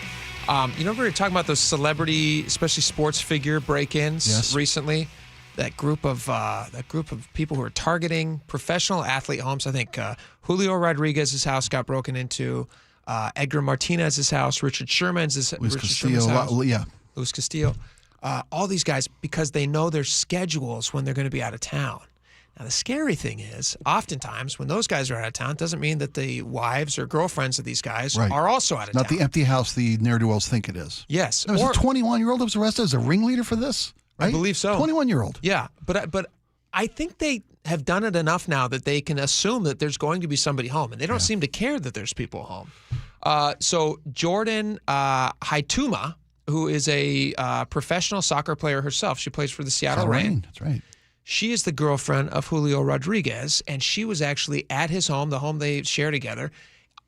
You know, we were talking about those celebrity, especially sports figure break-ins recently. That group of people who are targeting professional athlete homes. I think Julio Rodriguez's house got broken into. Edgar Martinez's house. Richard Sherman's house. Luis Castillo. All these guys, because they know their schedules when they're going to be out of town. Now, the scary thing is, oftentimes, when those guys are out of town, it doesn't mean that the wives or girlfriends of these guys are also out of town. Not the empty house the ne'er-do-wells think it is. Yes. There was a 21-year-old that was arrested as a ringleader for this, right? I believe so. 21-year-old. Yeah, but I think they have done it enough now that they can assume that there's going to be somebody home, and they don't seem to care that there's people home. So Jordan Haituma, who is a professional soccer player herself, she plays for the Seattle Reign. That's right. She is the girlfriend of Julio Rodriguez, and she was actually at his home, the home they share together.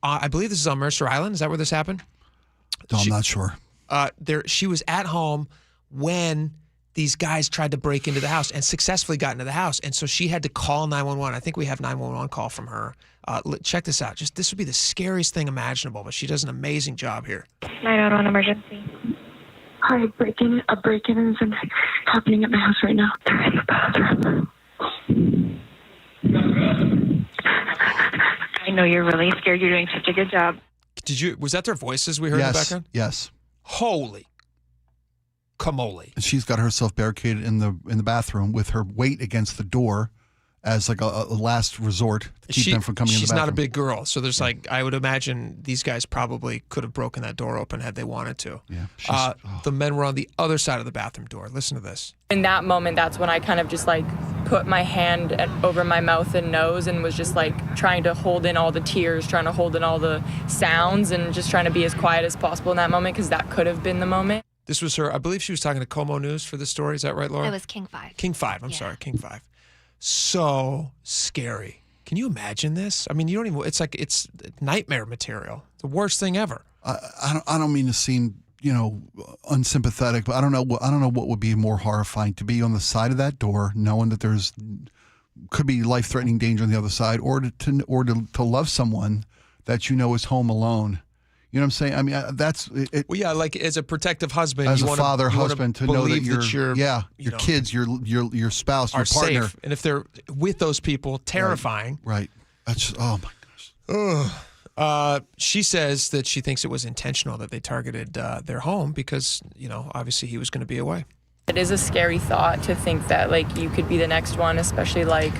I believe this is on Mercer Island. Is that where this happened? No, I'm not sure. She was at home when these guys tried to break into the house and successfully got into the house, and so she had to call 911. I think we have 911 call from her. Check this out. This would be the scariest thing imaginable, but she does an amazing job here. 911 emergency. Hi, a break-in is happening at my house right now. They're in the bathroom. I know you're really scared. You're doing such a good job. Was that their voices we heard in the background? Yes. Holy camole. And she's got herself barricaded in the bathroom with her weight against the door as like a last resort to keep them from coming in the bathroom. She's not a big girl, so there's I would imagine these guys probably could have broken that door open had they wanted to. Yeah. The men were on the other side of the bathroom door. Listen to this. In that moment, that's when I kind of just put my hand over my mouth and nose and was just trying to hold in all the tears, trying to hold in all the sounds, and just trying to be as quiet as possible in that moment, because that could have been the moment. This was her. I believe she was talking to Como News for this story. Is that right, Laura? It was King 5. King 5. I'm sorry, King 5. So scary. Can you imagine this? I mean, you don't even. It's nightmare material. The worst thing ever. I don't mean to seem unsympathetic, but I don't know what would be more horrifying, to be on the side of that door, knowing that could be life-threatening danger on the other side, or to love someone that is home alone. You know what I'm saying? I mean, that's it. Well, yeah, as a protective husband, as a father, husband, to know that your kids, your spouse, your partner, safe. And if they're with those people, terrifying. Right. That's oh my gosh. She says that she thinks it was intentional that they targeted their home because, obviously he was going to be away. It is a scary thought to think that, like, you could be the next one, especially, like,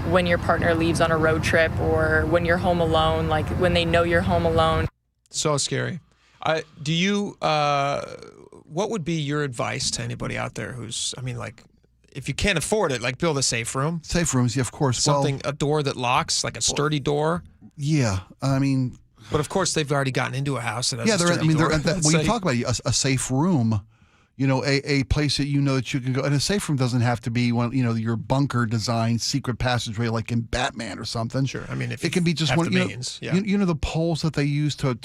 when your partner leaves on a road trip or when you're home alone, like, when they know you're home alone. So scary. What would be your advice to anybody out there who's, if you can't afford it, like, build a safe room? Safe rooms, yeah, of course. A door that locks, like a sturdy door. Yeah, But of course, they've already gotten into a house that has a sturdy door. When you talk about a safe room, a place that that you can go, and a safe room doesn't have to be one, your bunker design secret passageway like in Batman or something. Sure, if it can be just one. The poles that they use to.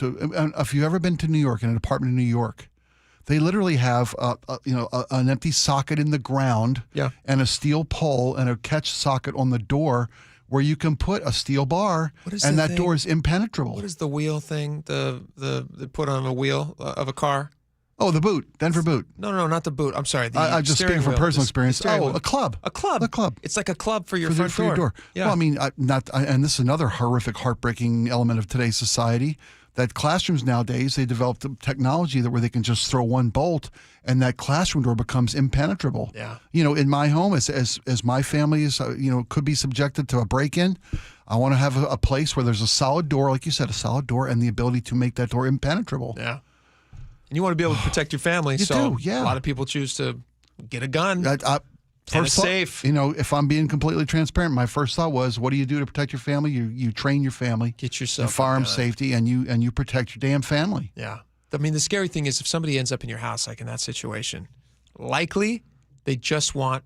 If you've ever been to New York, in an apartment in New York, they literally have an empty socket in the ground, and a steel pole and a catch socket on the door, where you can put a steel bar, and that door is impenetrable. What is the wheel thing? The put on a wheel of a car. Oh, the boot, Denver boot. No, not the boot. I'm sorry. I'm just speaking from personal experience. A club. A club. It's like a club for your front door. Your door. Yeah. Well, and this is another horrific, heartbreaking element of today's society. That classrooms nowadays, they developed technology where they can just throw one bolt, and that classroom door becomes impenetrable. Yeah. In my home, as my family is, could be subjected to a break-in, I want to have a place where there's a solid door, like you said, a solid door, and the ability to make that door impenetrable. Yeah. And you want to be able to protect your family. You do, yeah. A lot of people choose to get a gun. First safe. If I'm being completely transparent, my first thought was, what do you do to protect your family? You train your family. Get yourself firearm safety, and you protect your damn family. Yeah. The scary thing is if somebody ends up in your house, like in that situation, likely they just want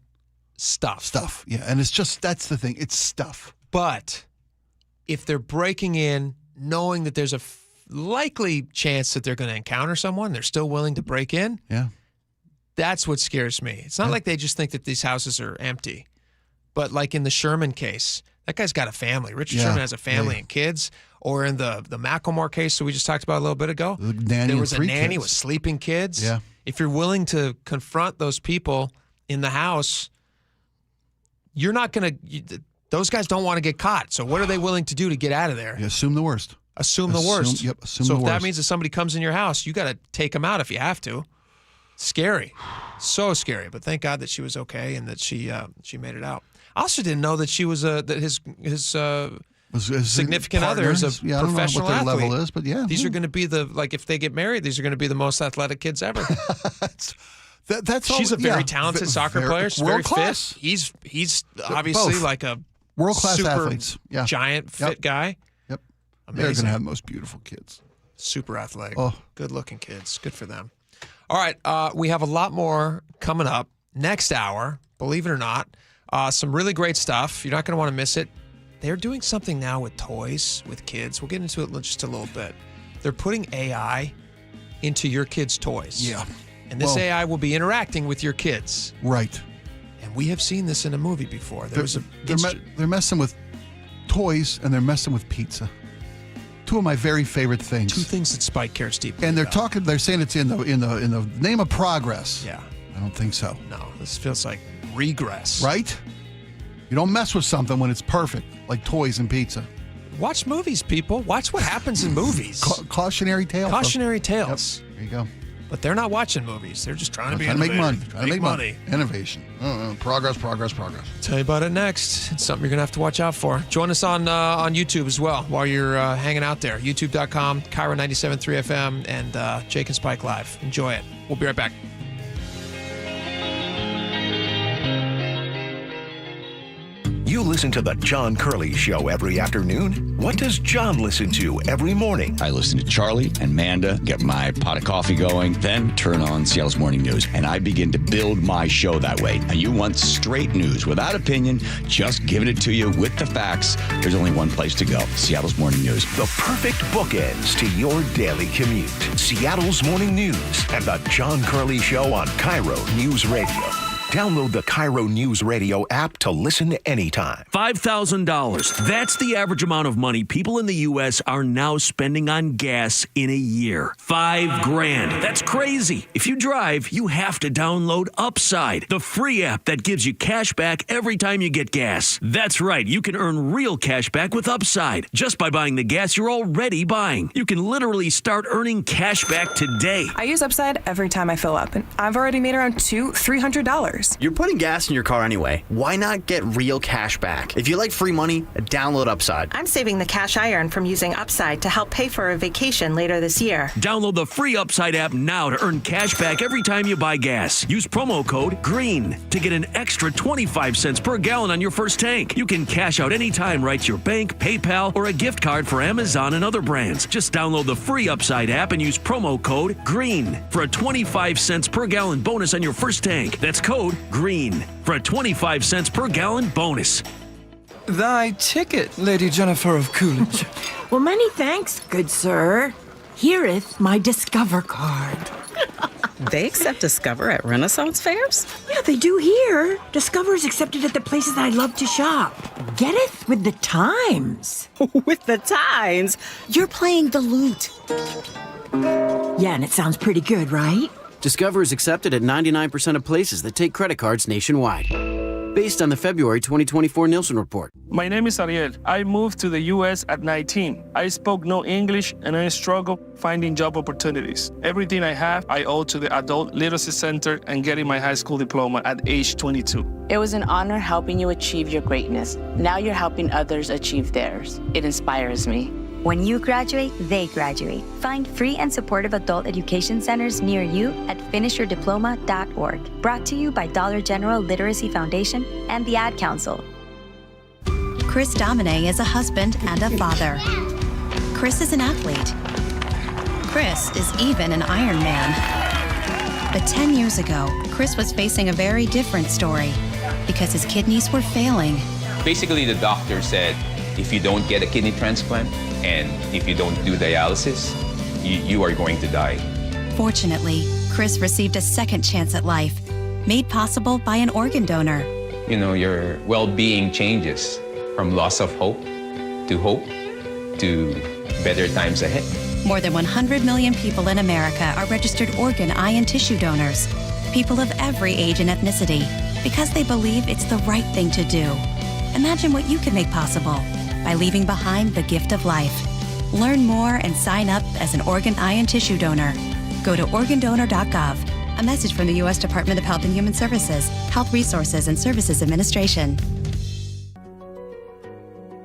stuff. Stuff, yeah. And it's just, that's the thing. It's stuff. But if they're breaking in, knowing that there's a likely chance that they're going to encounter someone, they're still willing to break in. Yeah. That's what scares me. It's not like they just think that these houses are empty. But like in the Sherman case, that guy's got a family. Richard Sherman has a family and kids. Or in the Macklemore case that we just talked about a little bit ago, there was a nanny with sleeping kids. Yeah. If you're willing to confront those people in the house, you're not going to – those guys don't want to get caught. So what are they willing to do to get out of there? You assume the worst. Assume the worst. Yep, assume so the if worst. that means that somebody comes in your house, you got to take them out if you have to. Scary. So scary. But thank God that she was okay and that she made it out. I also didn't know that she was that his significant other is a professional I don't know what their athlete. level is, but yeah. These are going to be if they get married, these are going to be the most athletic kids ever. She's a very talented soccer player. She's very class. fit. He's obviously Both. like a world-class super athletes. Yeah. Giant, fit guy. Yep. Amazing. They're going to have the most beautiful kids. Super athletic. Oh. Good-looking kids. Good for them. All right. We have a lot more coming up next hour, believe it or not. Some really great stuff. You're not going to want to miss it. They're doing something now with toys, with kids. We'll get into it in just a little bit. They're putting AI into your kids' toys. Yeah. And this AI will be interacting with your kids. Right. And we have seen this in a movie before. They're messing with toys, and they're messing with pizza. Two of my very favorite things. Two things that Spike cares deeply And about. they're saying it's in the name of progress. Yeah. I don't think so. No, this feels like regress. Right? You don't mess with something when it's perfect, like toys and pizza. Watch movies, people. Watch what happens in movies. Cautionary tale. Cautionary tales. Yep. There you go. But they're not watching movies. They're just trying to make money. Trying to make money. Innovation. Progress. Tell you about it next. It's something you're going to have to watch out for. Join us on YouTube as well while you're hanging out there. YouTube.com, KIRO 97.3 FM, and Jake and Spike Live. Enjoy it. We'll be right back. You listen to The John Curley Show every afternoon? What does John listen to every morning? I listen to Charlie and Manda, get my pot of coffee going, then turn on Seattle's Morning News, and I begin to build my show that way. And you want straight news without opinion, just giving it to you with the facts. There's only one place to go, Seattle's Morning News. The perfect bookends to your daily commute. Seattle's Morning News and The John Curley Show on KIRO News Radio. Download the KIRO Newsradio app to listen anytime. $5,000. That's the average amount of money people in the U.S. are now spending on gas in a year. $5,000. That's crazy. If you drive, you have to download Upside, the free app that gives you cash back every time you get gas. That's right. You can earn real cash back with Upside just by buying the gas you're already buying. You can literally start earning cash back today. I use Upside every time I fill up, and I've already made around $300. You're putting gas in your car anyway. Why not get real cash back? If you like free money, download Upside. I'm saving the cash I earn from using Upside to help pay for a vacation later this year. Download the free Upside app now to earn cash back every time you buy gas. Use promo code GREEN to get an extra 25 cents per gallon on your first tank. You can cash out anytime right to your bank, PayPal, or a gift card for Amazon and other brands. Just download the free Upside app and use promo code GREEN for a 25 cents per gallon bonus on your first tank. That's code GREEN for a 25 cents per gallon bonus. Thy ticket, Lady Jennifer of Coolidge. Well, many thanks, good sir. Hereeth my Discover card. They accept Discover at Renaissance fairs? Yeah, they do here. Discover is accepted at the places I love to shop. Getteth with the times. With the times? You're playing the lute. Yeah, and it sounds pretty good, right? Discover is accepted at 99% of places that take credit cards nationwide. Based on the February 2024 Nielsen report. My name is Ariel. I moved to the U.S. at 19. I spoke no English and I struggled finding job opportunities. Everything I have, I owe to the Adult Literacy Center and getting my high school diploma at age 22. It was an honor helping you achieve your greatness. Now you're helping others achieve theirs. It inspires me. When you graduate, they graduate. Find free and supportive adult education centers near you at finishyourdiploma.org. Brought to you by Dollar General Literacy Foundation and the Ad Council. Chris Domine is a husband and a father. Chris is an athlete. Chris is even an Iron Man. But 10 years ago, Chris was facing a very different story because his kidneys were failing. Basically, the doctor said, if you don't get a kidney transplant and if you don't do dialysis, you are going to die. Fortunately, Chris received a second chance at life, made possible by an organ donor. You know, your well-being changes from loss of hope to better times ahead. More than 100 million people in America are registered organ, eye, and tissue donors. People of every age and ethnicity, because they believe it's the right thing to do. Imagine what you can make possible by leaving behind the gift of life. Learn more and sign up as an organ, eye, and tissue donor. Go to organdonor.gov. A message from the U.S. Department of Health and Human Services, Health Resources and Services Administration.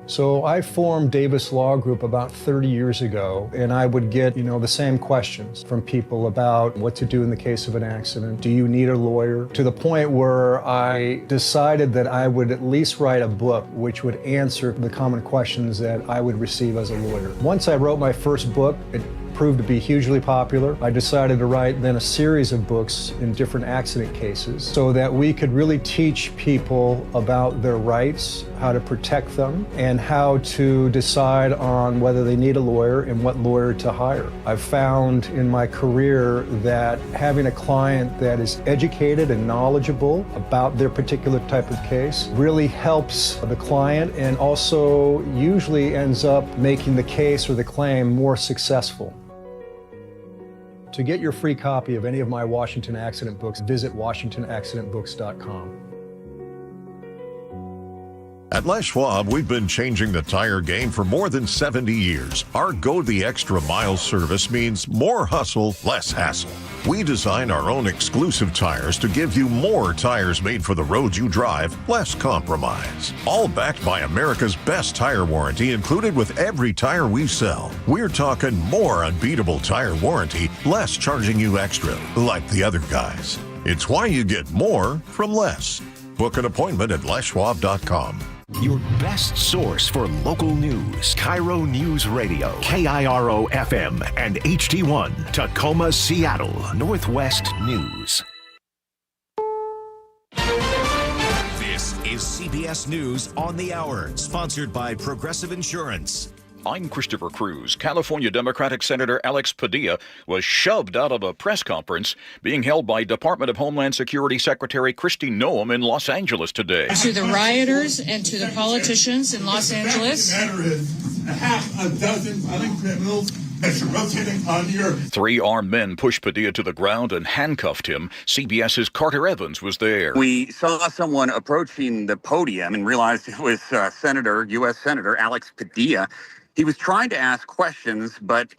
So I formed Davis Law Group about 30 years ago, and I would get, the same questions from people about what to do in the case of an accident. Do you need a lawyer? To the point where I decided that I would at least write a book which would answer the common questions that I would receive as a lawyer. Once I wrote my first book, it proved to be hugely popular. I decided to write then a series of books in different accident cases so that we could really teach people about their rights, how to protect them, and how to decide on whether they need a lawyer and what lawyer to hire. I've found in my career that having a client that is educated and knowledgeable about their particular type of case really helps the client and also usually ends up making the case or the claim more successful. To get your free copy of any of my Washington accident books, visit WashingtonAccidentBooks.com. At Les Schwab, we've been changing the tire game for more than 70 years. Our Go the Extra Mile service means more hustle, less hassle. We design our own exclusive tires to give you more tires made for the road you drive, less compromise. All backed by America's best tire warranty included with every tire we sell. We're talking more unbeatable tire warranty, less charging you extra, like the other guys. It's why you get more from less. Book an appointment at leschwab.com. Your best source for local news. KIRO Newsradio, KIRO FM and HD1, Tacoma, Seattle, Northwest News. This is CBS News on the Hour, sponsored by Progressive Insurance. I'm Christopher Cruz. California Democratic Senator Alex Padilla was shoved out of a press conference being held by Department of Homeland Security Secretary Kristi Noem in Los Angeles today. To the rioters and to the politicians in Los Angeles. Half a dozen violent criminals as you're rotating on your... 3 armed men pushed Padilla to the ground and handcuffed him. CBS's Carter Evans was there. We saw someone approaching the podium and realized it was U.S. Senator Alex Padilla. He was trying to ask questions, but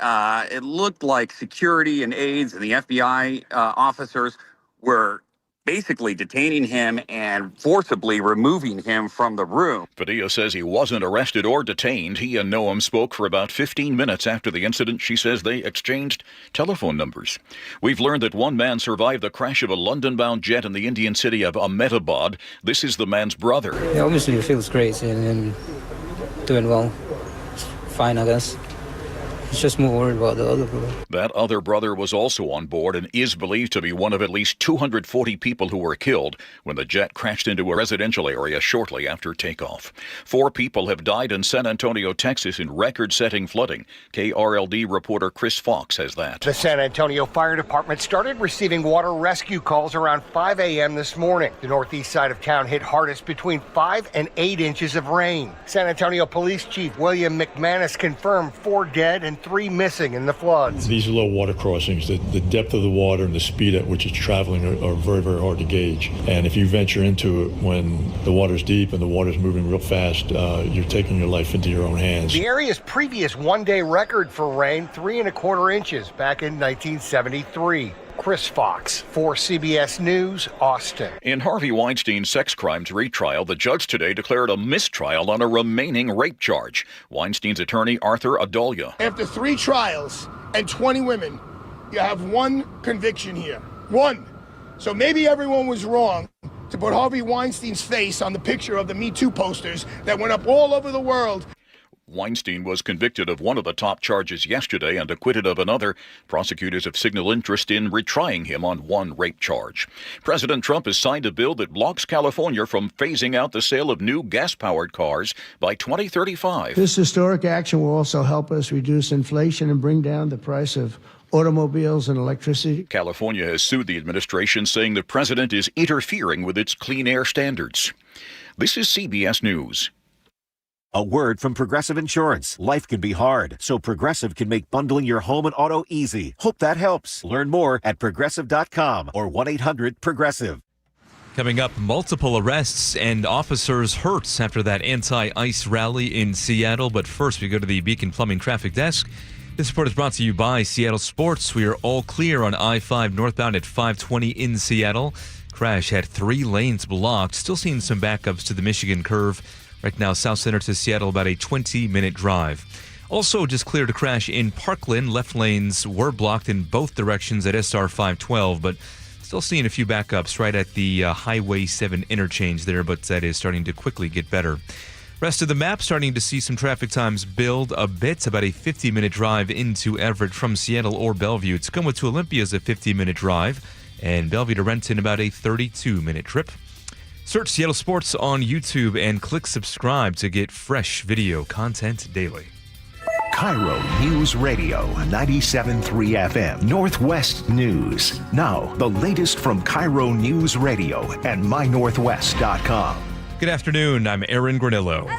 it looked like security and aides and the FBI officers were basically detaining him and forcibly removing him from the room. Padilla says he wasn't arrested or detained. He and Noem spoke for about 15 minutes after the incident. She says they exchanged telephone numbers. We've learned that one man survived the crash of a London-bound jet in the Indian city of Ahmedabad. This is the man's brother. Yeah, obviously it feels great and doing well. It's fine, I guess. It's just more worried about the other brother. That other brother was also on board and is believed to be one of at least 240 people who were killed when the jet crashed into a residential area shortly after takeoff. 4 people have died in San Antonio, Texas in record-setting flooding. KRLD reporter Chris Fox has that. The San Antonio Fire Department started receiving water rescue calls around 5 a.m. this morning. The northeast side of town hit hardest between 5 and 8 inches of rain. San Antonio Police Chief William McManus confirmed 4 dead and 3 missing in the floods. These are low water crossings. The depth of the water and the speed at which it's traveling are very, very hard to gauge. And if you venture into it when the water's deep and the water's moving real fast, you're taking your life into your own hands. The area's previous one-day record for rain, 3¼ inches back in 1973. Chris Fox for CBS News, Austin. In Harvey Weinstein's sex crimes retrial, the judge today declared a mistrial on a remaining rape charge. Weinstein's attorney, Arthur Adolia. After 3 trials and 20 women, you have 1 conviction here. 1. So maybe everyone was wrong to put Harvey Weinstein's face on the picture of the Me Too posters that went up all over the world. Weinstein was convicted of one of the top charges yesterday and acquitted of another. Prosecutors have signaled interest in retrying him on 1 rape charge. President Trump has signed a bill that blocks California from phasing out the sale of new gas-powered cars by 2035. This historic action will also help us reduce inflation and bring down the price of automobiles and electricity. California has sued the administration, saying the president is interfering with its clean air standards. This is CBS News. A word from Progressive Insurance. Life can be hard, so Progressive can make bundling your home and auto easy. Hope that helps. Learn more at Progressive.com or 1-800-PROGRESSIVE. Coming up, multiple arrests and officers hurt after that anti-ICE rally in Seattle. But first, we go to the Beacon Plumbing Traffic Desk. This report is brought to you by Seattle Sports. We are all clear on I-5 northbound at 520 in Seattle. Crash had 3 lanes blocked. Still seeing some backups to the Michigan curve. Right now, South Center to Seattle, about a 20-minute drive. Also, just cleared a crash in Parkland. Left lanes were blocked in both directions at SR 512, but still seeing a few backups right at the Highway 7 interchange there, but that is starting to quickly get better. Rest of the map, starting to see some traffic times build a bit. About a 50-minute drive into Everett from Seattle or Bellevue. Tacoma to Olympia is a 50-minute drive, and Bellevue to Renton about a 32-minute trip. Search Seattle Sports on YouTube and click subscribe to get fresh video content daily. KIRO Newsradio 97.3 FM Northwest News. Now, the latest from KIRO Newsradio and mynorthwest.com. Good afternoon. I'm Aaron Granillo.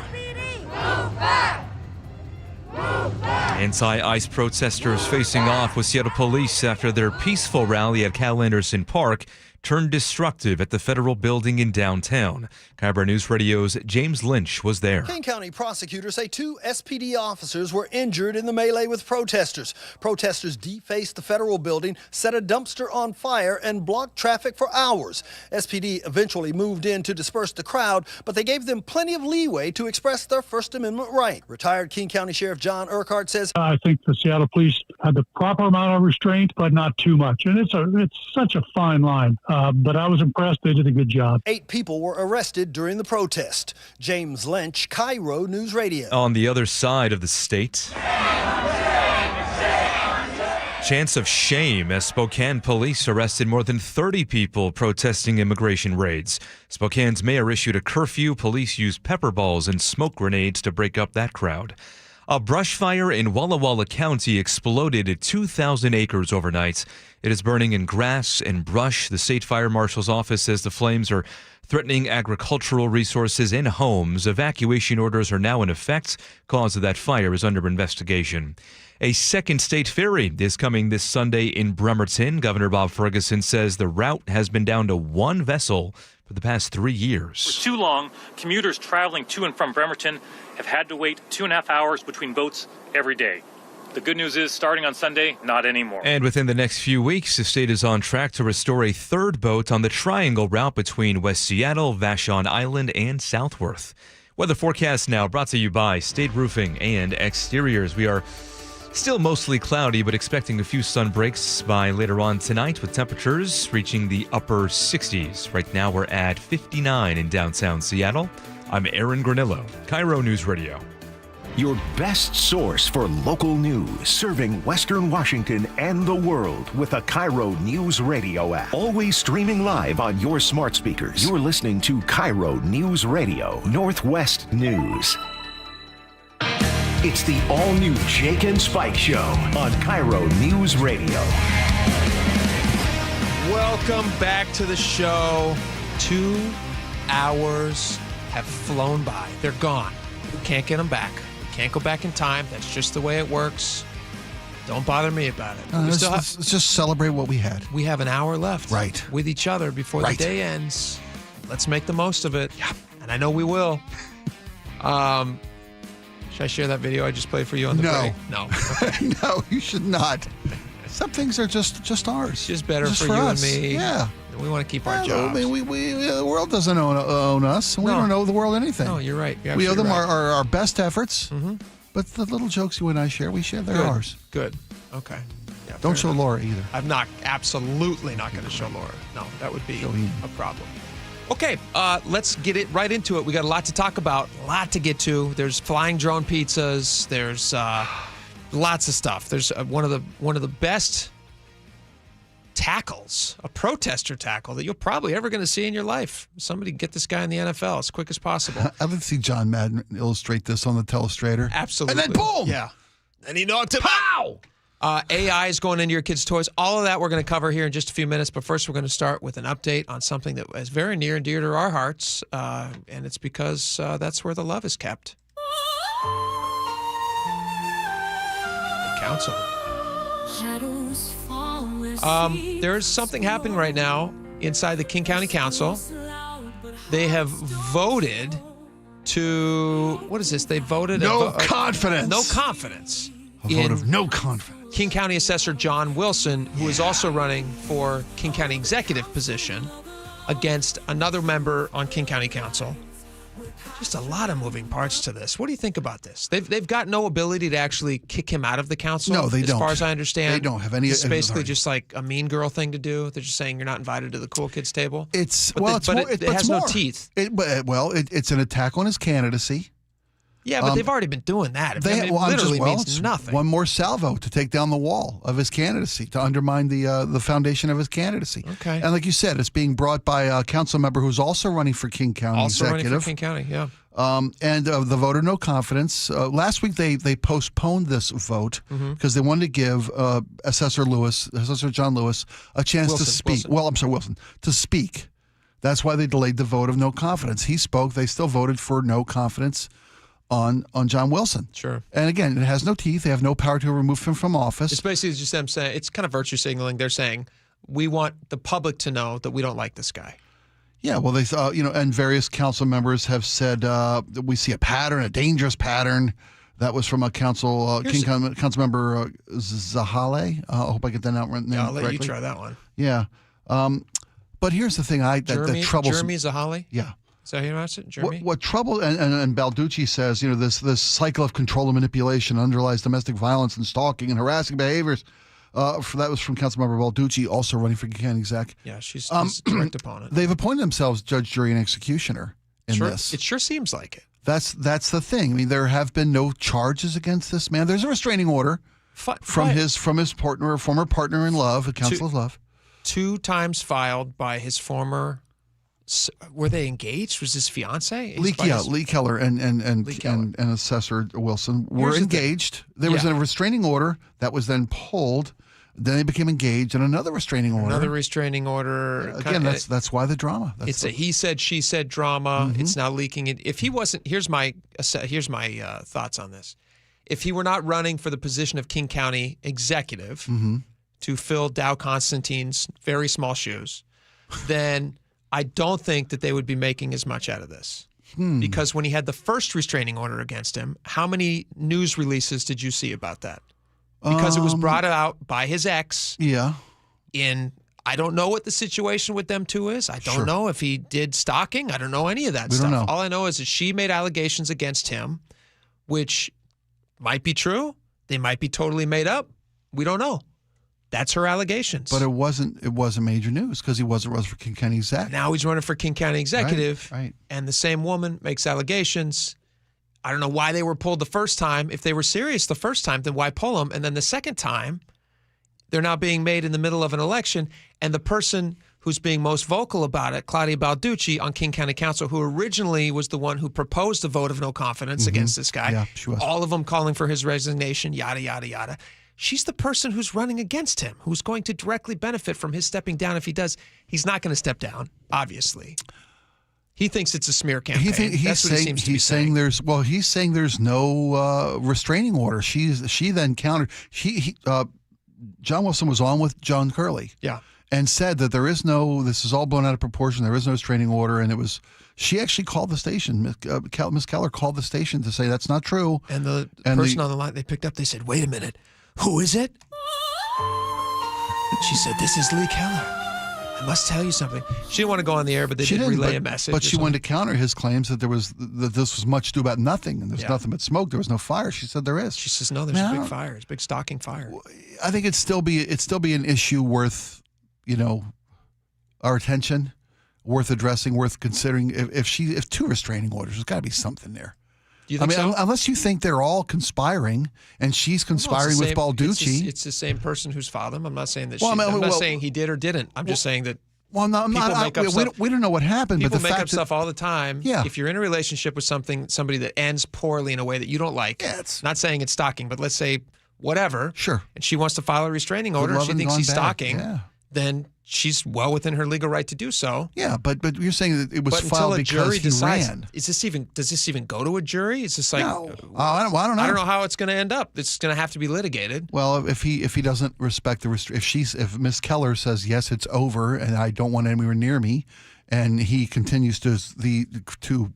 Anti-ICE protesters facing off with Seattle police after their peaceful rally at Cal Anderson Park turned destructive at the federal building in downtown. KIRO News Radio's James Lynch was there. King County prosecutors say 2 SPD officers were injured in the melee with protesters. Protesters defaced the federal building, set a dumpster on fire, and blocked traffic for hours. SPD eventually moved in to disperse the crowd, but they gave them plenty of leeway to express their First Amendment right. Retired King County Sheriff John Urquhart says, I think the Seattle police had the proper amount of restraint, but not too much. And it's such a fine line. But I was impressed. They did a good job. 8 people were arrested during the protest. James Lynch, KIRO News Radio. On the other side of the state, chance of shame as Spokane police arrested more than 30 people protesting immigration raids. Spokane's mayor issued a curfew. Police used pepper balls and smoke grenades to break up that crowd. A brush fire in Walla Walla County exploded at 2,000 acres overnight. It is burning in grass and brush. The state fire marshal's office says the flames are threatening agricultural resources and homes. Evacuation orders are now in effect. Cause of that fire is under investigation. A second state ferry is coming this Sunday in Bremerton. Governor Bob Ferguson says the route has been down to one vessel for the past 3 years. For too long, commuters traveling to and from Bremerton have had to wait 2.5 hours between boats every day. The good news is, starting on Sunday, not anymore. And within the next few weeks, the state is on track to restore a third boat on the Triangle route between West Seattle, Vashon Island, and Southworth. Weather forecast now brought to you by State Roofing and Exteriors. We are still mostly cloudy, but expecting a few sun breaks by later on tonight with temperatures reaching the upper 60s. Right now we're at 59 in downtown Seattle. I'm Aaron Granillo, KIRO News Radio. Your best source for local news, serving Western Washington and the world with a KIRO News Radio app. Always streaming live on your smart speakers. You're listening to KIRO News Radio, Northwest News. It's the all-new Jake and Spike Show on KIRO News Radio. Welcome back to the show. 2 hours have flown by. They're gone. We can't get them back. We can't go back in time. That's just the way it works. Don't bother me about it. Let's just celebrate what we had. We have an hour left with each other before the Right. day ends. Let's make the most of it. Yeah. And I know we will. Should I share that video I just played for you on the break? No. Okay. No, you should not. Some things are just ours. Just better for you us. and me. Yeah. We want to keep our I jobs. mean, the world doesn't own us. We don't owe the world anything. No, you're right. You're we owe them absolutely right. our best efforts. Mm-hmm. But the little jokes you and I share, they're ours. Good. Okay. Yeah, Don't show Laura either. I'm absolutely not going to show Laura. No, that would be a problem. Okay, let's get it right into it. We got a lot to talk about, a lot to get to. There's flying drone pizzas. There's lots of stuff. There's one of the best tackles, a protester tackle that you're probably ever going to see in your life. Somebody get this guy in the NFL as quick as possible. I'd like to see John Madden illustrate this on the telestrator. Absolutely. And then boom! Yeah. And he knocked it. Pow! AI is going into your kids' toys. All of that we're going to cover here in just a few minutes. But first, we're going to start with an update on something that is very near and dear to our hearts. And it's because that's where the love is kept. The council. There's something happening right now inside the King County Council. They have voted to, what is this? They voted No confidence. No confidence. A vote of no confidence. King County Assessor John Wilson, who is also running for King County Executive position against another member on King County Council. Just a lot of moving parts to this. What do you think about this? They've got no ability to actually kick him out of the council. No, they don't. As far as I understand. They don't have any. It's basically authority. just like a mean girl thing to do. They're just saying you're not invited to the cool kids table. It has no teeth. It's an attack on his candidacy. Yeah, but they've already been doing that. It literally means nothing. One more salvo to take down the wall of his candidacy, to undermine the foundation of his candidacy. Okay. And like you said, it's being brought by a council member who's also running for King County Executive. Running for King County, yeah. And the vote of no confidence. Last week they postponed this vote because they wanted to give Assessor John Lewis a chance to speak. Wilson to speak. That's why they delayed the vote of no confidence. He spoke. They still voted for no confidence on John Wilson. Sure. And again, it has no teeth. They have no power to remove him from office. It's basically just them saying, it's kind of virtue signaling. They're saying, we want the public to know that we don't like this guy. Yeah, well, they and various council members have said that we see a pattern, a dangerous pattern. That was from a council member Zahale. I hope I get that out right now. I'll let you try that one. Yeah, but here's the thing: that troubles Jeremy Zahale. Yeah. Is that how you pronounce it, Jeremy? What trouble and Balducci says, this cycle of control and manipulation underlies domestic violence and stalking and harassing behaviors. That was from Councilmember Balducci, also running for county exec. Yeah, she's his direct opponent. They've appointed themselves judge, jury, and executioner in this. It sure seems like it. That's the thing. I mean, there have been no charges against this man. There's a restraining order from his former partner in love, a council of love. 2 times filed by his former were they engaged? Was his fiance? Lee Keller and Assessor Wilson were engaged. There was a restraining order that was then pulled. Then they became engaged in another restraining order. Another restraining order. Again, that's why the drama. It's a he said, she said drama. It's now leaking. If he wasn't, here's my thoughts on this. If he were not running for the position of King County executive to fill Dow Constantine's very small shoes, then I don't think that they would be making as much out of this. Because when he had the first restraining order against him, how many news releases did you see about that? Because it was brought out by his ex. Yeah. I don't know what the situation with them two is. I don't know if he did stalking. I don't know any of that stuff. Don't know. All I know is that she made allegations against him, which might be true. They might be totally made up. We don't know. That's her allegations. But it wasn't major news because he wasn't running for King County executive. Now he's running for King County executive. Right. And the same woman makes allegations. I don't know why they were pulled the first time. If they were serious the first time, then why pull them? And then the second time, they're now being made in the middle of an election. And the person who's being most vocal about it, Claudia Balducci on King County Council, who originally was the one who proposed the vote of no confidence against this guy. Yeah, she was. All of them calling for his resignation, yada, yada, yada. She's the person who's running against him, who's going to directly benefit from his stepping down if he does. He's not going to step down, obviously. He thinks it's a smear campaign. That's what he seems to be saying. He's saying there's no restraining order. She then countered. John Wilson was on with John Curley. Yeah. And said that this is all blown out of proportion. There is no restraining order. And she actually called the station. Miss Keller called the station to say that's not true. And the person on the line they picked up, they said, wait a minute, who is it? She said, this is Lee Keller. I must tell you something. She didn't want to go on the air, but they did relay a message. But she wanted to counter his claims that this was much ado about nothing, and there's nothing but smoke. There was no fire. She said there is. She says no. There's a big fire. It's a big stalking fire. I think it'd still be an issue worth, our attention, worth addressing, worth considering. If two restraining orders, there's got to be something there. Do you think so? Unless you think they're all conspiring and she's conspiring with Balducci. It's the same person who's filed them. I'm not saying that. I'm not saying he did or didn't. I'm just saying that. Well, no, we don't know what happened. People but the make fact up stuff all the time. Yeah. If you're in a relationship with somebody that ends poorly in a way that you don't like, not saying it's stalking, but let's say whatever. Sure. And she wants to file a restraining order. And she thinks he's stalking. Yeah. Then she's well within her legal right to do so. Yeah, but you're saying that it was filed because he ran. Does this even go to a jury? Is this like? No. I don't know. I don't know how it's going to end up. It's going to have to be litigated. Well, if he doesn't respect if Miss Keller says yes, it's over, and I don't want anywhere near me, and he continues to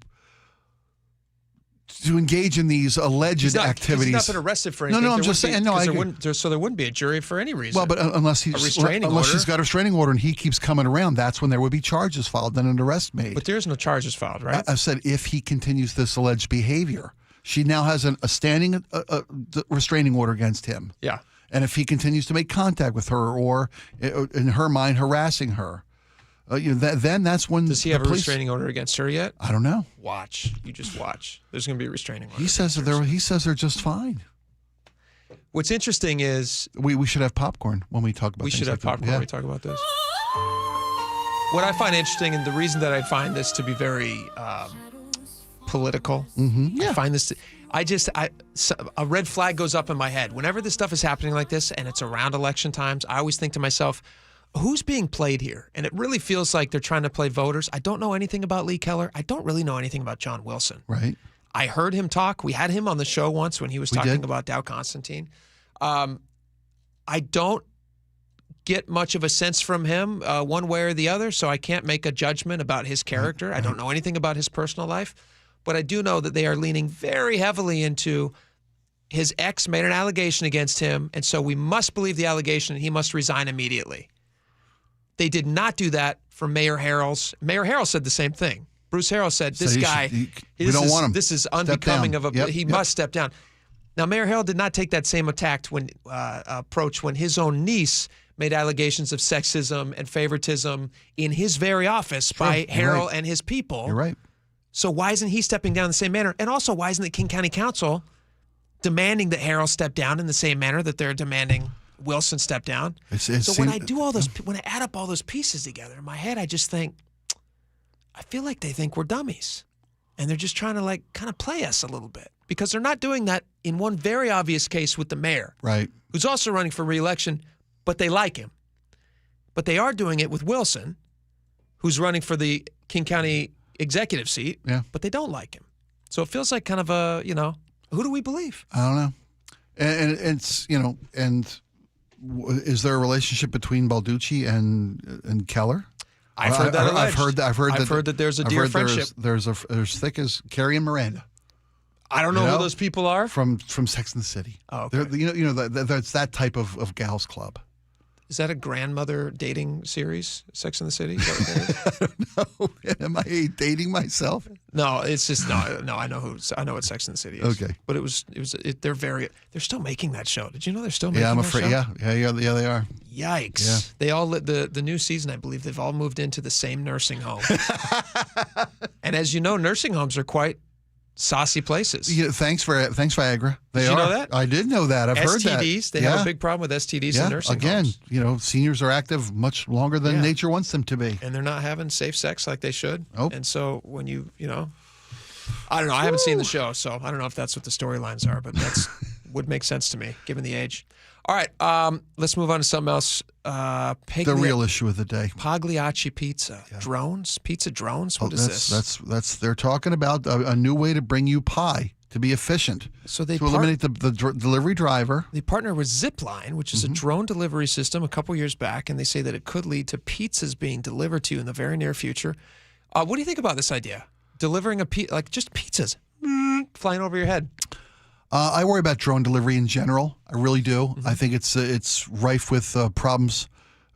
engage in these alleged activities. He's not been arrested for anything. No, I'm just saying. No, so there wouldn't be a jury for any reason. Well, but unless she's got a restraining order and he keeps coming around, that's when there would be charges filed, then an arrest made. But there's no charges filed, right? I said if he continues this alleged behavior, she now has a standing restraining order against him. Yeah. And if he continues to make contact with her or, in her mind, harassing her. Then that's when. Does he have a restraining order against her yet? I don't know. Watch. You just watch. There's going to be a restraining order. He says they're just fine. What's interesting is we should have popcorn when we talk about. We should have popcorn when we talk about this. What I find interesting, and the reason that I find this to be very political, I find this. A red flag goes up in my head whenever this stuff is happening like this, and it's around election times. I always think to myself, who's being played here? And it really feels like they're trying to play voters. I don't know anything about Lee Keller. I don't really know anything about John Wilson. Right. I heard him talk. We had him on the show once when he was talking about Dow Constantine. I don't get much of a sense from him one way or the other, so I can't make a judgment about his character. I don't know anything about his personal life, but I do know that they are leaning very heavily into his ex made an allegation against him, and so we must believe the allegation and he must resign immediately. They did not do that for Mayor Harrells. Mayor Harrell said the same thing. Bruce Harrell said, "This guy, we don't want him. This is unbecoming of a. He must step down." Now, Mayor Harrell did not take that same approach when his own niece made allegations of sexism and favoritism in his very office by Harrell and his people. You're right. So why isn't he stepping down in the same manner? And also, why isn't the King County Council demanding that Harrell step down in the same manner that they're demanding Wilson step down? When I add up all those pieces together in my head, I just think, I feel like they think we're dummies. And they're just trying to kind of play us a little bit because they're not doing that in one very obvious case with the mayor. Right. Who's also running for re-election, but they like him. But they are doing it with Wilson, who's running for the King County executive seat, but they don't like him. So it feels like kind of a, who do we believe? I don't know. And it's, is there a relationship between Balducci and Keller? I've heard that. I've heard that there's a dear friendship. There's thick as Carrie and Miranda. I don't know who those people are from Sex and the City. Oh, okay. That's that type of gals club. Is that a grandmother dating series, Sex and the City? Is that what that is? I don't know. Am I dating myself? No, it's just no. I know what Sex and the City is. Okay, but they're still making that show. Did you know they're still making? Yeah, I'm that afraid. Show? Yeah, they are. Yikes! Yeah. They all the new season. I believe they've all moved into the same nursing home. And as you know, nursing homes are quite saucy places. Yeah, thanks Viagra. Did you know that? I did know that. I've heard that. STDs. They have a big problem with STDs in nursing homes. Again, seniors are active much longer than nature wants them to be. And they're not having safe sex like they should. Nope. And so when I don't know. I haven't seen the show, so I don't know if that's what the storylines are, but that's would make sense to me, given the age. All right, let's move on to something else. The real issue of the day. Pagliacci pizza. Yeah. Drones? Pizza drones? What is this? They're talking about a new way to bring you pie to be efficient. So they eliminate the delivery driver. They partner with Zipline, which is a drone delivery system a couple years back, and they say that it could lead to pizzas being delivered to you in the very near future. What do you think about this idea? Delivering just pizzas flying over your head. I worry about drone delivery in general. I really do. I think it's rife with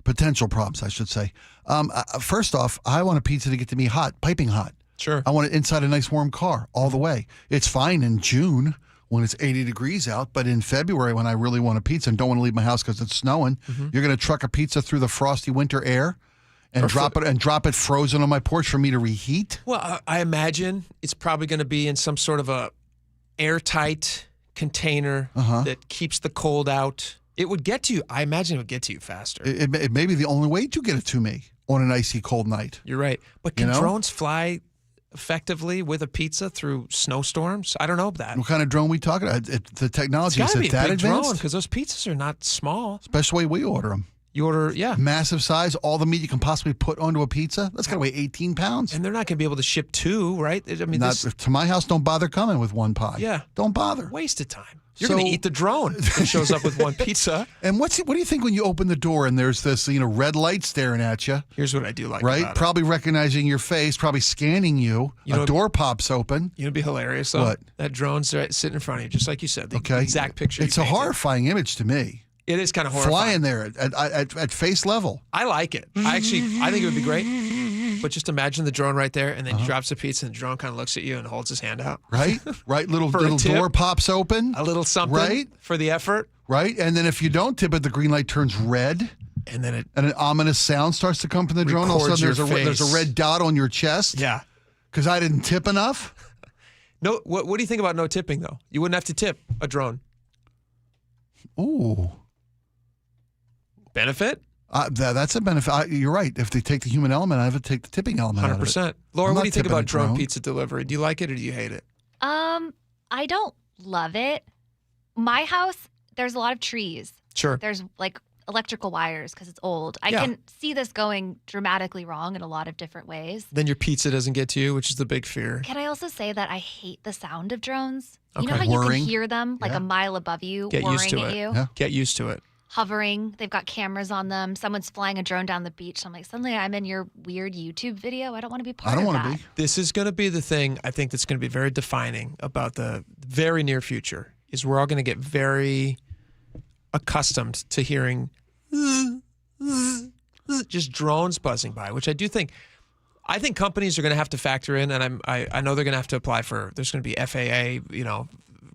potential problems, I should say. First off, I want a pizza to get to me hot, piping hot. Sure. I want it inside a nice warm car all the way. It's fine in June when it's 80 degrees out, but in February when I really want a pizza and don't want to leave my house because it's snowing, you're going to truck a pizza through the frosty winter air and drop it frozen on my porch for me to reheat? Well, I imagine it's probably going to be in some sort of a airtight container that keeps the cold out. It would get to you. I imagine it would get to you faster. It may be the only way to get it to me on an icy cold night. You're right. But can drones fly effectively with a pizza through snowstorms? I don't know that. What kind of drone are we talking about? The technology is that advanced? It's got to be a big drone because those pizzas are not small. Especially the way we order them. You order, massive size, all the meat you can possibly put onto a pizza. That's got to weigh 18 pounds. And they're not going to be able to ship two, right? I mean, to my house, don't bother coming with one pie. Yeah. Don't bother. Waste of time. You're going to eat the drone that shows up with one pizza. And what do you think when you open the door and there's this red light staring at you? Here's what I do like right? about Probably recognizing your face, probably scanning you. A door pops open. It'd be hilarious. Though. What? That drone's sitting in front of you, just like you said. The exact picture. It's a horrifying image to me. It is kind of horrifying. Flying there at face level. I like it. I think it would be great. But just imagine the drone right there, and then he drops the pizza, and the drone kind of looks at you and holds his hand out. Right? Little door pops open. A little something for the effort. Right? And then if you don't tip it, the green light turns red. And then an ominous sound starts to come from the drone. All of a sudden, there's a red dot on your chest. Yeah. Because I didn't tip enough. No. What do you think about no tipping, though? You wouldn't have to tip a drone. Ooh. Benefit? That's a benefit. You're right. If they take the human element, I have to take the tipping element 100%. Laura, what do you think about drone pizza delivery? Do you like it or do you hate it? I don't love it. My house, there's a lot of trees. Sure. There's electrical wires because it's old. I can see this going dramatically wrong in a lot of different ways. Then your pizza doesn't get to you, which is the big fear. Can I also say that I hate the sound of drones? You Okay. know how Whirring. you can hear them a mile above you, Get used to whirring it. at you? Yeah. Get used to it. Hovering. They've got cameras on them. Someone's flying a drone down the beach. I'm like, suddenly I'm in your weird YouTube video. I don't want to be part of that. I don't want to be. This is going to be the thing I think that's going to be very defining about the very near future is we're all going to get very accustomed to hearing just drones buzzing by, which I think companies are going to have to factor in, and I know they're going to have to apply for. There's going to be FAA,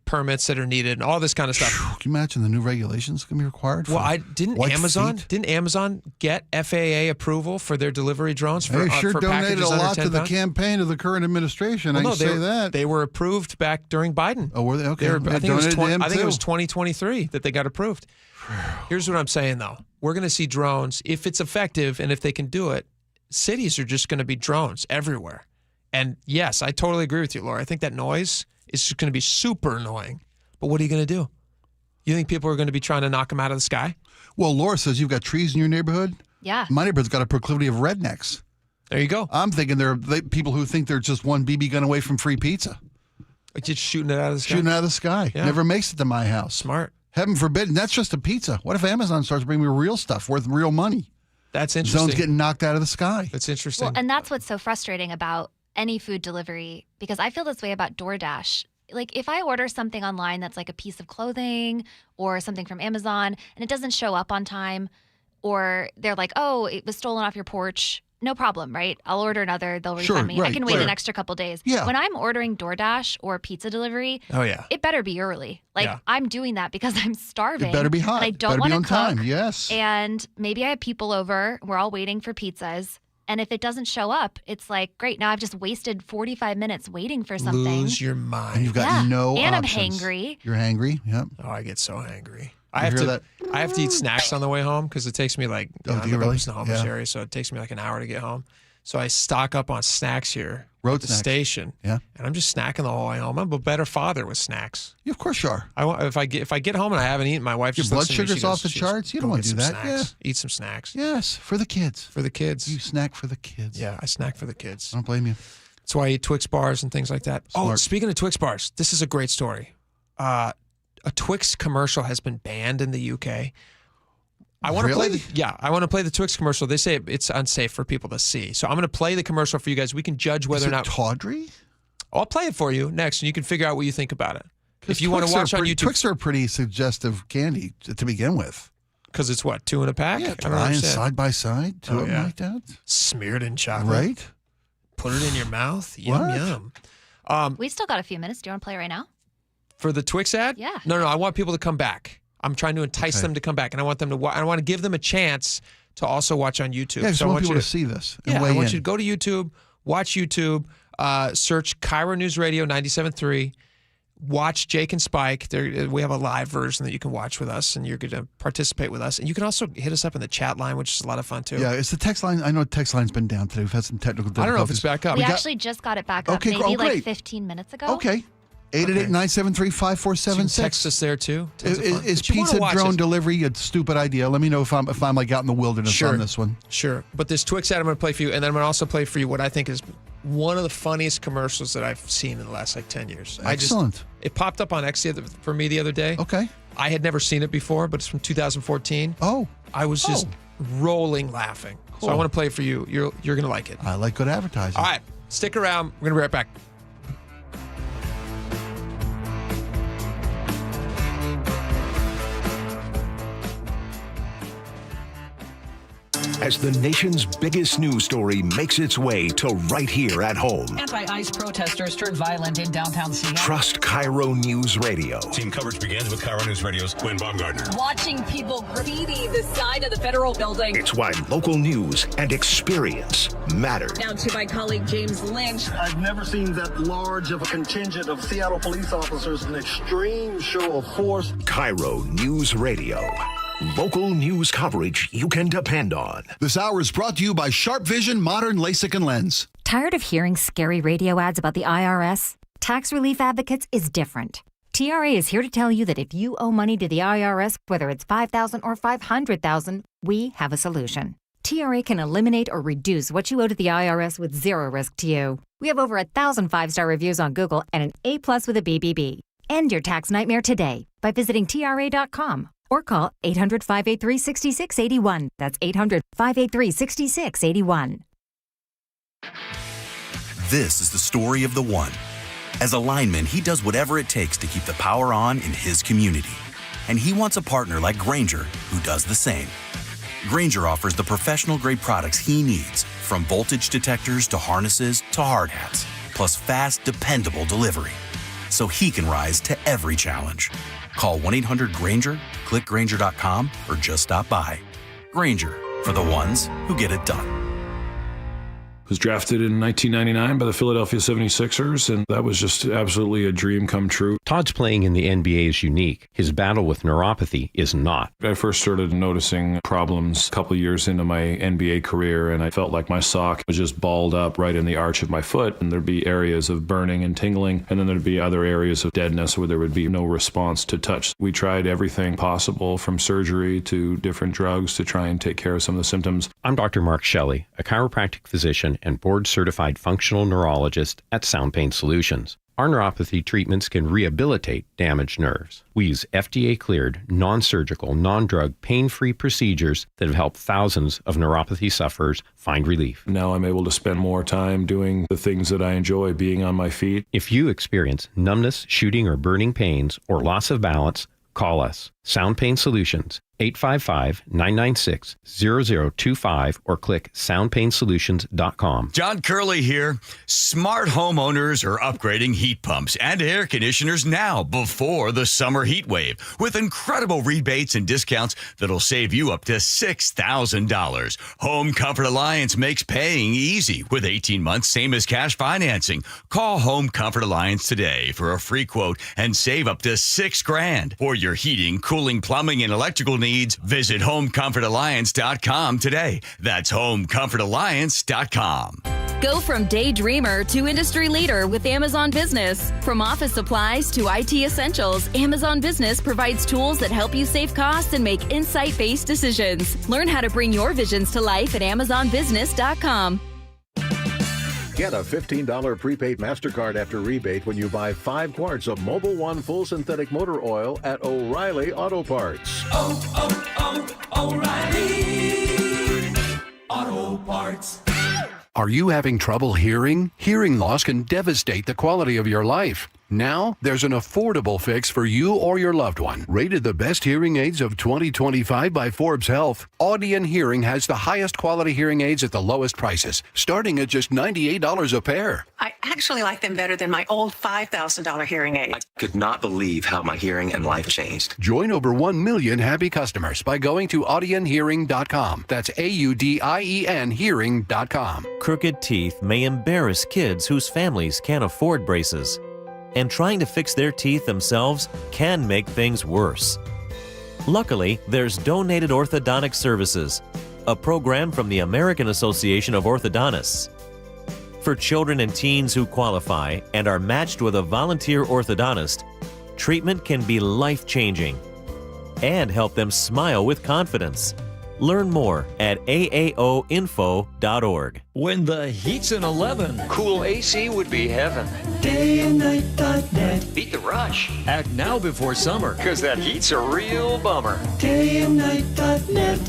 permits that are needed and all this kind of stuff. Can you imagine the new regulations going to be required? Well, didn't Amazon get FAA approval for their delivery drones? They sure for donated a lot to the pounds? campaign of the current administration. I can say that. They were approved back during Biden. Oh, were they? Okay. I think it was 2023 that they got approved. Here's what I'm saying, though. We're going to see drones, if it's effective and if they can do it, cities are just going to be drones everywhere. And yes, I totally agree with you, Laura. I think that noise is just going to be super annoying. But what are you going to do? You think people are going to be trying to knock them out of the sky? Well, Laura says you've got trees in your neighborhood. Yeah. My neighborhood's got a proclivity of rednecks. There you go. I'm thinking people who think they're just one BB gun away from free pizza. Like just shooting it out of the sky? Shooting it out of the sky. Yeah. Never makes it to my house. Smart. Heaven forbid. And that's just a pizza. What if Amazon starts bringing me real stuff worth real money? That's interesting. Zones getting knocked out of the sky. That's interesting. Well, and that's what's so frustrating about any food delivery, because I feel this way about DoorDash. Like if I order something online that's like a piece of clothing or something from Amazon and it doesn't show up on time, or they're like, oh, it was stolen off your porch, no problem, right? I'll order another. They'll refund me. I can wait an extra couple days. Yeah. When I'm ordering DoorDash or pizza delivery, it better be early. Like I'm doing that because I'm starving. It better be hot. And I don't want to cook. Time. Yes. And maybe I have people over. We're all waiting for pizzas. And if it doesn't show up, it's like, great, now I've just wasted 45 minutes waiting for something. Lose your mind. And you've got no and options. I'm hangry. You're hangry? Yep. Oh, I get so hangry. I have to eat snacks on the way home because it takes me like, do you I live really? in the Snohomish Yeah. area, so it takes me like an hour to get home. So I stock up on snacks here Road at the snacks. station. Yeah. And I'm just snacking the whole way home. I'm a better father with snacks. Yeah, of course you are. If I get home and I haven't eaten, my wife Your just blood looks at me, she sugar's goes, off the she charts? goes, You don't "Go want get to do some that. snacks. Eat some snacks. Yes, for the kids. For the kids. You snack for the kids. Yeah, I snack for the kids. I don't blame you. That's why I eat Twix bars and things like that. Oh, Smart. speaking of Twix bars, this is a great story. A Twix commercial has been banned in the UK. I want to play the Twix commercial. They say it's unsafe for people to see. So I'm going to play the commercial for you guys. We can judge whether or not tawdry? I'll play it for you next, and you can figure out what you think about it. If you want to watch on YouTube, Twix are a pretty suggestive candy to begin with. Because it's what, 2 in a pack? Yeah, I don't dry and understand. side by side, two of them like that. Smeared in chocolate. Right? Put it in your mouth. Yum, What? yum. We've still got a few minutes. Do you want to play right now? For the Twix ad? Yeah. No, I want people to come back. I'm trying to entice them to come back, and I want them to. I want to give them a chance to also watch on YouTube. Yeah, I just so want I people you to see this and Yeah, weigh I want in. you to go to YouTube, watch YouTube, search KIRO Newsradio 97.3. Watch Jake and Spike. We have a live version that you can watch with us, and you're going to participate with us. And you can also hit us up in the chat line, which is a lot of fun too. Yeah, it's the text line. I know the text line's been down today. We've had some technical difficulties. I don't know if it's back up. We actually just got it back up Okay, maybe like great. 15 minutes ago. Okay. 888-973-5476. Text us there too. Tons of fun. Is But you wanna pizza watch drone it. delivery a stupid idea? Let me know if I'm like out in the wilderness on this one. Sure. But this Twix ad I'm going to play for you, and then I'm going to also play for you what I think is one of the funniest commercials that I've seen in the last 10 years. Excellent. It popped up on X for me the other day. Okay. I had never seen it before, but it's from 2014. Oh. I was just rolling laughing. So I Cool. want to play it for you. You're going to like it. I like good advertising. All right. Stick around. We're going to be right back. As the nation's biggest news story makes its way to right here at home. Anti-ICE protesters turned violent in downtown Seattle. Trust KIRO News Radio. Team coverage begins with KIRO News Radio's Gwen Baumgartner. Watching people graffiti the side of the federal building. It's why local news and experience matter. Now to my colleague James Lynch. I've never seen that large of a contingent of Seattle police officers, an extreme show of force. KIRO News Radio. Local news coverage you can depend on. This hour is brought to you by Sharp Vision Modern LASIK and Lens. Tired of hearing scary radio ads about the IRS? Tax Relief Advocates is different. TRA is here to tell you that if you owe money to the IRS, whether it's $5,000 or $500,000, we have a solution. TRA can eliminate or reduce what you owe to the IRS with zero risk to you. We have over 1,000 5-star reviews on Google and an A+ with a BBB. End your tax nightmare today by visiting TRA.com. Or call 800-583-6681. That's 800-583-6681. This is the story of the one. As a lineman, he does whatever it takes to keep the power on in his community. And he wants a partner like Grainger who does the same. Grainger offers the professional-grade products he needs, from voltage detectors to harnesses to hard hats, plus fast, dependable delivery, so he can rise to every challenge. Call 1-800-GRAINGER, click Grainger.com, or just stop by. Grainger, for the ones who get it done. was drafted in 1999 by the Philadelphia 76ers, and that was just absolutely a dream come true. Todd's playing in the NBA is unique. His battle with neuropathy is not. I first started noticing problems a couple of years into my NBA career, and I felt like my sock was just balled up right in the arch of my foot, and there'd be areas of burning and tingling, and then there'd be other areas of deadness where there would be no response to touch. We tried everything possible, from surgery to different drugs, to try and take care of some of the symptoms. I'm Dr. Mark Shelley, a chiropractic physician and board-certified functional neurologist at Sound Pain Solutions. Our neuropathy treatments can rehabilitate damaged nerves. We use FDA-cleared, non-surgical, non-drug, pain-free procedures that have helped thousands of neuropathy sufferers find relief. Now I'm able to spend more time doing the things that I enjoy, being on my feet. If you experience numbness, shooting, or burning pains, or loss of balance, call us. Sound Pain Solutions, 855-996-0025, or click soundpainsolutions.com. John Curley here. Smart homeowners are upgrading heat pumps and air conditioners now before the summer heat wave with incredible rebates and discounts that'll save you up to $6,000. Home Comfort Alliance makes paying easy with 18 months, same as cash financing. Call Home Comfort Alliance today for a free quote and save up to $6,000. For your heating, cooling, plumbing, and electrical needs, visit HomeComfortAlliance.com today. That's HomeComfortAlliance.com. Go from daydreamer to industry leader with Amazon Business. From office supplies to IT essentials, Amazon Business provides tools that help you save costs and make insight-based decisions. Learn how to bring your visions to life at AmazonBusiness.com. Get a $15 prepaid MasterCard after rebate when you buy 5 quarts of Mobil 1 full synthetic motor oil at O'Reilly Auto Parts. O'Reilly Auto Parts. Are you having trouble hearing? Hearing loss can devastate the quality of your life. Now, there's an affordable fix for you or your loved one. Rated the best hearing aids of 2025 by Forbes Health, Audion Hearing has the highest quality hearing aids at the lowest prices, starting at just $98 a pair. I actually like them better than my old $5,000 hearing aid. I could not believe how my hearing and life changed. Join over 1 million happy customers by going to audionhearing.com. That's AUDIEN hearing.com. Crooked teeth may embarrass kids whose families can't afford braces. And trying to fix their teeth themselves can make things worse. Luckily, there's Donated Orthodontic Services, a program from the American Association of Orthodontists. For children and teens who qualify and are matched with a volunteer orthodontist, treatment can be life-changing and help them smile with confidence. Learn more at aaoinfo.org. When the heat's in 11, cool AC would be heaven. Dayandnight.net. Beat the rush. Act now before summer, because that heat's a real bummer. Dayandnight.net.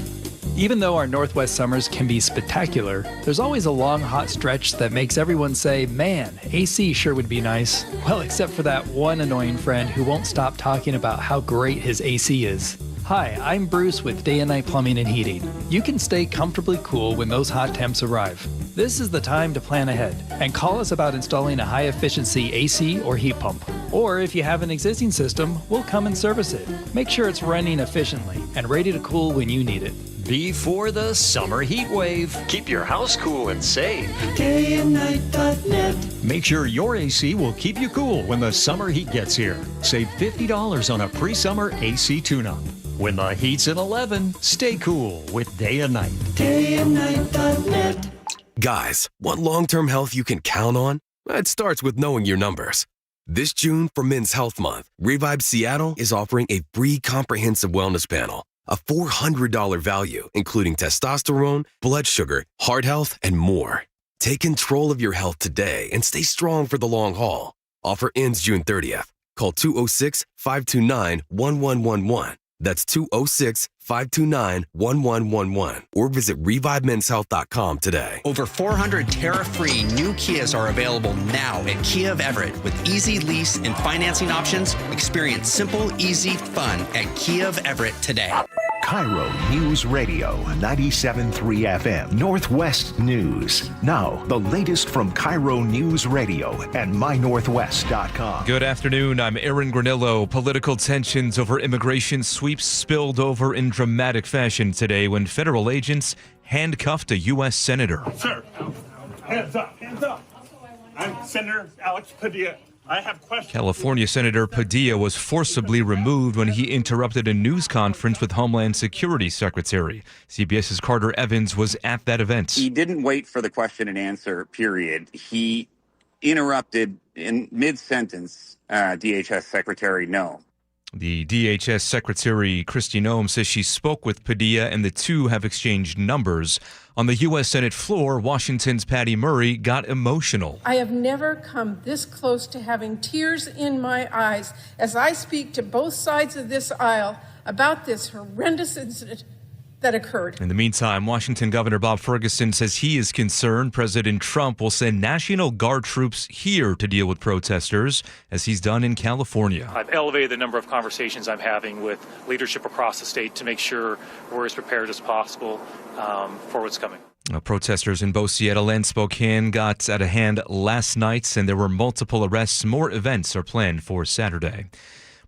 Even though our Northwest summers can be spectacular, there's always a long, hot stretch that makes everyone say, man, AC sure would be nice. Well, except for that one annoying friend who won't stop talking about how great his AC is. Hi, I'm Bruce with Day and Night Plumbing and Heating. You can stay comfortably cool when those hot temps arrive. This is the time to plan ahead and call us about installing a high-efficiency AC or heat pump. Or if you have an existing system, we'll come and service it. Make sure it's running efficiently and ready to cool when you need it. Before the summer heat wave. Keep your house cool and safe. Dayandnight.net. Make sure your AC will keep you cool when the summer heat gets here. Save $50 on a pre-summer AC tune-up. When the heat's at 11, stay cool with Day and Night. Dayandnight.net. Guys, want long-term health you can count on? It starts with knowing your numbers. This June, for Men's Health Month, Revive Seattle is offering a free comprehensive wellness panel, a $400 value, including testosterone, blood sugar, heart health, and more. Take control of your health today and stay strong for the long haul. Offer ends June 30th. Call 206-529-1111. That's 206-529-1111. Or visit ReviveMen'sHealth.com today. Over 400 tariff-free new Kias are available now at Kia of Everett with easy lease and financing options. Experience simple, easy, fun at Kia of Everett today. KIRO Newsradio 97.3 FM, Northwest News. Now, the latest from KIRO Newsradio and MyNorthwest.com. Good afternoon. I'm Aaron Granillo. Political tensions over immigration sweeps spilled over in dramatic fashion today when federal agents handcuffed a U.S. senator. Sir, Hands up, hands up. I'm Senator Alex Padilla. I have questions. California Senator Padilla was forcibly removed when he interrupted a news conference with Homeland Security Secretary. CBS's Carter Evans was at that event. He didn't wait for the question and answer period. He interrupted in mid-sentence DHS Secretary Noem. The DHS Secretary Kristi Noem says she spoke with Padilla and the two have exchanged numbers. On the U.S. Senate floor, Washington's Patty Murray got emotional. I have never come this close to having tears in my eyes as I speak to both sides of this aisle about this horrendous incident that occurred. In the meantime, Washington Governor Bob Ferguson says he is concerned President Trump will send National Guard troops here to deal with protesters, as he's done in California. I've elevated the number of conversations I'm having with leadership across the state to make sure we're as prepared as possible for what's coming. Protesters in both Seattle and Spokane got out of hand last night, and there were multiple arrests. More events are planned for Saturday.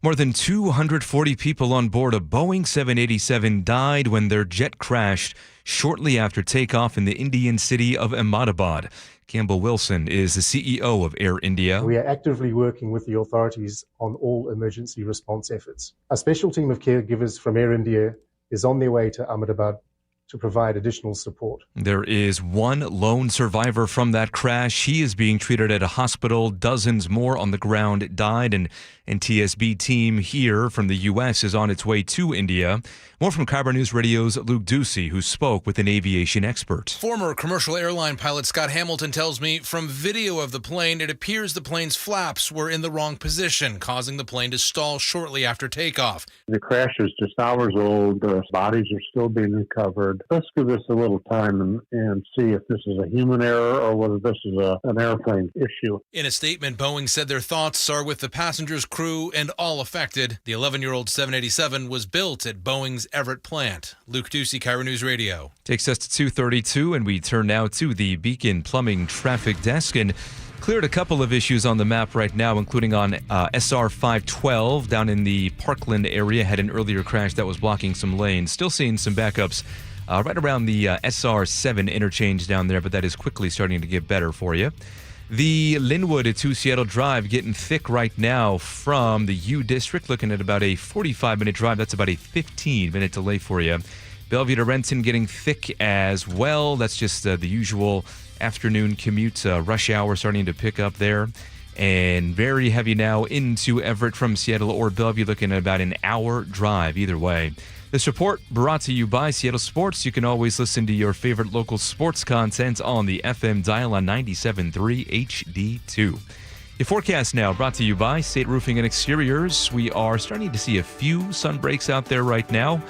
More than 240 people on board a Boeing 787 died when their jet crashed shortly after takeoff in the Indian city of Ahmedabad. Campbell Wilson is the CEO of Air India. We are actively working with the authorities on all emergency response efforts. A special team of caregivers from Air India is on their way to Ahmedabad to provide additional support. There is one lone survivor from that crash. He is being treated at a hospital. Dozens more on the ground died. An NTSB team here from the U.S. is on its way to India. More from KIRO Newsradio's Luke Ducey, who spoke with an aviation expert. Former commercial airline pilot Scott Hamilton tells me from video of the plane, it appears the plane's flaps were in the wrong position, causing the plane to stall shortly after takeoff. The crash is just hours old. The bodies are still being recovered. Let's give this a little time and see if this is a human error or whether this is an airplane issue. In a statement, Boeing said their thoughts are with the passengers, crew, and all affected. The 11-year-old 787 was built at Boeing's Everett plant. Luke Ducey, KIRO News Radio. Takes us to 2:32, and we turn now to the Beacon Plumbing Traffic Desk and cleared a couple of issues on the map right now, including on SR 512 down in the Parkland area. Had an earlier crash that was blocking some lanes. Still seeing some backups right around the SR 7 interchange down there, but that is quickly starting to get better for you. The Linwood to Seattle Drive getting thick right now from the U District, looking at about a 45-minute drive. That's about a 15-minute delay for you. Bellevue to Renton getting thick as well. That's just the usual afternoon commute, rush hour starting to pick up there. And very heavy now into Everett from Seattle or Bellevue, looking at about an hour drive either way. This report brought to you by Seattle Sports. You can always listen to your favorite local sports content on the FM dial on 97.3 HD2. Your forecast now brought to you by State Roofing and Exteriors. We are starting to see a few sun breaks out there right now.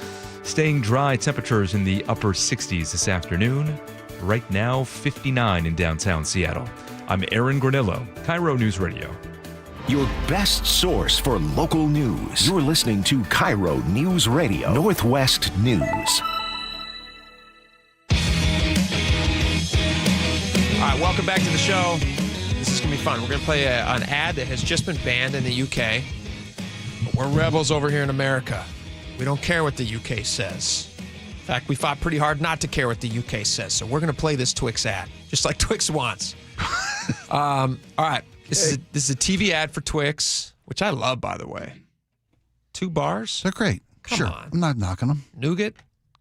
Staying dry, temperatures in the upper 60s this afternoon. Right now, 59 in downtown Seattle. I'm Aaron Granillo, KIRO News Radio. Your best source for local news. You're listening to KIRO News Radio, Northwest News. All right, welcome back to the show. This is going to be fun. We're going to play an ad that has just been banned in the UK. But we're rebels over here in America. We don't care what the UK says. In fact, we fought pretty hard not to care what the UK says. So we're going to play this Twix ad, just like Twix wants. All right. This is a TV ad for Twix, which I love, by the way. 2 bars. They're great. Come on. I'm not knocking them. Nougat,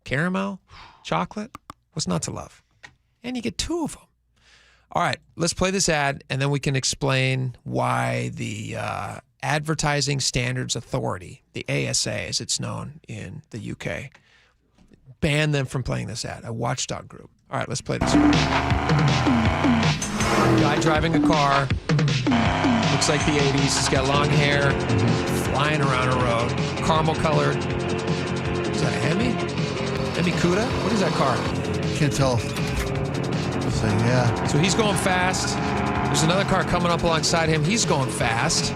caramel, chocolate. What's not to love? And you get 2 of them. All right, let's play this ad, and then we can explain why the Advertising Standards Authority, the ASA as it's known in the UK, banned them from playing this ad, a watchdog group. All right, let's play this. Guy driving a car, looks like the 80s. He's got long hair, flying around a road, caramel colored. Is that a Hemi? Hemi Cuda? What is that car? Can't tell. So, yeah. So he's going fast. There's another car coming up alongside him. He's going fast.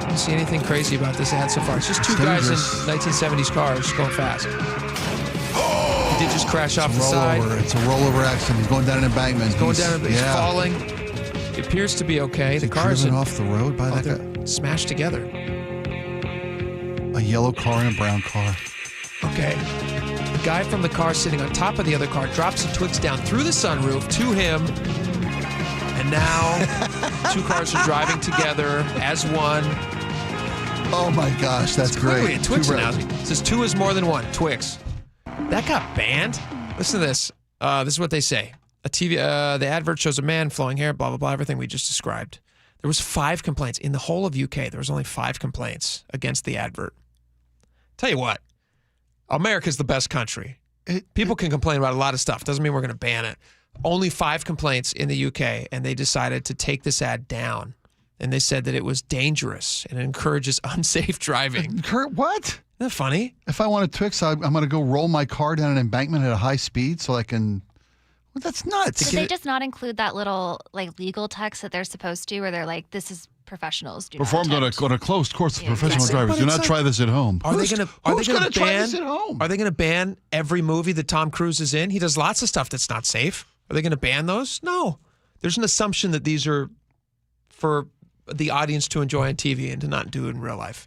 Don't see anything crazy about this ad so far. It's just 2 guys in 1970s cars going fast. He did just crash off the side. It's a rollover accident. He's going down an embankment. He's falling. It appears to be okay. The cars driven off the road by that guy? Smashed together. A yellow car and a brown car. Okay. A guy from the car sitting on top of the other car drops the Twix down through the sunroof to him. And now 2 cars are driving together as one. Oh my gosh, that's great. A Twix analogy. It says 2 is more than 1. Twix. That got banned? Listen to this. This is what they say. The advert shows a man, flowing hair, blah, blah, blah, everything we just described. There was 5 complaints. In the whole of UK, there was only 5 complaints against the advert. Tell you what, America's the best country. People can complain about a lot of stuff. Doesn't mean we're going to ban it. Only 5 complaints in the UK, and they decided to take this ad down. And they said that it was dangerous and it encourages unsafe driving. What? Isn't that funny? If I want a Twix, I'm going to go roll my car down an embankment at a high speed so I can... Well, that's nuts. Did they just not include that little legal text that they're supposed to, where they're like, "This is professionals do performed on a closed course of professional drivers. Do not try this at home." Are they going to try this at home? Are they going to ban every movie that Tom Cruise is in? He does lots of stuff that's not safe. Are they going to ban those? No. There's an assumption that these are for the audience to enjoy on TV and to not do in real life.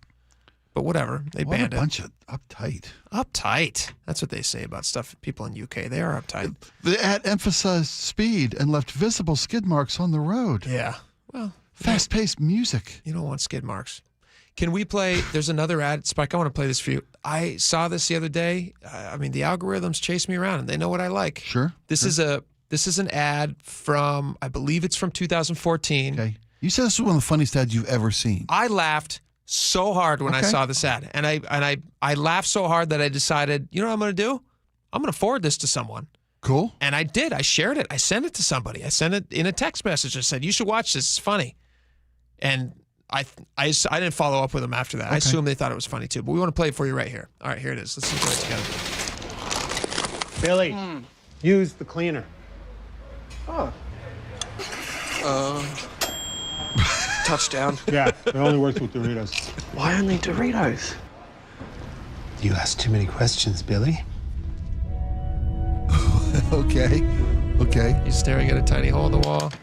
But whatever, they banned it. What a bunch of uptight. Uptight. That's what they say about stuff. People in UK, they are uptight. The ad emphasized speed and left visible skid marks on the road. Yeah. Well, fast-paced music. You don't want skid marks. Can we play? There's another ad. Spike, I want to play this for you. I saw this the other day. I mean, the algorithms chase me around, and they know what I like. Sure. This is an ad from, I believe it's from 2014. Okay. You said this was one of the funniest ads you've ever seen. I laughed so hard when I saw this ad, and I laughed so hard that I decided, you know what I'm going to do? I'm going to forward this to someone. Cool. And I did. I shared it. I sent it to somebody. I sent it in a text message. I said, you should watch this. It's funny. And I didn't follow up with them after that. I assume they thought it was funny too. But we want to play it for you right here. All right, here it is. Let's enjoy it together. Billy, use the cleaner. Oh. Touchdown. Yeah, it only works with Doritos. Why only Doritos? You ask too many questions, Billy. Okay. He's staring at a tiny hole in the wall.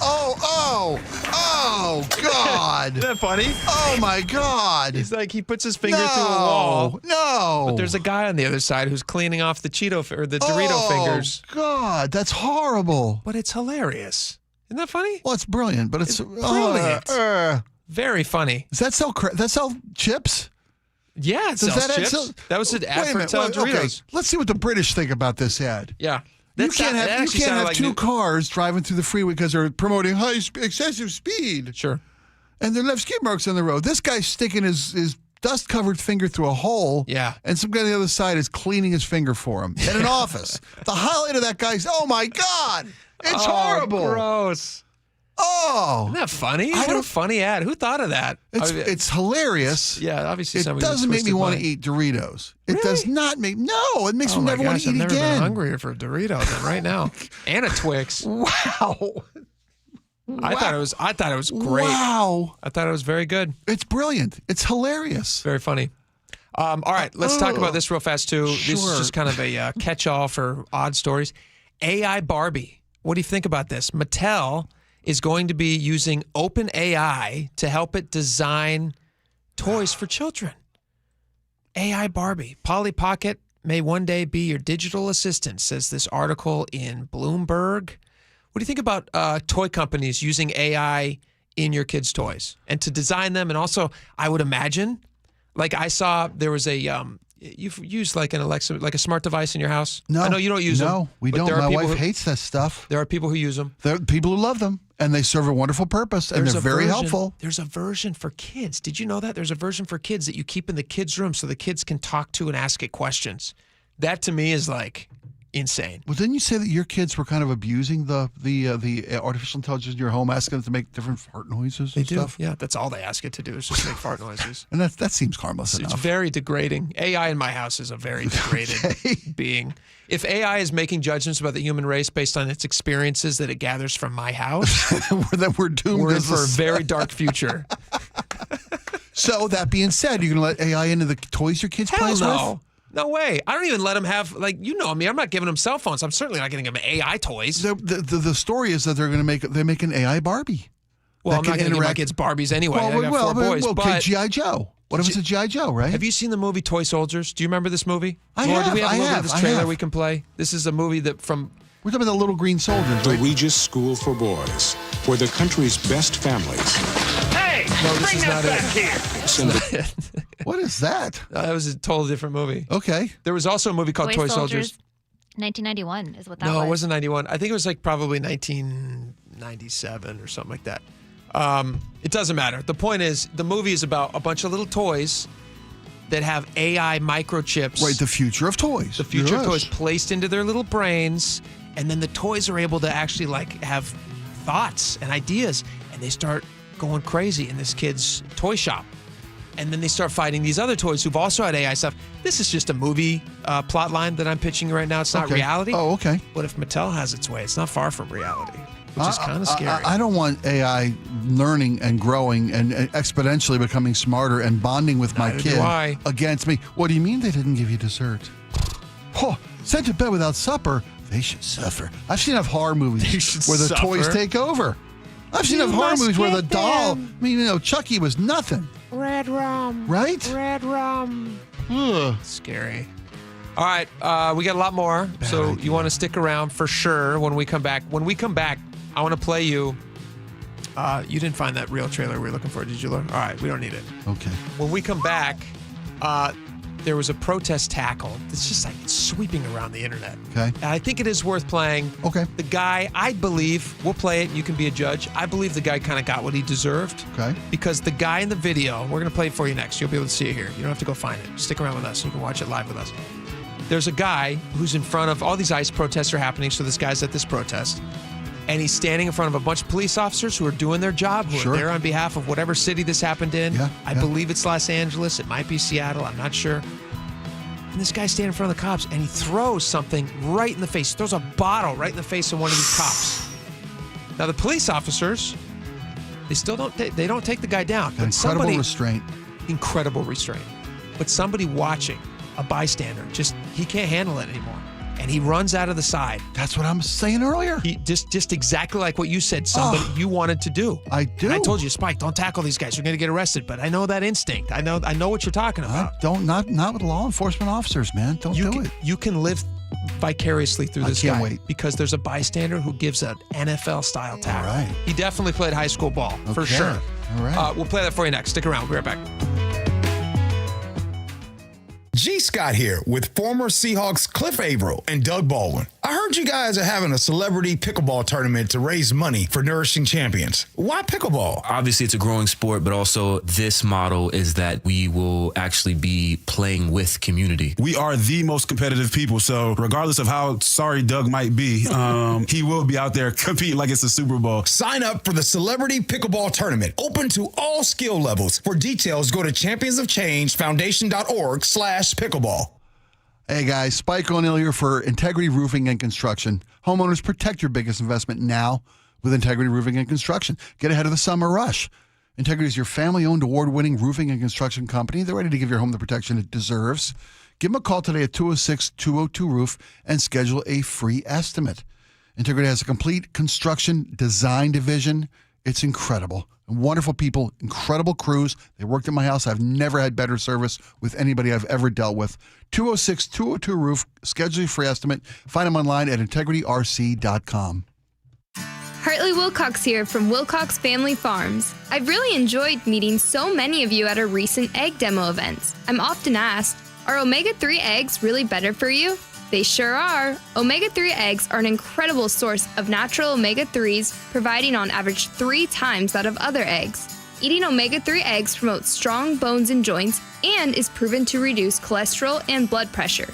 Oh, God. Isn't that funny? Oh, my God. He's like, he puts his finger through a wall. No. But there's a guy on the other side who's cleaning off the Dorito fingers. Oh, God, that's horrible. But it's hilarious. Isn't that funny? Well, it's brilliant, but it's brilliant. Very funny. Does that sell chips? Yeah, it sells chips. That was an ad for Doritos. Okay. Let's see what the British think about this ad. Yeah. You can't have 2 cars driving through the freeway because they're promoting excessive speed. Sure. And they left skid marks on the road. This guy's sticking his dust-covered finger through a hole. Yeah. And some guy on the other side is cleaning his finger for him in an office. The highlight of that guy's, oh, my God. It's horrible. Gross. Oh. Isn't that funny? What a funny ad. Who thought of that? It's hilarious. Yeah, obviously it somebody doesn't make me want to eat Doritos. It does not make it makes me never want to eat I've again. never been hungrier for a Dorito than right now. And a Twix. Wow. I thought it was great. Wow. I thought it was very good. It's brilliant. It's hilarious. Very funny. All right, let's talk about this real fast too. Sure. This is just kind of a catch-all for odd stories. AI Barbie. What do you think about this? Mattel is going to be using OpenAI to help it design toys for children. AI Barbie. Polly Pocket may one day be your digital assistant, says this article in Bloomberg. What do you think about toy companies using AI in your kids' toys and to design them? And also, I would imagine, like I saw there was a you've used like an Alexa, like a smart device in your house? No. I know you don't use them. No, we don't. My wife hates that stuff. There are people who use them. There are people who love them, and they serve a wonderful purpose, and they're very helpful. There's a version for kids. Did you know that? There's a version for kids that you keep in the kids' room so the kids can talk to and ask it questions. That to me is like insane. Well, didn't you say that your kids were kind of abusing the artificial intelligence in your home, asking it to make different fart noises and stuff? Yeah, that's all they ask it to do is just make fart noises. And that seems harmless enough. It's very degrading. AI in my house is a very degraded being. If AI is making judgments about the human race based on its experiences that it gathers from my house, then we're doomed. We're in for a very dark future. So that being said, you're going to let AI into the toys your kids play with? No way. I don't even let them have, like, you know me, I'm not giving them cell phones. I'm certainly not getting them AI toys. The story is that they make an AI Barbie. Well, I'm not going to give my kids Barbies anyway. I got 4 boys. Well, G.I. Joe. What if it's a G.I. Joe, right? Have you seen the movie Toy Soldiers? Do you remember this movie? I Laura, have. do we have a little bit of this I trailer have. we can play? This is a movie that from... We're talking about the little green soldiers, The right? Regis School for Boys, where the country's best families Hey, No, this bring is that not back it. here. send the What is that? That was a totally different movie. Okay. There was also a movie called Toy Soldiers. 1991 is what that was. No, it wasn't 91. I think it was like probably 1997 or something like that. It doesn't matter. The point is, the movie is about a bunch of little toys that have AI microchips. Right, the future of toys. The future of Yes. toys placed into their little brains, and then the toys are able to actually have thoughts and ideas, and they start going crazy in this kid's toy shop. And then they start fighting these other toys who've also had AI stuff. This is just a movie plot line that I'm pitching right now. It's not Okay. reality. Oh, okay. But if Mattel has its way, it's not far from reality, which is kind of scary. I don't want AI learning and growing and exponentially becoming smarter and bonding with my Neither kid do I. against me. What do you mean they didn't give you dessert? Oh, sent to bed without supper. They should suffer. I've seen enough horror movies where the toys suffer. take over. I've seen enough horror movies where the doll, Chucky was nothing. Red rum. Right? Red rum. Ugh. Scary. All right, we got a lot more, so you want to stick around for sure when we come back. When we come back, I want to play you. You didn't find that real trailer we were looking for, did you, Laura? All right, we don't need it. Okay. When we come back, there was a protest tackle that's just like sweeping around the internet. Okay. And I think it is worth playing. Okay. The guy, I believe, we'll play it. You can be a judge. I believe the guy kind of got what he deserved. Okay. Because the guy in the video, we're going to play it for you next. You'll be able to see it here. You don't have to go find it. Stick around with us. You can watch it live with us. There's a guy who's in front of all these ICE protests are happening. So this guy's at this protest. And he's standing in front of a bunch of police officers who are doing their job, who Sure. are there on behalf of whatever city this happened in. I believe it's Los Angeles. It might be Seattle. I'm not sure. And this guy's standing in front of the cops, and he throws something right in the face. He throws a bottle right in the face of one of these cops. Now, the police officers, they still don't take the guy down. But Incredible restraint. Incredible restraint. But somebody watching, a bystander, he can't handle it anymore. And he runs out of the side. That's what I'm saying earlier. He just exactly like what you said, somebody you wanted to do. I do. And I told you, Spike, don't tackle these guys. You're going to get arrested. But I know that instinct. I know what you're talking about. Not with law enforcement officers, man. Don't do it. You can live vicariously through this can't guy wait. because there's a bystander who gives an NFL-style tackle. All right. He definitely played high school ball, for Okay. sure. All right. We'll play that for you next. Stick around. We'll be right back. G. Scott here with former Seahawks Cliff Averill and Doug Baldwin. I heard you guys are having a celebrity pickleball tournament to raise money for Nourishing Champions. Why pickleball? Obviously, it's a growing sport, but also this model is that we will actually be playing with community. We are the most competitive people, so regardless of how sorry Doug might be, he will be out there competing like it's a Super Bowl. Sign up for the Celebrity Pickleball Tournament, open to all skill levels. For details, go to championsofchangefoundation.org/pickleball. Hey guys, Spike O'Neill here for Integrity Roofing and Construction. Homeowners, protect your biggest investment now with Integrity Roofing and Construction. Get ahead of the summer rush. Integrity is your family-owned, award-winning roofing and construction company. They're ready to give your home the protection it deserves. Give them a call today at 206-202-ROOF and schedule a free estimate. Integrity has a complete construction design division. It's incredible. Wonderful people, incredible crews. They worked at my house. I've never had better service with anybody I've ever dealt with. 206-202-ROOF. Schedule your free estimate. Find them online at integrityrc.com. Hartley Wilcox here from Wilcox Family Farms. I've really enjoyed meeting so many of you at our recent egg demo events. I'm often asked, are omega-3 eggs really better for you? They sure are. Omega-3 eggs are an incredible source of natural omega-3s, providing on average 3 times that of other eggs. Eating omega-3 eggs promotes strong bones and joints and is proven to reduce cholesterol and blood pressure.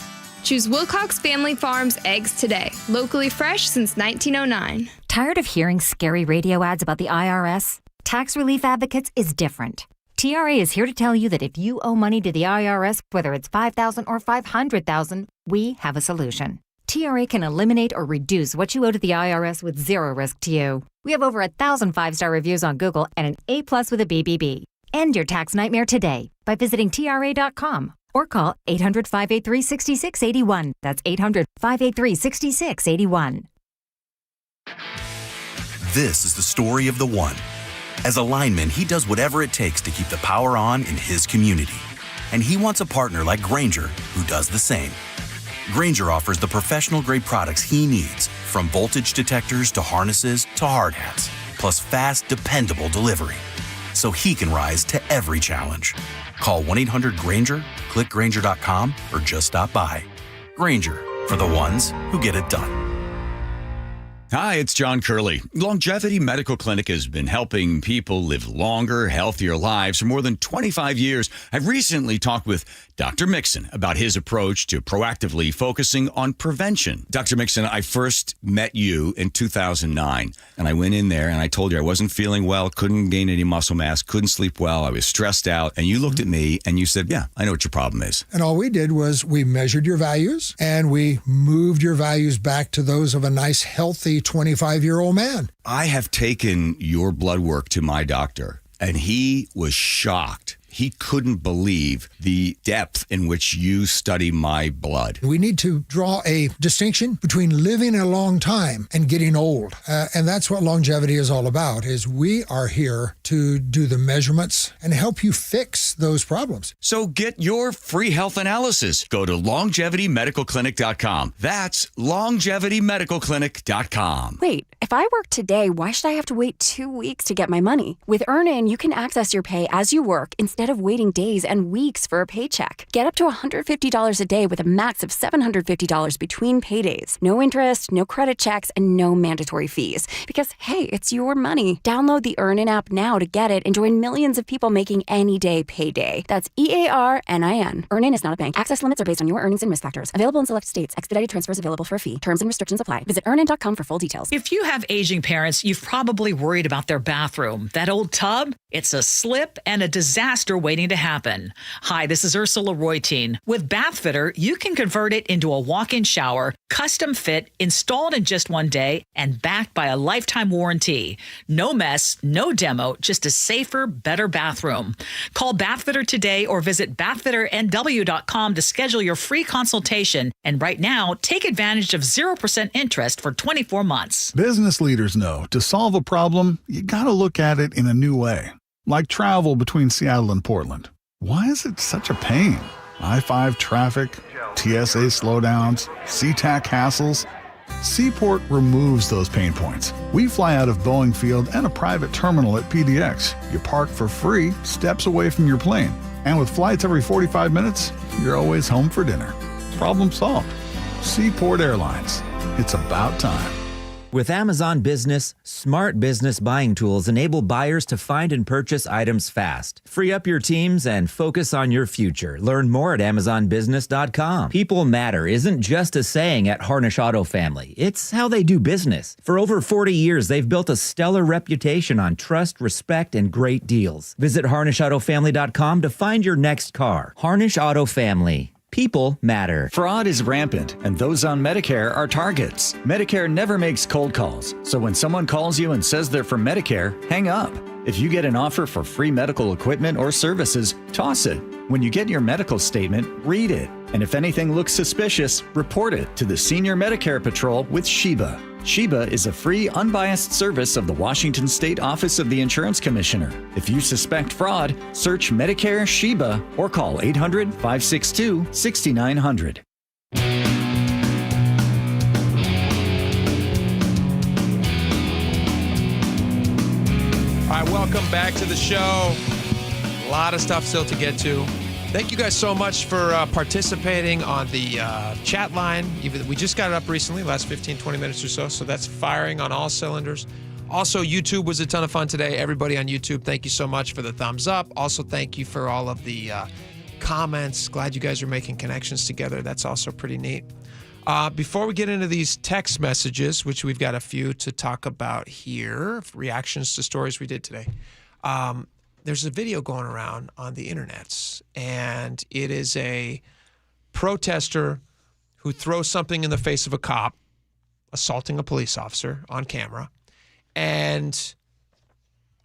Choose Wilcox Family Farms eggs today. Locally fresh since 1909. Tired of hearing scary radio ads about the IRS? Tax Relief Advocates is different. TRA is here to tell you that if you owe money to the IRS, whether it's $5,000 or $500,000, we have a solution. TRA can eliminate or reduce what you owe to the IRS with zero risk to you. We have over 1,000 5-star reviews on Google and an A+ with a BBB. End your tax nightmare today by visiting TRA.com or call 800-583-6681. That's 800-583-6681. This is the story of the one. As a lineman, he does whatever it takes to keep the power on in his community. And he wants a partner like Grainger who does the same. Grainger offers the professional-grade products he needs, from voltage detectors to harnesses to hard hats, plus fast, dependable delivery, so he can rise to every challenge. Call 1-800-GRAINGER, click Grainger.com, or just stop by. Grainger, for the ones who get it done. Hi, it's John Curley. Longevity Medical Clinic has been helping people live longer, healthier lives for more than 25 years. I've recently talked with Dr. Mixon about his approach to proactively focusing on prevention. Dr. Mixon, I first met you in 2009, and I went in there and I told you I wasn't feeling well, couldn't gain any muscle mass, couldn't sleep well, I was stressed out, and you looked at me and you said, yeah, I know what your problem is. And all we did was we measured your values and we moved your values back to those of a nice, healthy 25-year-old man. I have taken your blood work to my doctor, and he was shocked. He couldn't believe the depth in which you study my blood. We need to draw a distinction between living a long time and getting old. And that's what longevity is all about, is we are here to do the measurements and help you fix those problems. So get your free health analysis. Go to longevitymedicalclinic.com. That's longevitymedicalclinic.com. Wait, if I work today, why should I have to wait 2 weeks to get my money? With Earnin, you can access your pay as you work instead of waiting days and weeks for a paycheck. Get up to $150 a day with a max of $750 between paydays. No interest, no credit checks, and no mandatory fees. Because, hey, it's your money. Download the Earnin app now to get it and join millions of people making any day payday. That's EARNIN. Earnin is not a bank. Access limits are based on your earnings and risk factors. Available in select states. Expedited transfers available for a fee. Terms and restrictions apply. Visit earnin.com for full details. If you have aging parents, you've probably worried about their bathroom. That old tub? It's a slip and a disaster waiting to happen. Hi, this is Ursula Royteen. With Bathfitter, you can convert it into a walk-in shower, custom fit, installed in just one day, and backed by a lifetime warranty. No mess, no demo, just a safer, better bathroom. Call Bathfitter today or visit bathfitternw.com to schedule your free consultation. And right now, take advantage of 0% interest for 24 months. Business leaders know to solve a problem, you gotta look at it in a new way. Like travel between Seattle and Portland. Why is it such a pain? I-5 traffic, TSA slowdowns, SeaTac hassles. Seaport removes those pain points. We fly out of Boeing Field and a private terminal at PDX. You park for free, steps away from your plane. And with flights every 45 minutes, you're always home for dinner. Problem solved. Seaport Airlines. It's about time. With Amazon Business, smart business buying tools enable buyers to find and purchase items fast. Free up your teams and focus on your future. Learn more at AmazonBusiness.com. People matter isn't just a saying at Harnish Auto Family. It's how they do business. For over 40 years, they've built a stellar reputation on trust, respect, and great deals. Visit HarnishAutoFamily.com to find your next car. Harnish Auto Family. People matter. Fraud is rampant, and those on Medicare are targets. Medicare never makes cold calls, so when someone calls you and says they're from Medicare, hang up. If you get an offer for free medical equipment or services, toss it. When you get your medical statement, read it. And if anything looks suspicious, report it to the Senior Medicare Patrol with Sheba. Sheba is a free, unbiased service of the Washington State Office of the Insurance Commissioner. If you suspect fraud, search Medicare Sheba or call 800-562-6900. All right, welcome back to the show. A lot of stuff still to get to. Thank you guys so much for participating on the chat line. We just got it up recently, last 15, 20 minutes or so, so that's firing on all cylinders. Also, YouTube was a ton of fun today. Everybody on YouTube, thank you so much for the thumbs up. Also, thank you for all of the comments. Glad you guys are making connections together. That's also pretty neat. Before we get into these text messages, which we've got a few to talk about here, reactions to stories we did today, there's a video going around on the internets, and it is a protester who throws something in the face of a cop, assaulting a police officer on camera, and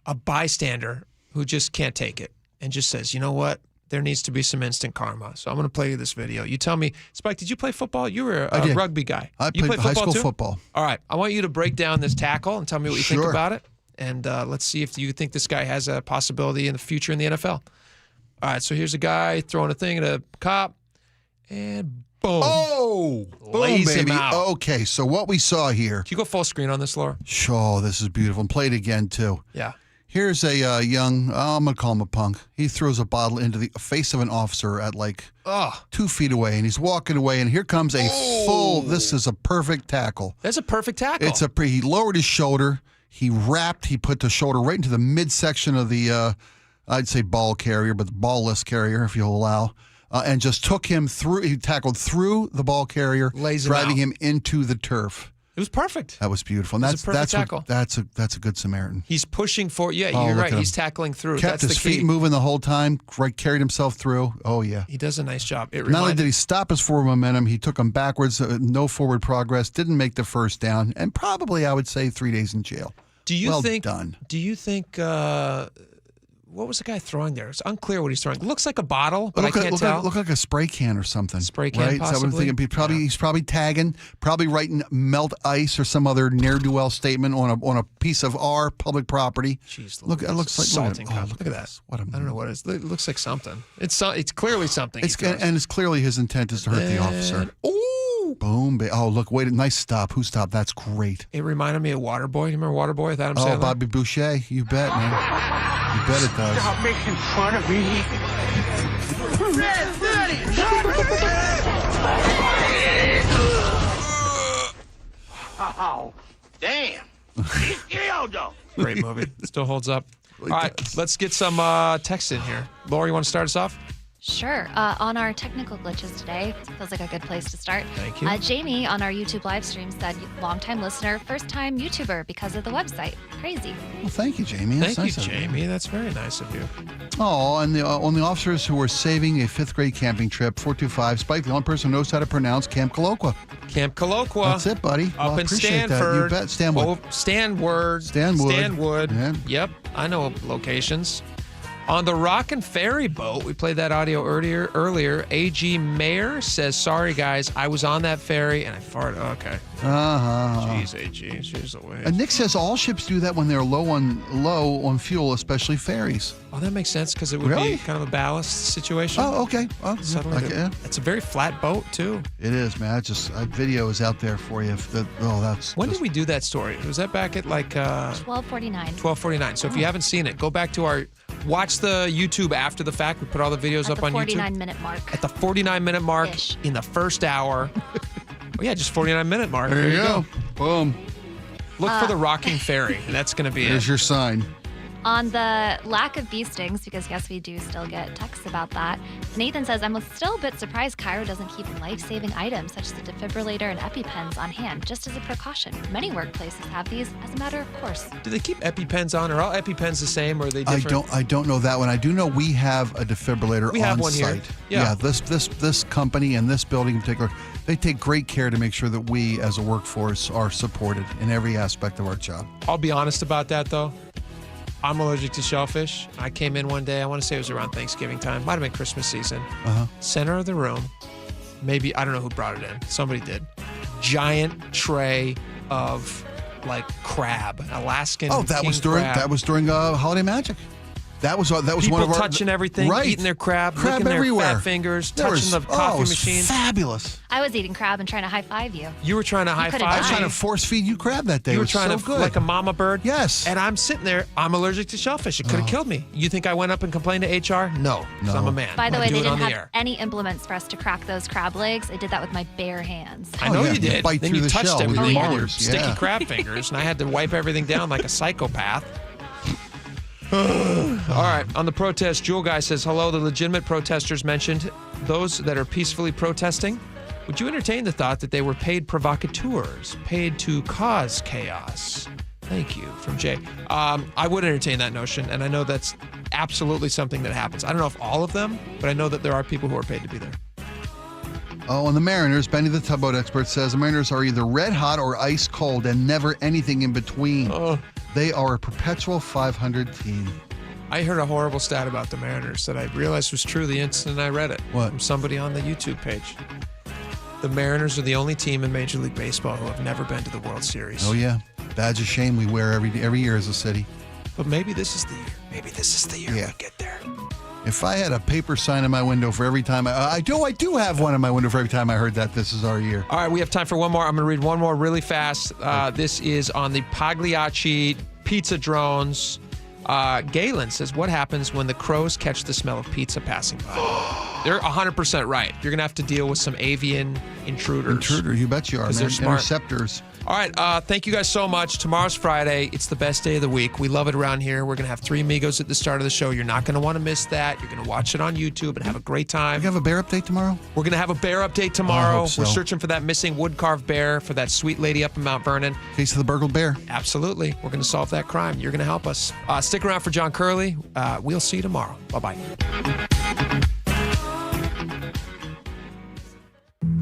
a bystander who just can't take it and just says, you know what? There needs to be some instant karma. So I'm going to play you this video. You tell me, Spike, did you play football? You were a rugby guy. I You played high school too? football. All right. I want you to break down this tackle and tell me what you think about it. And let's see if you think this guy has a possibility in the future in the NFL. All right, so here's a guy throwing a thing at a cop, and boom. Oh, lays boom, baby. him out. Okay, so what we saw here. Can you go full screen on this, Laura? Sure, this is beautiful. And play it again, too. Yeah. Here's a young, I'm going to call him a punk. He throws a bottle into the face of an officer at 2 feet away, and he's walking away, and here comes a this is a perfect tackle. That's a perfect tackle. He lowered his shoulder, he put the shoulder right into the midsection of the, I'd say ball carrier, but the ball-less carrier, if you'll allow, and just took him through, he tackled through the ball carrier, driving him into the turf. It was perfect. That was beautiful. And that's a good Samaritan. He's pushing for you're right. He's tackling through. Kept his feet moving the whole time, carried himself through. Oh, yeah. He does a nice job. Not only did he stop his forward momentum, he took him backwards, no forward progress, didn't make the first down, and probably, I would say, 3 days in jail. Do you think? Done. Do you think? What was the guy throwing there? It's unclear what he's throwing. It looks like a bottle, but I can't tell. Look like a spray can or something. Spray can, right? possibly? So I'm thinking he's probably tagging, probably writing melt ice or some other ne'er-do-well statement on a piece of our public property. Jeez, look, it looks like salting cup. Look at that. What I don't know what it is. It looks like something. It's clearly something. And it's clearly his intent is to hurt the officer. Ooh! Boom! Oh, look! Wait, nice stop. Who stopped? That's great. It reminded me of Waterboy. You remember Waterboy with Adam Sandler? Oh, Bobby Boucher. You bet, man. You bet it does. Stop making fun of me. Oh, damn. Great movie. Still holds up. All right, let's get some text in here. Laura, you want to start us off? Sure. On our technical glitches today, feels like a good place to start. Thank you. Jamie on our YouTube live stream said, longtime listener, first time YouTuber because of the website. Crazy. Well, thank you, Jamie. That's Thank nice you, of Jamie. That's very nice of you. Oh, and on the officers who were saving a 5th grade camping trip, 425 Spike, the only person who knows how to pronounce Camp Colloqua. Camp Colloqua. That's it, buddy. Up in appreciate Stanford. That. You bet. Stanwood. Stanwood. Yeah. Yep. I know locations. On the Rock and Ferry boat, we played that audio earlier. A.G. Mayer says, sorry, guys, I was on that ferry and I farted. Okay. Jeez, A.G. Jeez Louise. And Nick says all ships do that when they're low on fuel, especially ferries. Oh, that makes sense because it would be kind of a ballast situation. Oh, okay. Well, it's a very flat boat, too. It is, man. Video is out there for you. When did we do that story? Was that back at 12:49. 12:49. So if you haven't seen it, go back to watch the YouTube after the fact. We put all the videos up on YouTube. At the 49-minute mark. At the 49-minute mark in the first hour. Just 49-minute mark. There you go. Boom. Look for the rocking ferry, and that's going to be There's your sign. On the lack of bee stings, because yes, we do still get texts about that. Nathan says, I'm still a bit surprised KIRO doesn't keep life-saving items such as a defibrillator and EpiPens on hand, just as a precaution. Many workplaces have these as a matter of course. Do they keep EpiPens on? Are all EpiPens the same, or are they different? I don't know that one. I do know we have a defibrillator on site. We have one here. Yeah. This company and this building in particular, they take great care to make sure that we as a workforce are supported in every aspect of our job. I'll be honest about that, though. I'm allergic to shellfish. I came in one day, I want to say it was around Thanksgiving time. Might have been Christmas season. Center of the room. Maybe, I don't know who brought it in. Somebody did. Giant tray of crab, Alaskan that was during Holiday Magic. That was People one of our touching everything, eating their crab licking everywhere. Their fat fingers, touching the coffee machine. Fabulous. I was eating crab and trying to high-five you. You were trying to high-five me. I was trying to force feed you crab that day. You were trying to, like a mama bird? Yes. And I'm sitting there, I'm allergic to shellfish. It could have killed me. You think I went up and complained to HR? No, because I'm a man. By the way, they didn't have any implements for us to crack those crab legs. I did that with my bare hands. I know you did. Bite then through you the touched shell with everything your with your molars. sticky crab fingers, and I had to wipe everything down like a psychopath. All right, on the protest, Jewel Guy says, hello, the legitimate protesters mentioned those that are peacefully protesting. Would you entertain the thought that they were paid provocateurs, paid to cause chaos? Thank you, from Jay. I would entertain that notion, and I know that's absolutely something that happens. I don't know if all of them, but I know that there are people who are paid to be there. Oh, and the Mariners, Benny the tugboat expert says the Mariners are either red hot or ice cold and never anything in between. They are a perpetual 500 team. I heard a horrible stat about the Mariners that I realized was true the instant I read it. What? From somebody on the YouTube page. The Mariners are the only team in Major League Baseball who have never been to the World Series. Oh, yeah. badge of shame we wear every year as a city. But maybe this is the year. Maybe this is the year we get there. If I had a paper sign in my window for every time I do have one in my window for every time I heard that this is our year. All right, we have time for one more. I'm going to read one more really fast. This is on the Pagliacci pizza drones. Galen says, what happens when the crows catch the smell of pizza passing by? They're 100% right. You're going to have to deal with some avian intruders. You bet you are, man. They're smart. Interceptors. All right, thank you guys so much. Tomorrow's Friday. It's the best day of the week. We love it around here. We're going to have Three Amigos at the start of the show. You're not going to want to miss that. You're going to watch it on YouTube and have a great time. You have a bear update tomorrow? We're going to have a bear update tomorrow. I hope so. We're searching for that missing wood-carved bear for that sweet lady up in Mount Vernon. Case of the burgled bear. Absolutely. We're going to solve that crime. You're going to help us. Stick around for John Curley. We'll see you tomorrow. Bye-bye.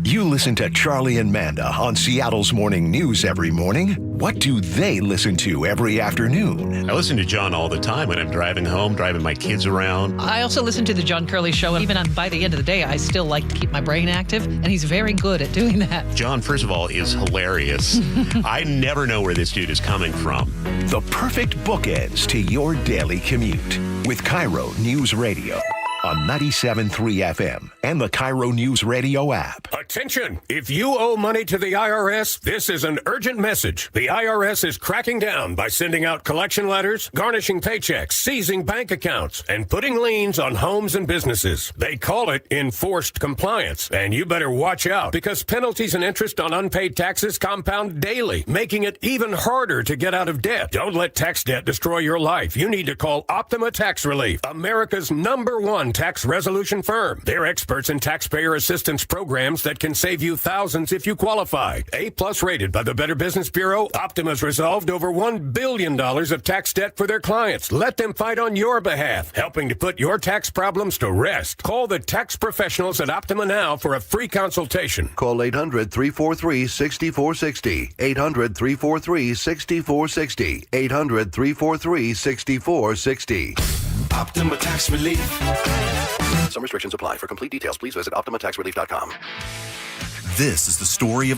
You listen to Charlie and Manda on Seattle's Morning News every morning. What do they listen to every afternoon? I listen to John all the time when I'm driving home, driving my kids around. I also listen to the John Curley Show, and even by the end of the day, I still like to keep my brain active, and he's very good at doing that. John, first of all, is hilarious. I never know where this dude is coming from. The perfect bookends to your daily commute with KIRO News Radio on 97.3 FM and the KIRO Newsradio app. Attention! If you owe money to the IRS, this is an urgent message. The IRS is cracking down by sending out collection letters, garnishing paychecks, seizing bank accounts, and putting liens on homes and businesses. They call it enforced compliance, and you better watch out because penalties and interest on unpaid taxes compound daily, making it even harder to get out of debt. Don't let tax debt destroy your life. You need to call Optima Tax Relief, America's #1 tax resolution firm. They're experts in taxpayer assistance programs that can save you thousands if you qualify. A+ rated by the Better Business Bureau, Optima's resolved over $1 billion of tax debt for their clients. Let them fight on your behalf, helping to put your tax problems to rest. Call the tax professionals at Optima now for a free consultation. Call 800-343-6460. 800-343-6460. 800-343-6460. Optima Tax Relief. Some restrictions apply. For complete details, please visit OptimaTaxRelief.com. This is the story of